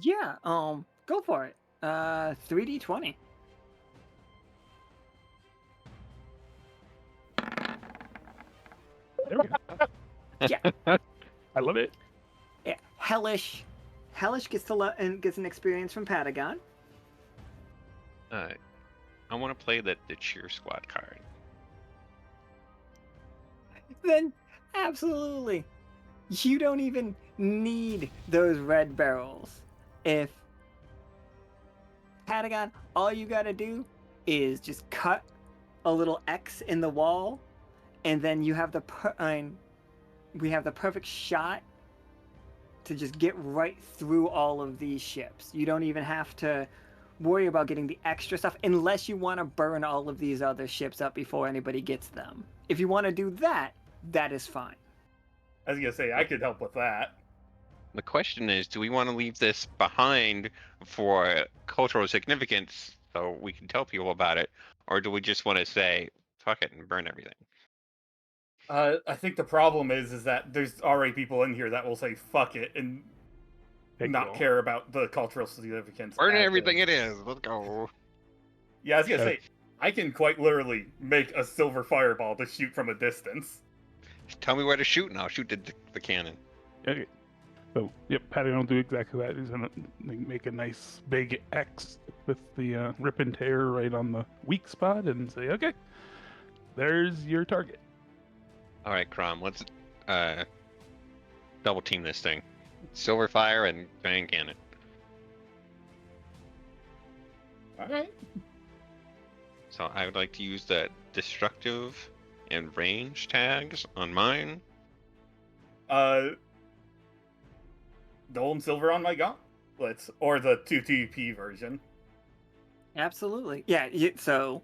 Yeah. Go for it. 3d20. There we go. Yeah. I love it. Yeah. Hellish gets and gets an experience from Patagon. I want to play the cheer squad card. Then absolutely, you don't even need those red barrels. If Patagon, all you gotta do is just cut a little X in the wall, and then you have we have the perfect shot to just get right through all of these ships. You don't even have to worry about getting the extra stuff unless you want to burn all of these other ships up before anybody gets them. If you want to do that, that is fine. I was gonna say I could help with that. The question is, do we want to leave this behind for cultural significance so we can tell people about it, or do we just want to say fuck it and burn everything? I think the problem is that there's already people in here that will say fuck it and Take it not all. care about the cultural significance. Burn as everything is. it is. Let's go. Yeah, I was gonna Uh, say I can quite literally make a silver fireball to shoot from a distance. Tell me where to shoot, and I'll shoot the cannon. Okay. So, yep, Patagon will do exactly that. He's gonna make a nice big X with the rip and tear right on the weak spot and say, okay, there's your target. All right, Crom, let's double team this thing. Silver fire and giant cannon. Alright. So I would like to use the destructive and range tags on mine. Gold and silver on my gauntlets, or the 2TP version. Absolutely. Yeah, so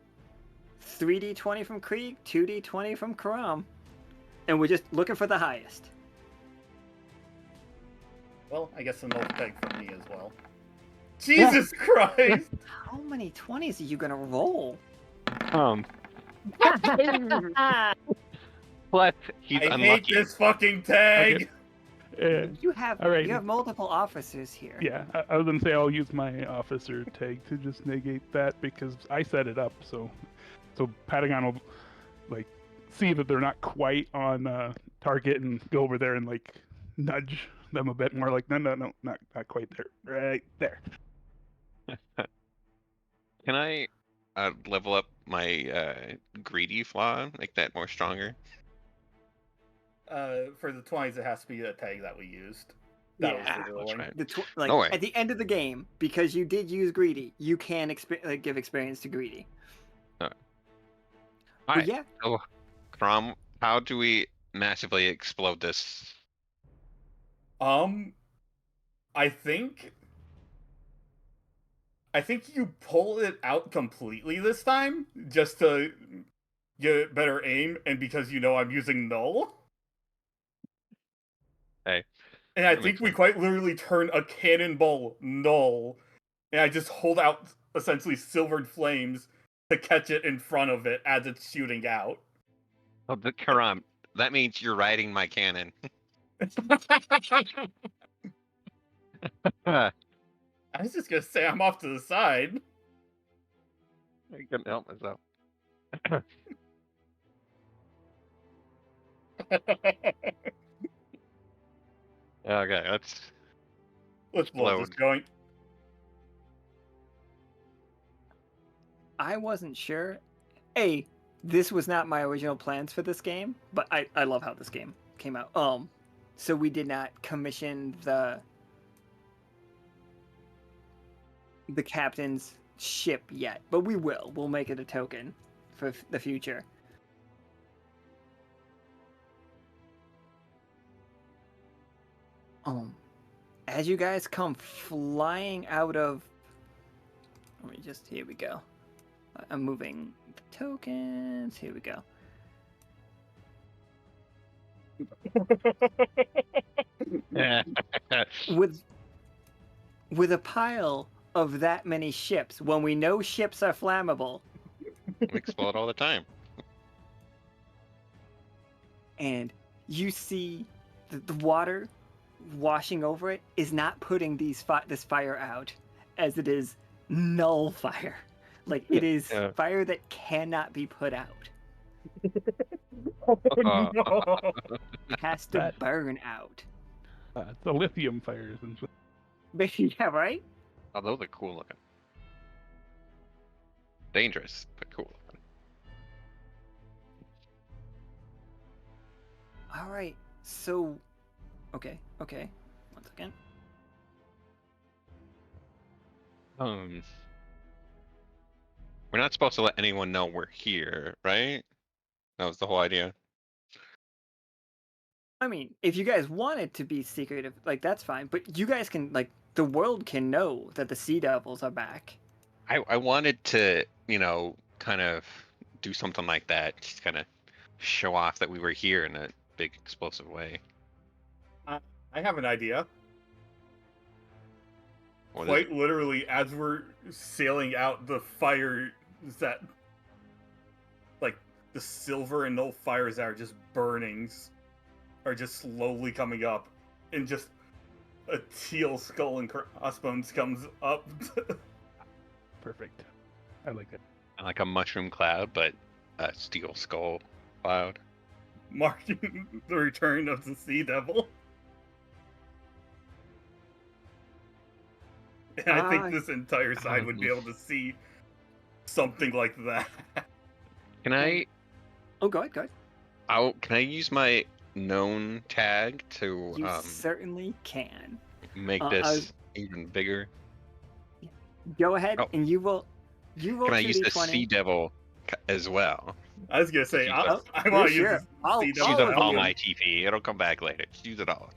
3d20 from Krieg, 2d20 from Caram. And we're just looking for the highest. Well, I guess a null peg for me as well. Jesus Christ! How many 20s are you gonna roll? Plus, he's I hate unlucky. this fucking tag! Okay. You have All right. you have multiple officers here. Yeah, I was gonna say I'll use my officer tag to just negate that because I set it up. So Patagon will like see that they're not quite on target and go over there and like nudge them a bit more. Like no, not quite there. Right there. Can I level up my greedy flaw, make that more stronger? For the 20s, it has to be a tag that we used. That was Yeah. the That's ruling. right. No way. At the end of the game, because you did use greedy, you can give experience to greedy. All But right. yeah, So, Crom, how do we massively explode this? I think you pull it out completely this time, just to get better aim, and because you know I'm using null. Hey, And I that think makes we sense. quite literally turn a cannonball null, and I just hold out essentially silvered flames to catch it in front of it as it's shooting out. Oh, but Karam, that means you're riding my cannon. I I was just gonna say I'm off to the side. couldn't help myself. Okay, let's Let's blow this explode. joint. I wasn't sure. This was not my original plans for this game, but I love how this game came out. So we did not commission the captain's ship yet, but we will. We'll make it a token for the future. As you guys come flying out of, here we go. I'm moving the tokens. Here we go. Yeah. With a pile of that many ships, when we know ships are flammable, We explode all the time. and you see the water washing over it is not putting this fire out, as it is null fire. Like, it is Yeah. fire that cannot be put out. Oh no! It has to That- burn out. The lithium fires and stuff. But yeah, right? Oh, those are cool looking. Dangerous, but cool looking. All right. So, okay. 1 second. We're not supposed to let anyone know we're here, right? That was the whole idea. I mean, if you guys want it to be secretive, like, that's fine. But you guys can, like, the world can know that the Sea Devils are back. I wanted to, kind of do something like that, just kind of show off that we were here in a big explosive way. I have an idea. What is Quite literally, as we're sailing out, the fire that, like, the silver and no fires that are just burnings are just slowly coming up, and just a teal skull and crossbones comes up. Perfect. I like that. like a mushroom cloud, but a steel skull cloud. Marking the return of the Sea Devil. And I think this entire side would be able to see something like that. Can I? Oh, go ahead. Can I use my known tag to You certainly can. make this even bigger? Go ahead, Oh. and you roll Can I use the 2d20. Sea Devil as well? I was gonna say, Use I it. want to Sure. use I'll- the Sea Just Devil. use all up of all you. my TP. It'll come back later. Just use it all.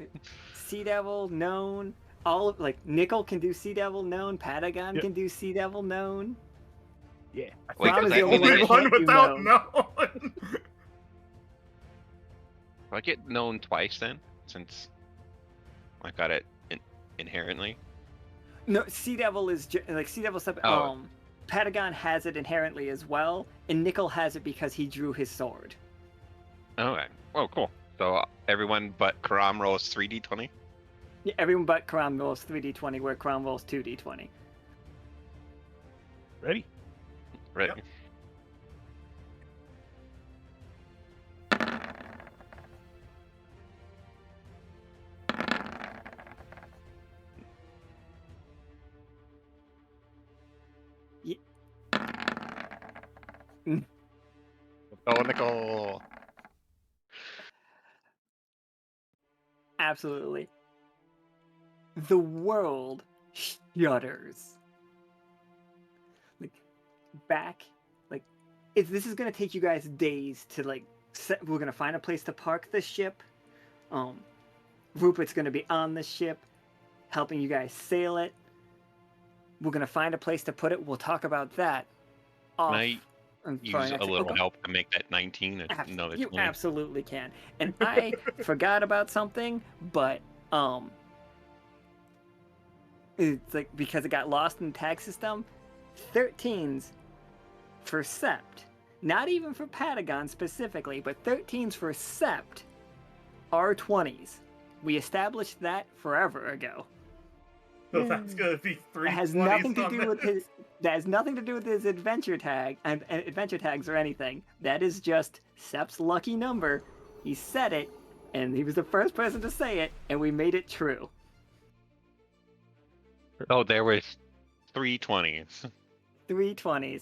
Sea Devil known. All of, like, Nichol can do Sea Devil known. Patagon Yep. can do Sea Devil known. Yeah. Wait, Rom does is that the only mean one I that one can't do without known. known. Do I get known twice then? Since I got it inherently. No, Sea Devil is like Sea Devil stuff. Oh. Patagon has it inherently as well, and Nichol has it because he drew his sword. Okay. Oh, cool. So everyone but Caram rolls 3d20. Yeah, everyone but Caram rolls 3d20, where Caram rolls 2d20. Ready? Right. Yep. Oh, Nicole. Absolutely. The world shudders. Like, back, like, this is gonna take you guys days to, like, we're gonna find a place to park the ship. Rupert's gonna be on the ship, helping you guys sail it. We're gonna find a place to put it. We'll talk about that. Off. I I'm Use sorry, a next- little okay. help to make that 19 and another You 20. absolutely can. And I forgot about something, but it's like because it got lost in the tag system. 13s for Sept, not even for Patagon specifically, but 13s for Sept are 20s. We established that forever ago. So that's gonna be three. It has 20s nothing to on do with this. his. That has nothing to do with his adventure tag and adventure tags or anything. That is just Sep's lucky number. He said it, and he was the first person to say it, and we made it true. Oh, there was 3 20s. 3 20s.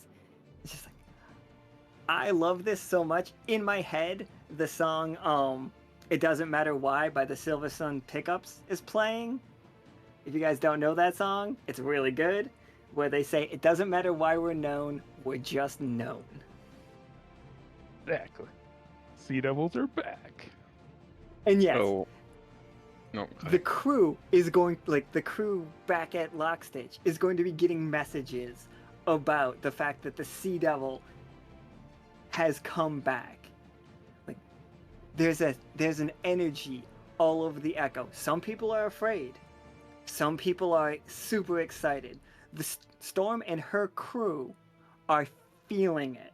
It's just like, I love this so much. In my head, the song "It Doesn't Matter Why" by the Silver Sun Pickups is playing. If you guys don't know that song, it's really good. Where they say, "It doesn't matter why we're known, we're just known." Exactly. Sea Devils are back. And yes, So, no, the crew is going, like, the crew back at Lockstitch is going to be getting messages about the fact that the Sea Devil has come back. Like, there's an energy all over the Echo. Some people are afraid. Some people are super excited. The Storm and her crew are feeling it.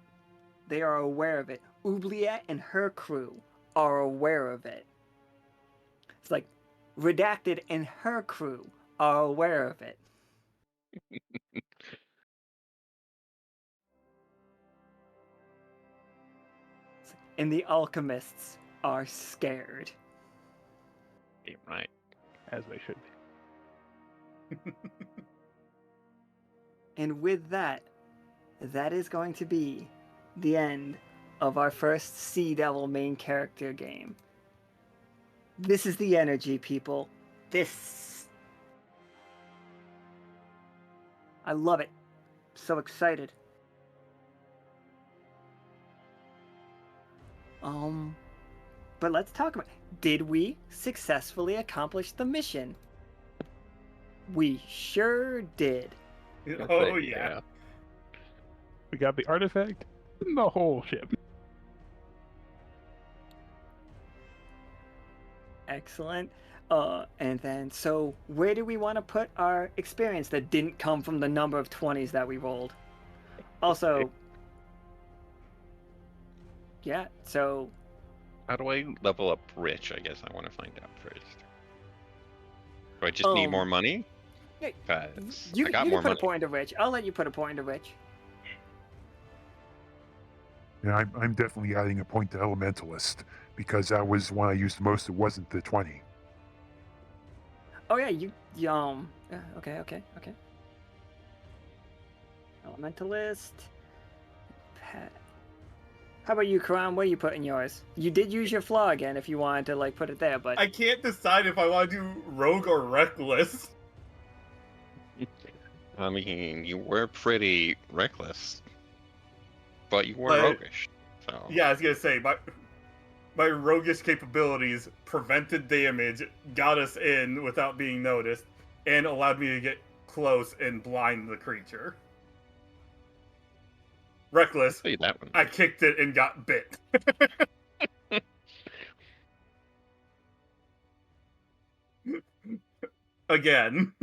They are aware of it. Oubliette and her crew are aware of it. It's like, Redacted and her crew are aware of it. And the alchemists are scared. Damn right. As they should be. And with that, that is going to be the end of our first Sea Devil main character game. This is the energy, people. This. I love it. So excited. But let's talk about, did we successfully accomplish the mission? We sure did. Oh yeah. We got the artifact and the whole ship. Excellent. And then, so where do we want to put our experience that didn't come from the number of 20s that we rolled? Also, yeah, so How do I level up Rich? I guess I want to find out first. Do I just need more money? yeah, 'Cause you I got can more put money. a point to Rich. I'll let you put a point to Rich. Yeah, I'm definitely adding a point to Elementalist because that was one I used most. It wasn't the 20. Oh yeah, yeah, okay. Elementalist. How about you, Caram? Where you putting yours? You did use your flaw again if you wanted to like put it there, but I can't decide if I want to do rogue or reckless. I mean, you were pretty reckless, but you were But- roguish. So Yeah, I was gonna say my roguish capabilities prevented damage, got us in without being noticed, and allowed me to get close and blind the creature. Reckless, see that one. I kicked it and got bit. Again.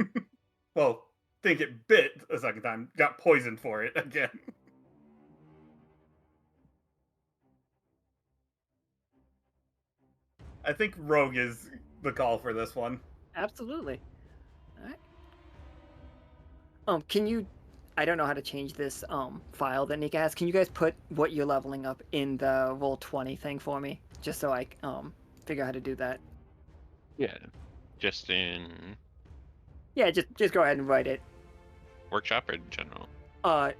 Well, didn't get bit a second time, got poisoned for it again. I think rogue is the call for this one. absolutely. All right. Can you? I don't know how to change this file that Nika has. Can you guys put what you're leveling up in the roll 20 thing for me, just so I figure out how to do that? Yeah, just in Yeah, just go ahead and write it. workshop or general. The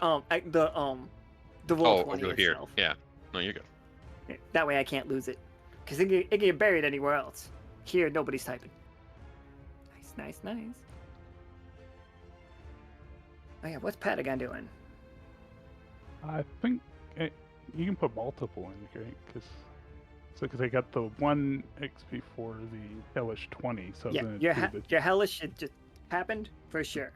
roll Oh, 20 over here. itself. Yeah. No, you're good. That way I can't lose it, because it can get buried anywhere else. Here, nobody's typing. Nice. Oh yeah, what's Patagon doing? I think you can put multiple in, right? Because I got the 1 XP for the hellish 20, so Yeah, then your hellish shit just happened for sure.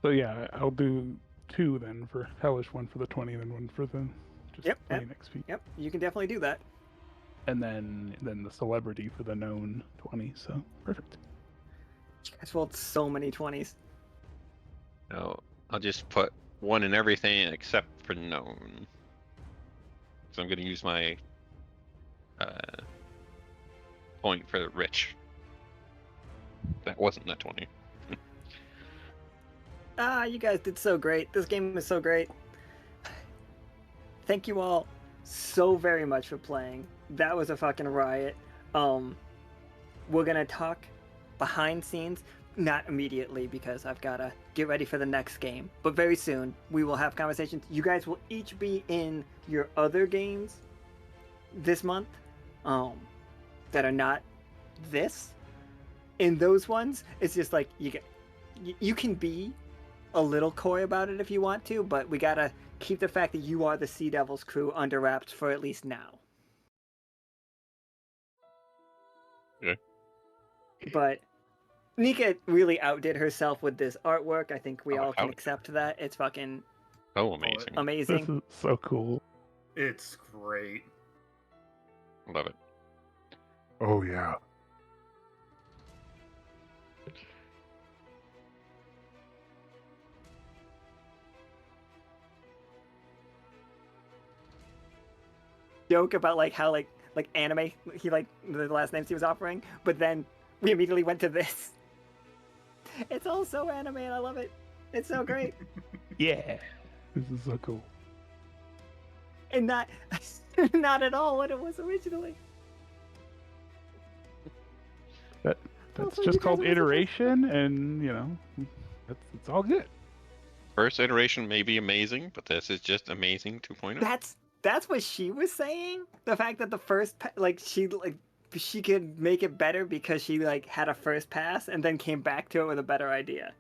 So yeah, I'll do 2 then for hellish, 1 for the 20, then 1 for the just Yep, plain XP, Yep, you can definitely do that. and then the celebrity for the known 20. So perfect. You guys rolled so many 20s. No, I'll just put 1 in everything except for known. So I'm gonna use my point for Rich. That wasn't that 20. You guys did so great. This game is so great. Thank you all so very much for playing. That was a fucking riot. We're gonna talk behind scenes, not immediately because I've gotta get ready for the next game, but very soon we will have conversations. You guys will each be in your other games this month, that are not this. In those ones, it's just like you can be a little coy about it if you want to, but we gotta keep the fact that you are the Sea Devils crew under wraps for at least now. Yeah. But Nika really outdid herself with this artwork. I think we Oh, all can outdid. accept that. It's fucking Oh, amazing. This amazing. is so cool. It's great. Love it. Oh, yeah. Joke about like how like like anime. He like the last names he was offering, but then we immediately went to this. It's all so anime, and I love it. It's so great, Yeah, this is so cool. and not at all what it was originally. That's Also, you just guys called are so iteration, and it's all good. First iteration may be amazing, but this is just amazing 2.0. That's what she was saying. The fact that the first she could make it better because she like had a first pass and then came back to it with a better idea.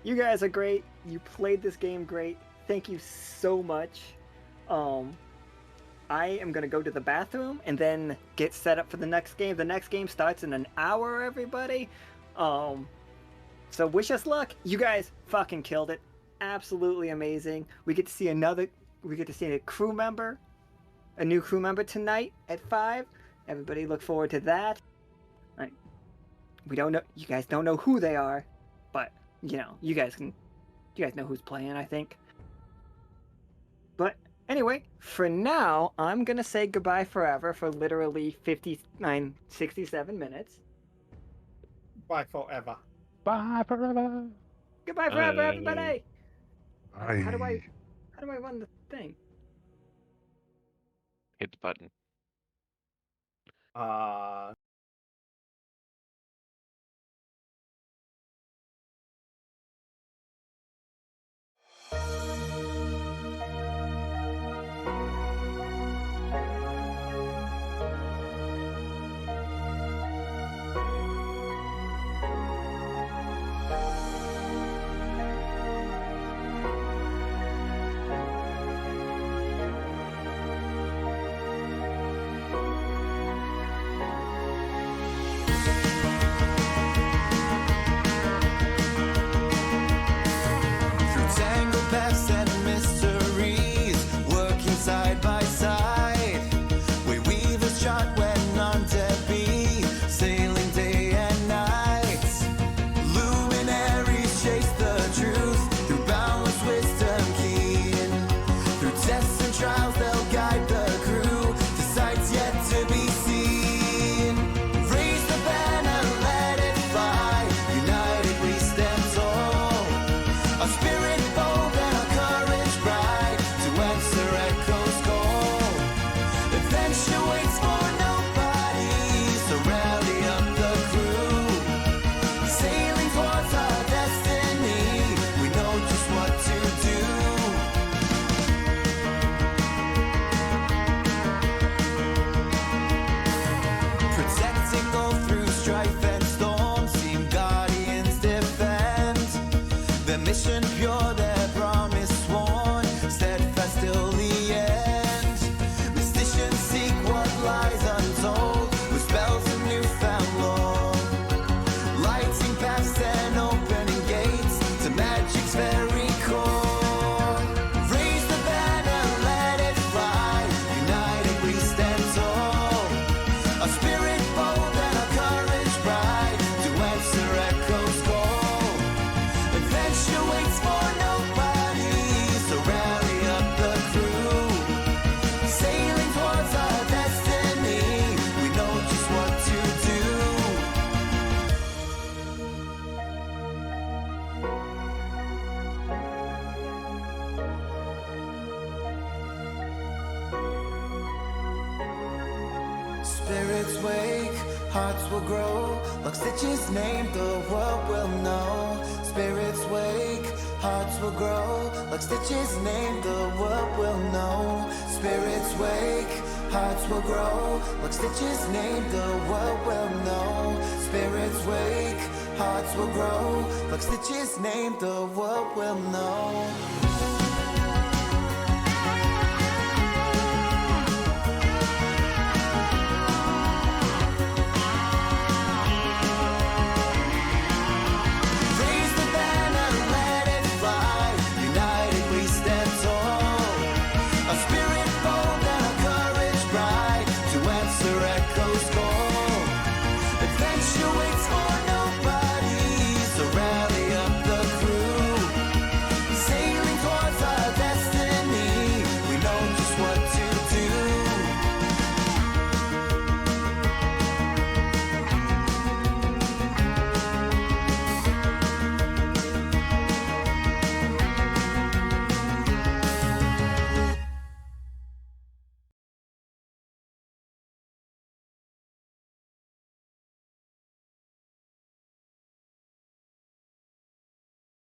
You guys are great. You played this game great. Thank you so much. I am gonna go to the bathroom and then get set up for the next game. The next game starts in an hour, everybody. So wish us luck. You guys fucking killed it. Absolutely amazing. We get to see a crew member, a new crew member tonight at 5. Everybody look forward to that. Right. We don't know, you guys don't know who they are, but you guys know who's playing, I think. But anyway, for now, I'm gonna say goodbye forever for literally 67 minutes. Bye forever. Bye forever. Goodbye forever, everybody. I How do I run the thing? Hit the button. Through tangled paths and mysteries, working side by side, we weave a shot when none to be, sailing day and night. Luminaries chase the truth through boundless wisdom keen. Through tests and trials, they'll guide the crew to sights yet to be seen. Raise the banner, let it fly. United we stand tall. Our spirit bold and our courage bright to answer echo's call. Adventure waits for nobody, so rally up the crew. Sailing towards our destiny, we know just what to do. Protecting all through strife and storm, seem guardians defend. Their mission pure, their promise sworn, steadfast till the end. Mysticians seek what lies untold, with spells of newfound lore. Lighting paths and opening gates to magic's very core. Raise the banner, let it fly. United we stand tall. Our spirit bold and our courage bright to answer echo's call. Adventure waits for nobody, so rally up the crew. Sailing towards our destiny, we know just what to do. Spirits wake, hearts will grow. Lockstitch's name, the world will know. Spirits wake, hearts will grow. Lockstitch's name, the world will know. Spirits wake, hearts will grow. Lockstitch's name, the world will know. Spirits wake, hearts will grow. Lockstitch's name, the world will know.